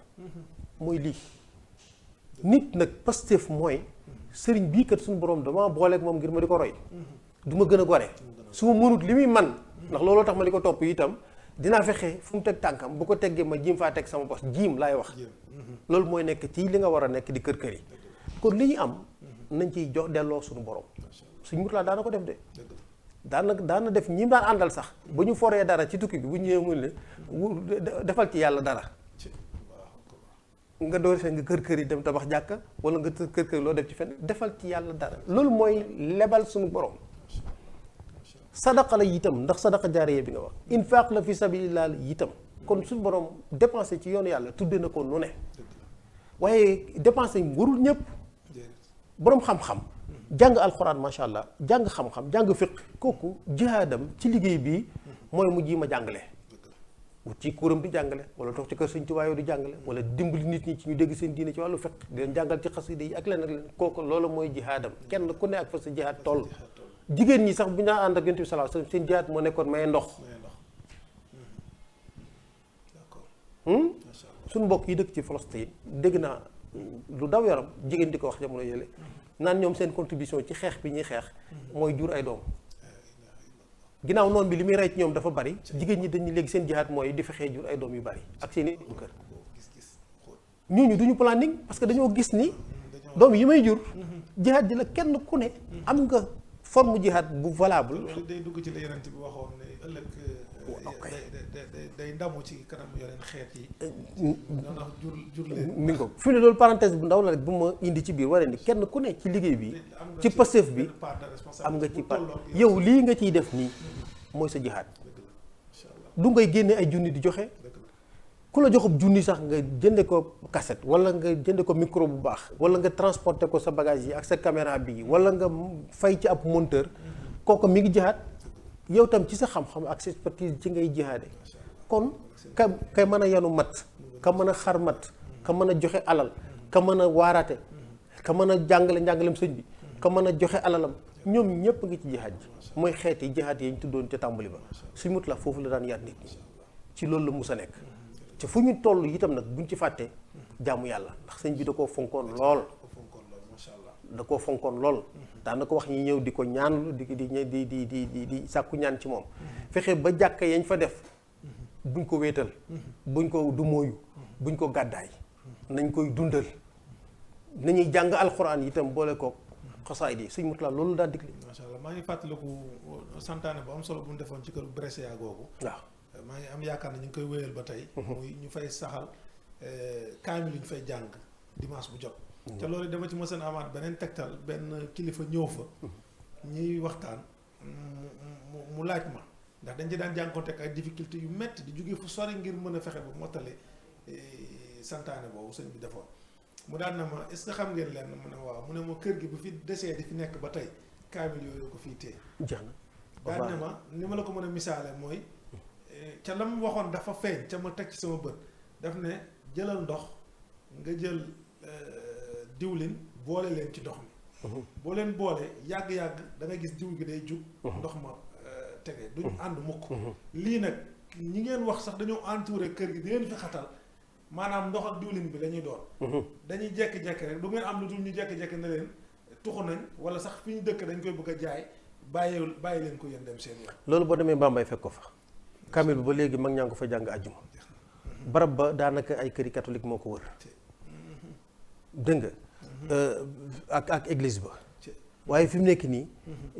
mooy lii nit nag Pastef mooy sëriñ bii kat suñu borom dama booleeg moom ngir ma di ko roy du ma gën a gore su ma mënut li muy man ndax looloo tax ma di ko topp itam dinaa fexe fu mu teg tànkam bu ko teggee ma jiim faa teg sama bos jiim laay wax loolu mooy nekk ci li nga war a nekk di kër yi kon li ñu am nañ ciy jox delloo suñu borom suñ mut laa daana ko def de daana def ñi daan àndal sax ba ñu foree dara ci tukki bi bu ñëwee mu ne defal ci yàlla dara nga door nga kër yi dem tabax jàkka wala nga kër loo def ci fenn defal ci yàlla dara loolu mooy lebal suñu borom sadaqa la itam ndax sadaqa jaariya bi nga wax infaq la fi sabilillah la itam kon suñu borom dépensé ci yoonu yàlla tudde na ko nu ne waaye dépensé warul ñëpp borom xam-xam jàng alxuraan macha allah jàng xam-xam jàng fiq kooku jihaadam ci liggéey bi mooy mu ji ma jàngale wut ci kuram di jàngale wala toog ci kër Sëñ Tuubaa di jàngale wala dimbali nit ñi ci ñu dégg seen diine ci wàllu fiq di leen jàngal ci xasida yi ak leen kooku loolu mooy jihaadam kenn ku ne ak fa sa jihaad toll jigéen ñi sax bu ñu daan ànd ak Yonent bi sallallahu alayhi wasallam seen jihaad moo nekkoon maye ndox suñu mbokk yi dëkk ci Palestine dégg naa lu daw yaram jigéen di ko wax jamono yële naan ñoom seen contribution ci xeex bi ñuy xeex mooy jur ay doom ginnaaw noonu bi li muy rey ci ñoom dafa bari jigéen ñi dañuy léegi seen jihaat mooy di fexee jur ay doom yu bari ak seen i kër ñooñu duñu planning parce que dañoo gis ni doom yi may jur jihaat ji la kenn ku ne am nga forme jihaat bu valable. loolu day dugg ci la Yonent bi waxoon ne ëllëg day ndamu ci kanam yeneen xeet yi. ndax jur leen. mi ngi ko fi ne loolu parenthèse bu ndaw la rek bu ma indi ci biir waree ni kenn ku ne ci liggéey bi ci Pastef bi am nga ci part yow lii nga ciy def nii mooy sa jihaat du ngay génne ay junni di joxe ku la joxub junni sax nga jënde ko cassette wala nga jënde ko micro bu baax wala nga transporter ko sa bagage yi ak sa caméra bi wala nga fay ci ab monteur kooku mi ngi jihaat yow tam ci sa xam-xam ak sa expertise ci ngay jihaade kon ka mën a yanu mat ka mën a xar mat ka mën a joxe alal ka mën a waaraate ka mën a jàngale njàngalem sëñ bi ka mën a joxe alalam ñoom ñëpp ngi ci jihaad ji mooy xeeti jihaad yi ñu tuddoon ca tàmbali ba suñ mut la foofu la daan yar nit ñi ci loolu la mus a nekk te fu ñu toll itam nag buñ ci fàtte jaamu yàlla ndax sëñ bi da koo fonkoon lool da koo fonkoon lool daana ko wax ñi ñëw di ko ñaanlu di sàkku ñaan ci moom fexe ba jàkka yañ fa def buñ ko wéetal buñ ko dumóoyu buñ ko gàddaay nañ koy dundal nañuy jàng alxuraan itam boole kook xasaayid yi sëñ Murtala loolu daan digle. macha allah maa ngi fàttaliku santaane bu am solo bu mu defoon ci kër Brescia googu. waaw maa ngi am yaakaar ne ñu ngi koy wéyal ba tey. muy ñu fay saxal kaamil yi ñu fay jàng dimanche bu jot. te loolu dama ci mësën amaat beneen tegtal benn kilifa ñëw fa. ñuy waxtaan mu laaj ma ndax dañ ci daan jànkoonteeg ay difficulté yu métti di jóge fu sori ngir mën a fexe ba mottale santaane boobu sëñ bi defoon. mu daan na ma est-ce que xam ngeen leen mu ne waaw mu ne ma kër gi bu fi desee di fi nekk ba tey kaamil yooyu ko fii téye. jeex na daan na ma ni ma la ko mën a misaale mooy ca la mu waxoon dafa feeñ ca ma teg ci sama bët daf ne jëlal ndox nga jël diwlin boole leen ci ndox mi. boo leen boole yàgg-yàgg da nga gis diw gi day jug. ndox ma tege duñ ànd mukk. lii nag ñi ngeen wax sax dañoo entouré kër gi di leen fi xatal. maanaam ndox ak diwlin bi la ñuy doon. dañuy jekki-jekki rek du ngeen am lu dul ñu jekki-jekki ne leen tuxu nañ wala sax fi ñu dëkk dañ koy bëgg a jaay bàyyi leen ko yéen dem seen yoon. loolu boo demee Bambey fekk ko fa. kamil bi ba léegi mag ñaa ngi ko fa jàng àjjuma. barab ba daanaka ay këri catholique moo ko wër. dégg nga ak église ba. waaye fi mu nekk nii.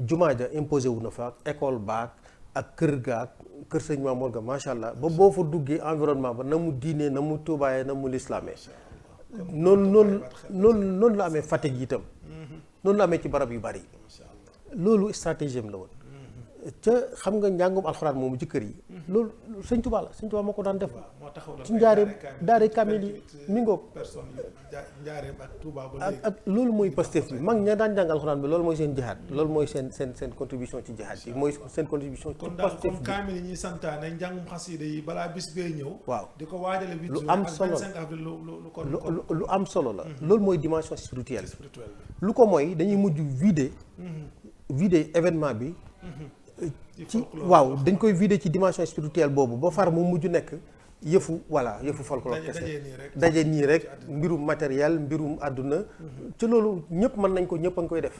jumaa ja imposé wu na fa ak école baak ak kër gaak kër sëñ Mamour ga macha allah ba boo fa duggee environnement ba na mu diinee na mu tuubaayee na mu lislaamee noonu la amee Fatick itam noonu la amee ci barab yu bari loolu stratégie am la woon ca xam nga njàngum alxuraan moomu ci kër yi loolu sëñ Tuubaa la sëñ Tuubaa moo ko daan def ci njaareem daare kamil yi mi ngoog ak loolu mooy Pastef bi mag ña daan jàng alxuraan bi loolu mooy seen jihaad loolu mooy seen contribution ci jihaad bi mooy seen contribution ci Pastef bi kon kaamil yi ñuy santaane njàngum xasida yi balaa bis bee ñëw waaw di ko waajale lu am solo la lu am solo la loolu mooy dimension spirituelle lu ko mooy dañuy mujj vider événement bi ci waaw dañ koy vider ci dimension spirituelle boobu ba far mu mujj nekk yëfu folklore kese daje nii rek mbirum matériel mbirum àdduna ci loolu ñëpp mën nañ ko ñëpp a ngi koy def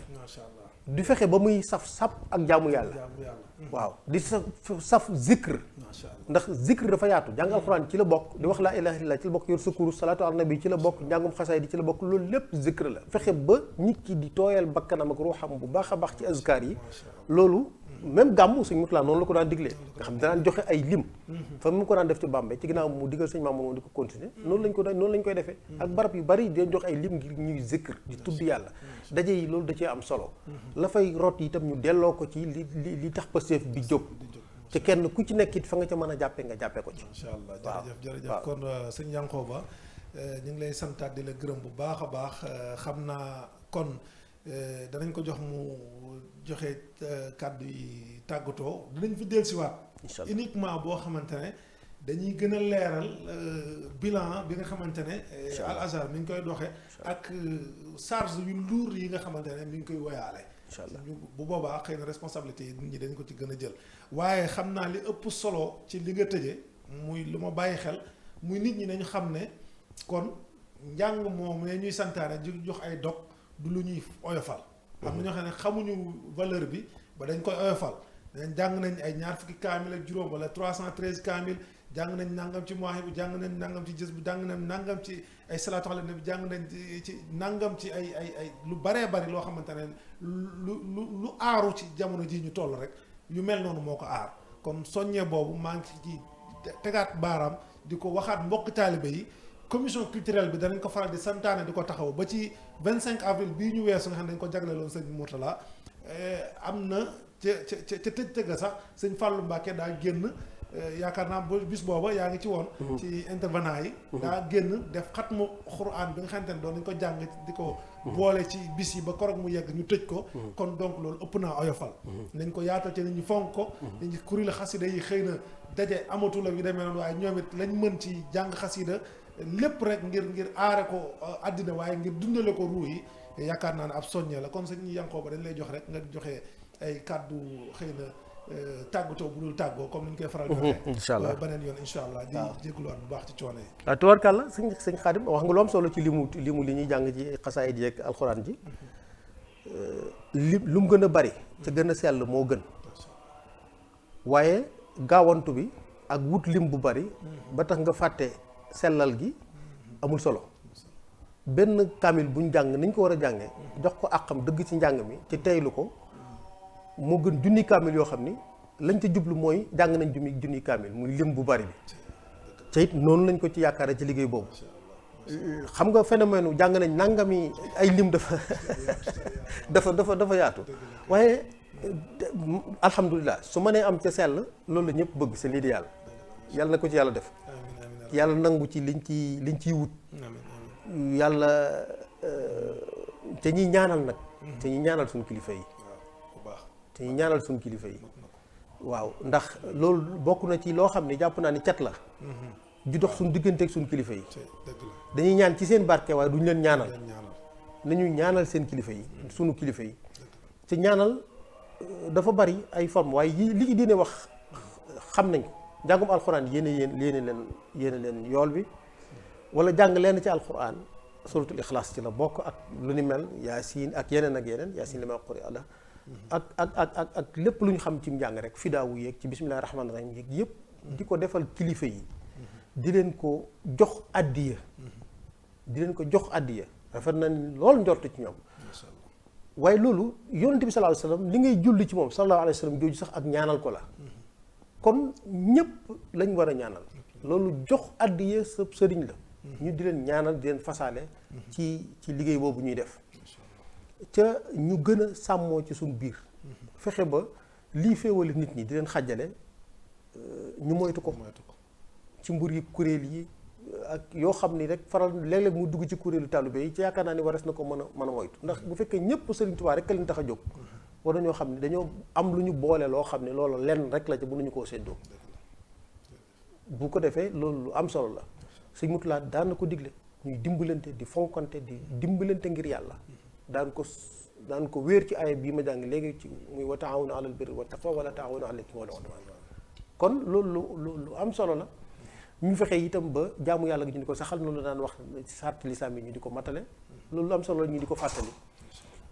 di fexe ba muy saf ak jaamu yàlla waaw di saf zikr ndax zikr dafa yaatu jàng alxuraan ci la bokk di wax laa ilaaha illallaah ci la bokk yor sukuru salaatu ala nabi ci la bokk njàngum xasaay di ci la bokk loolu lépp zikr la fexe ba nit ki di tooyal bakkanam ak ruuxam bu baax a baax ci azkar yi loolu même gàmmu sëñ Murtala noonu la ko daan diglee nga xam ne danaan joxe ay lim fa mu ko daan def ci Bambey ci ginnaaw mu digal sëñ Maam moom di ko continuer noonu lañ koy defee ak barab yu bari di joxe ay lim ngir ñuy zikr di tudd yàlla daje yi loolu da cee am solo la fay rot itam ñu delloo ko ci li tax Pastef bi jóg te kenn ku ci nekk it fa nga ca mën a jàppee nga jàppee ko ci incha allah jërëjëf kon sëñ Yankoba ñu ngi lay santaat di la gërëm bu baax a baax xam naa kon danañ ko jox mu joxe kàddu yi tàggatoo dinañ fi dellusiwaat uniquement boo xamante ne dañuy gën a leeral bilan bi nga xamante ne Al Azhar mi ngi koy doxe ak charge yu lourd yi nga xamante ne mi ngi koy woyaale bu boobaa xëy na responsabilité yi nit ñi dañ ko ci gën a jël waaye xam naa li ëpp solo ci li nga tëje muy lu ma bàyyi xel muy nit ñi nañu xam ne kon njàng moom ne ñuy santaane di jox ay dog du lu ñuy oyofal. am na ñoo xam ne xamuñu valeur bi ba dañ koy oyofal dañ jàng nañ ay ñaar fukki kaamil ak juróom wala 313 kaamil jàng nañ nangam ci Mawaahibu jàng nañ nangam ci Jës bu jàng nañ nangam ci ay salaatu ala nabi jàng nañ ci nangam ci ay lu baree bari loo xamante ne lu aaru ci jamono ji ñu toll rek yu mel noonu moo ko aar kon soññee boobu maa ngi ci tegaat baaraam di ko waxaat mbokk taalibe yi commission culturelle bi danañ ko faral di santaane di ko taxaw ba ci 25 avril bii ñu weesu nga xam ne dañ ko jagleeloon sëñ Mourtala am na ca tëj sax sëñ Fallou Mbacke daa génn yaakaar naa bis booba yaa ngi ci woon. ci intervenant yi. daa génn def xatmu xuraan bi nga xamante ne doon nañ ko jàng di ko. boole ci bis yi ba korog mu yegg ñu tëj ko. kon donc loolu ëpp naa oyofal. nañ ko yaatal ci nit ñi fonk ko. nit ñi kuréel xasida yi xëy na daje amatul ak yu demee noonu waaye ñoom it lañ mën ci jàng xasida lépp rek ngir aare ko àddina waaye ngir dundale ko ruu yi yaakaar naa ne ab soññee la kon sëñ ñi yankoo ba dañ lay jox rek nga joxe ay kàddu xëy na. tàggatoo bu dul tàggoo comme ni ñu koy faral di waxee. incha allah beneen yoon incha allah. di jégaluwaat bu baax ci coono yi. waaw tubaarkàlla sëñ Xaadim wax nga lu am solo ci limu li ñuy jàng ci xasaayid yi ak alxuraan ji lu mu gën a bari te gën a sell moo gën waaye gaawantu bi ak wut lim bu bari ba tax nga fàtte sellal gi amul solo benn kaamil buñ jàng niñ ko war a jàngee jox ko àqam dëgg ci njàng mi ci teylu ko. moo gën junni kaamil yoo xam ni lañ ca jublu mooy jàng nañ junni kaamil muy lim bu bari bi te it noonu lañ ko ci yaakaare ci liggéey boobu xam nga phénomène jàng nañ nangami ay lim dafa yaatu waaye alhamdulilah su ma nee am ca sell loolu la ñëpp bëgg c'est l'idéal yàlla na ko ci yàlla def yàlla nangu ci liñ ciy wut yàlla te ñuy ñaanal nag te ñuy ñaanal suñu kilifa yi te ñu ñaanal suñu kilifa yi waaw ndax loolu bokk na ci loo xam ne jàpp naa ni cat la ju dox suñu diggante ak suñu kilifa yi dañuy ñaan ci seen barke waaye duñu leen ñaanal nañu ñaanal seen kilifa yi suñu kilifa yi te ñaanal dafa bari ay forme waaye li ci diine wax xam nañ ko njàngum alxuraan yéene leen yool bi wala jàng leen ci alxuraan suratul ixlaas ci la bokk ak lu ni mel yaasiin ak yeneen yaasiin li ma quri ala ak lépp lu ñu xam ci njàng rek fidaawu yeeg ci bismillahi rahmaani rahim yeeg yëpp di ko defal kilifa yi di leen ko jox addiya rafet na loolu njort ci ñoom waaye loolu yonent bi sallallahu alayhi wasallam li ngay julli ci moom sallallahu alayhi wasallam jooju sax ak ñaanal ko la kon ñëpp lañ war a ñaanal loolu jox addiya sa sëriñ la ñu di leen ñaanal di leen fasaale ci liggéey boobu ñuy def ca ñu gën a sàmmoo ci suñu biir fexe ba lii féewale nit ñi di leen xàjjale ñu moytu ko ci mbur yi kuréel yi ak yoo xam ni rek faral léeg-léeg mu dugg ci kuréelu taalibe yi ci yaakaar naa ni warees na ko mën a moytu ndax bu fekkee ñëpp Sëriñ Tuubaa rek ka leen tax a jóg war nañoo xam ne dañoo am lu ñu boole loo xam ne loolu lenn rek la ca mënuñu koo séddoo bu ko defee loolu lu am solo la Sëriñ Murtala daan na ko digle ñuy dimbalante di fonkante di dimbalante ngir yàlla daan ko wéer ci aaya bii ma jàng léegi ci muy wa taawunu alal birri wa taqwa wala taawunu alal ismi wal udwan kon loolu lu am solo la ñu fexe itam ba jaamu yàlla gi ñu di ko saxal noonu la daan wax sart lislaam yi ñu di ko matale loolu lu am solo la ñu di ko fàttali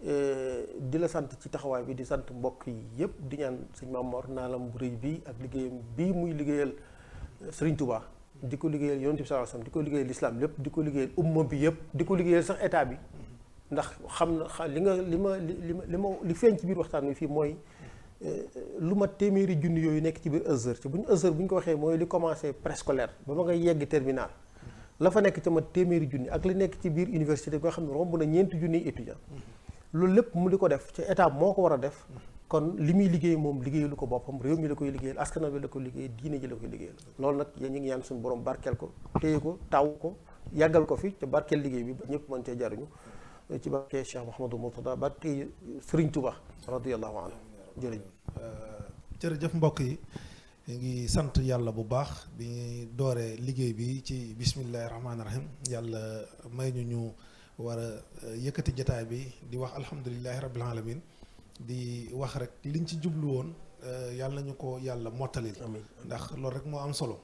di la sant ci taxawaay bi di sant mbokk yi yëpp di ñaan sëñ Mamor naalam bu rëy bii ak liggéeyam bii muy liggéeyal Sëriñ Tuubaa di ko liggéeyal Yonent bi sallallahu alayhi wasallam di ko liggéeyal lislaam lépp di ko liggéeyal umma bi yëpp di ko liggéeyal sax état bi ndax xam na li feeñ ci biir waxtaan wi fii mooy lu ma téeméeri junni yooyu nekk ci biir Azhar ci bu ñu ko waxee mooy li commencé préscolaire ba ma ngay yegg terminal la fa nekk ca ma téeméeri junni ak li nekk ci biir université bi nga xam ne romb na ñeenti junniy étudiant loolu lépp mu di ko def ci état moo ko war a def kon li muy liggéey moom liggéeyalu ko boppam réew mi la koy liggéeyal askan wi la koy liggéeyal diine ji la koy liggéeyal loolu nag ñu ngi ñaan suñu borom barkeel ko téye ko taw ko yàggal ko fi te barkeel liggéey bi ba ñëpp mën cee jaruñu ci barke Cheikh Mouhamadou Mourtada barke Serigne Touba radiyallahu anhu jërëjëf mbokk yi ngi sant yàlla bu baax bi ñuy dooree liggéey bi ci bismillahi rahmaani rahim yàlla may ñu war a yëkkati jataay bi di wax alhamdulilahi rabbil alamin di wax rek liñ ci jublu woon yàlla nañu ko yàlla mottalil ndax loolu rek moo am solo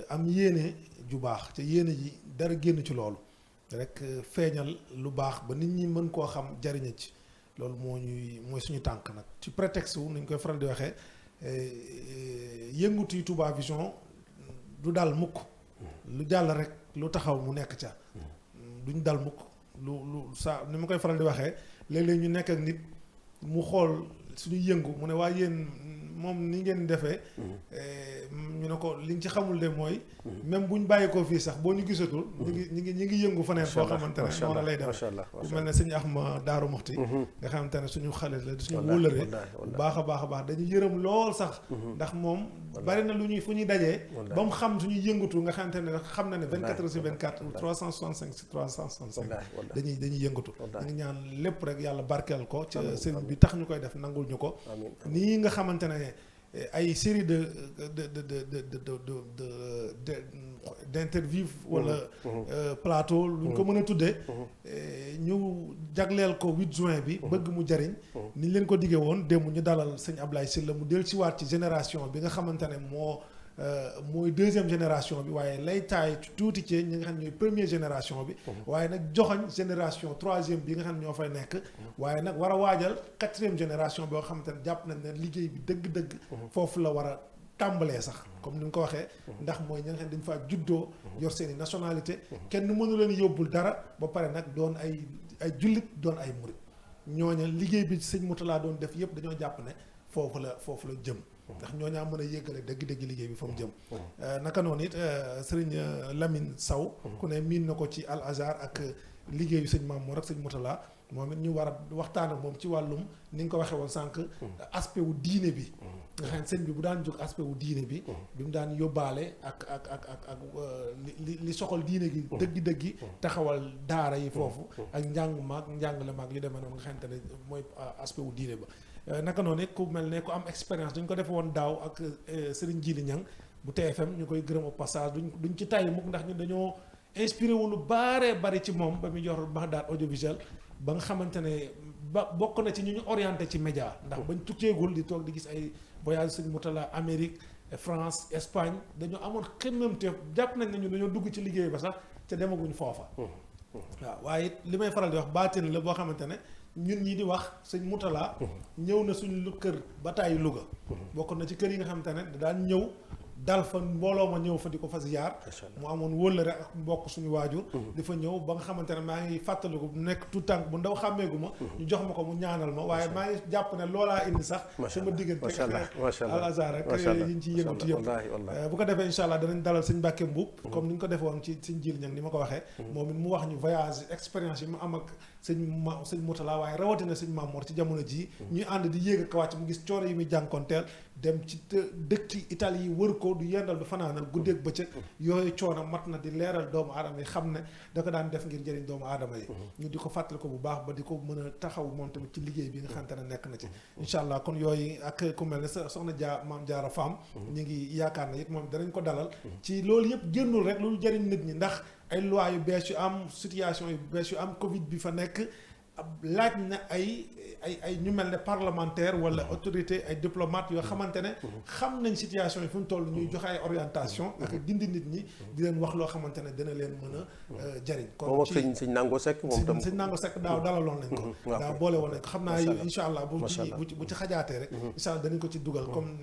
am yéene ju baax te yéene ji dara génn ci loolu rek feeñal lu baax ba nit ñi mën koo xam jariña ci loolu mooy suñu tànk nag ci prétexte wu nañ koy faral di waxee yëngutu yi Touba Vision du dal mukk lu jàll rek lu taxaw mu nekk ca duñ dal mukk lu saa ni ma koy faral di waxee léeg-léeg ñu nekk ak nit mu xool suñu yëngu mu ne waa yéen moom ni ngeen defee ñu ne ko li nga ci xamul de mooy même buñ bàyyi ko fii sax boo ñu gisatul ñi ngi yëngu faneen foo xamante ne noonu lay dem ku mel ne sëñ Axma Daaru Muxti nga xamante ne suñu xalit la suñu wóolëree bu baax a baax dañuy yërëm lool sax ndax moom bari na lu ñuy fu ñuy dajee ba mu xam suñuy yëngatu nga xamante ne xam na ne 24 heures sur 24 ou 365 sur 365 dañuy yëngatu ñu ngi ñaan lépp rek yàlla barkeel ko ca sëriñ bi tax ñu koy def nangul ñu ko nii nga xamante ne ay série d'interview wala plateau lu ñu ko mën a tuddee ñu jagleel ko 8 juin bi bëgg mu jariñ ni ñu leen ko diggee woon démb ñu dalal sëñ Ablaye Sylla mu del siwaat ci génération bi nga xamante ne mooy deuxième génération bi waaye lay taay tuuti ci ñi nga xam ne ñooy première génération bi waaye nag joxoñ génération troisième bi nga xam ne ñoo fay nekk waaye nag war a waajal quatrième génération boo xamante ne jàpp nañ ne liggéey bi dëgg-dëgg foofu la war a tàmbalee sax comme ni nga ko waxee ndax mooy ñi nga xam ne dañ faa juddoo yor seeni nationalité kenn mënu leen yóbbul dara ba pare nag doon ay jullit doon ay murit ñooña liggéey bi sëñ Moutala doon def yëpp dañoo jàpp ne foofu la jëm ndax ñoo ñaa mën a yéggale dëgg-dëgg liggéey bi fa mu jëm naka noonu it sëriñ Lamine Sow ku ne miin na ko ci Al Azhar ak liggéeyu sëñ Mamour ak sëñ Moutala moom it ñu war a waxtaan ak moom ci wàllum ni nga ko waxee woon sànq aspect wu diine bi nga xam ne sëñ bi bu daan jóg aspect wu diine bi bi mu daan yóbbaale ak li soxal diine gi dëggi-dëggi taxawal daara yi foofu ak njàng maag njàngale maag li demee noonu nga xamante ne mooy aspect wu diine ba naka noonu ku mel ne ku am expérience dañ ko defe woon daaw ak Serigne Djili Niang bu TFM ñu koy gërëm au passage duñ ci tay mukk ndax ñun dañoo inspiré wu lu bari ci moom ba muy jox Bagdad audiovisuel ba nga xamante ne bokk na ci ñu orienté ci média ndax bañ tukkeegul di toog di gis ay voyage Serigne Moutala Amérique France Espagne dañoo amoon xemmemteef jàpp nañ ne ñun dañoo dugg ci liggéey ba sax te demaguñ foofa waaw waaye li may faral di wax baatin la boo xamante ne ñun ñi di wax sëñ Moutala ñëw na suñu kër ba tàyyi Louga bokk na ci kër yi nga xamante ne daan ñëw dal fa mbooloo ma ñëw fa di ko fa ziyaar mu amoon wóllëre ak mbokk suñu waajur di fa ñëw ba nga xamante ne maa ngi fàttaliku nekk tout tànk bu ndaw xàmmeegu ma ñu jox ma ko mu ñaanal ma waaye maa ngi jàpp ne loolaa indi sax sama diggante Al Azhar rek yi ñu ci yëngatu yëpp bu ko defee incha allah danañ dalal sëñ Mbàkke Mbuub comme ni ñu ko defee woon ci sëñ Jili Ñang ni ma ko waxee moom it mu wax ñu voyage expérience yi mu am ak sëñ Moutala waaye rawatina sëñ Mamour ci jamono ji ñuy ànd di yéeg ak wàcc mu gis cooro yi muy jànkonteel dem ci dëkki Italie yi wër ko du yendal du fanaanal guddeeg bëccëg yooyu coono mat na di leeral doomu aadama yi xam ne da ko daan def ngir njëriñ doomu aadama yi ñu di ko fàttali ko bu baax ba di ko mën a taxaw moom tamit ci liggéey bi nga xamante ne nekk na ci incha allah kon yooyu ak ku mel ne soxna Maam Jaara Faam ñu ngi yaakaar ne it moom danañ ko dalal ci loolu yëpp génnul rek lu jëriñ nit ñi ndax ay loi yu bees yu am situation yu bees yu am Covid bi fa nekk laaj na ay ñu mel ne parlementaire wala autorité ay diplomate yoo xamante ne xam nañ situation yi fu mu toll ñuy joxe ay orientation ak dindi nit ñi di leen wax loo xamante ne dina leen mën a jariñ kon ci sëñ Nango Seck moom tam sëñ Nango Seck daaw dalaloon nañ ko daaw boole woon nañ ko xam naa incha allah bu ci xajaatee rek incha allah danañ ko ci dugal comme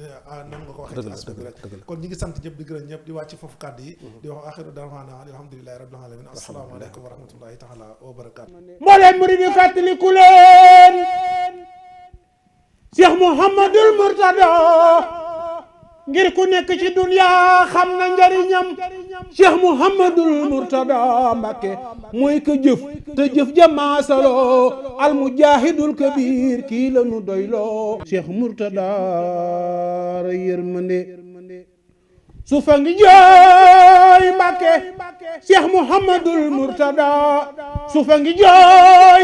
nan nga ko waxee ci aspect bi rek kon ñi ngi sant ñëpp di gërëm ñëpp di wàcc foofu kàddu yi di wax axiru da'waana alhamdulillahi rabbil alamin assalaamu aleykum wa rahmatullahi taala wa barakaatu fàttaliku leen Cheikh Mouhamadul Mourtada ngir ku nekk ci dunya xam na njariñam Cheikh Mouhamadul Mourtada Mbakke mooy ko jëf te jëf jamaasaloo al mujahidul kabir kii la nu doyloo Cheikh Mourtada ra yërmande su fa ngi jooy Mbakke Cheikh Mouhamadul Mourtada su fa ngi jooy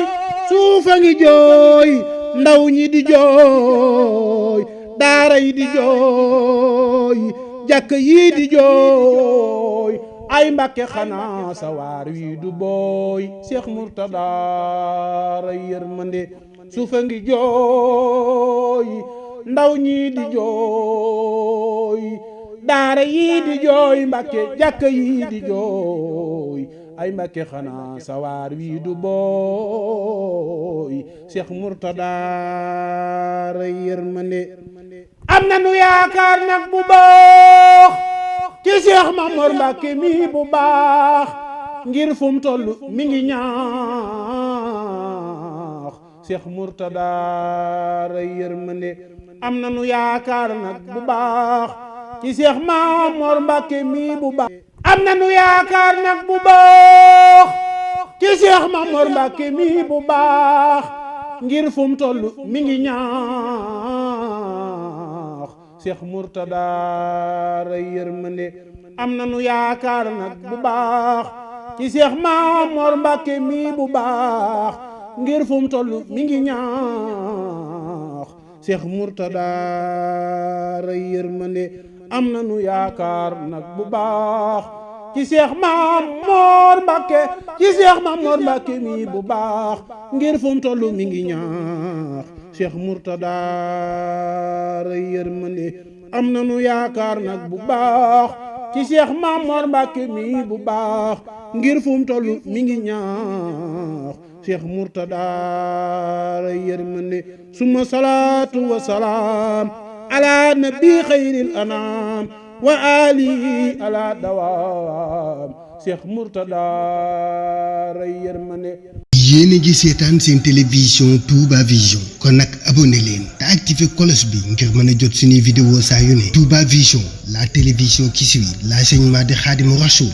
suufa ngi jooy ndaw ñi di jooy daara yi di jooy jàkk yi di jooy ay Mbàkke xanaa sawaar wi du booy Cheikh Mourtada ra yërmande suufa ngi jooy ndaw ñi di jooy daara yii di jooy Mbàkke jàkka yii di jooy ay Mbàkke xanaa sawaar wii du booy Cheikh Mourtada ray yërmande am na nu yaakaar nag bu baax ci Cheikh Mamor Mbàkke mi bu baax ngir fu mu toll mi ngi ñaax Cheikh Mourtada ray yërmande am na nu yaakaar nag bu baax ci Cheikh Mamor Mbàkke mi bu baax am na nu yaakaar nag bu baax ci Cheikh Mamor Mbàkke mi bu baax ngir fu mu toll mi ngi ñaax Cheikh Mourtada ray yërmande am na nu yaakaar nag bu baax ci Cheikh Mamor Mbàkke mi bu baax ngir fu mu toll mi ngi ñaax Cheikh Mourtada ray yërmande am na nu yaakaar nag bu baax ci Cheikh Mamor Mbàkke ci Cheikh Mamor Mbàkke mi bu baax ngir fu mu toll mi ngi ñaax Cheikh Mourtada ray yërmande am na nu yaakaar nag bu baax ci Cheikh Mamor Mbàkke mi bu baax ngir fu mu toll mi ngi ñaax Cheikh Mourtada ray yërmande summa salaatu wa salaam ala nabi xayril anam wa ali ala dawaam Cheikh Mourtada ray yërmande. yéen a ngi seetaan seen télévision Touba Vision kon nag abonné leen te activé cloche bi ngir mën a jot suñuy vidéo saa yu ne Touba Vision la télévision qui suit l'enseignement de Khadimou Rassoul.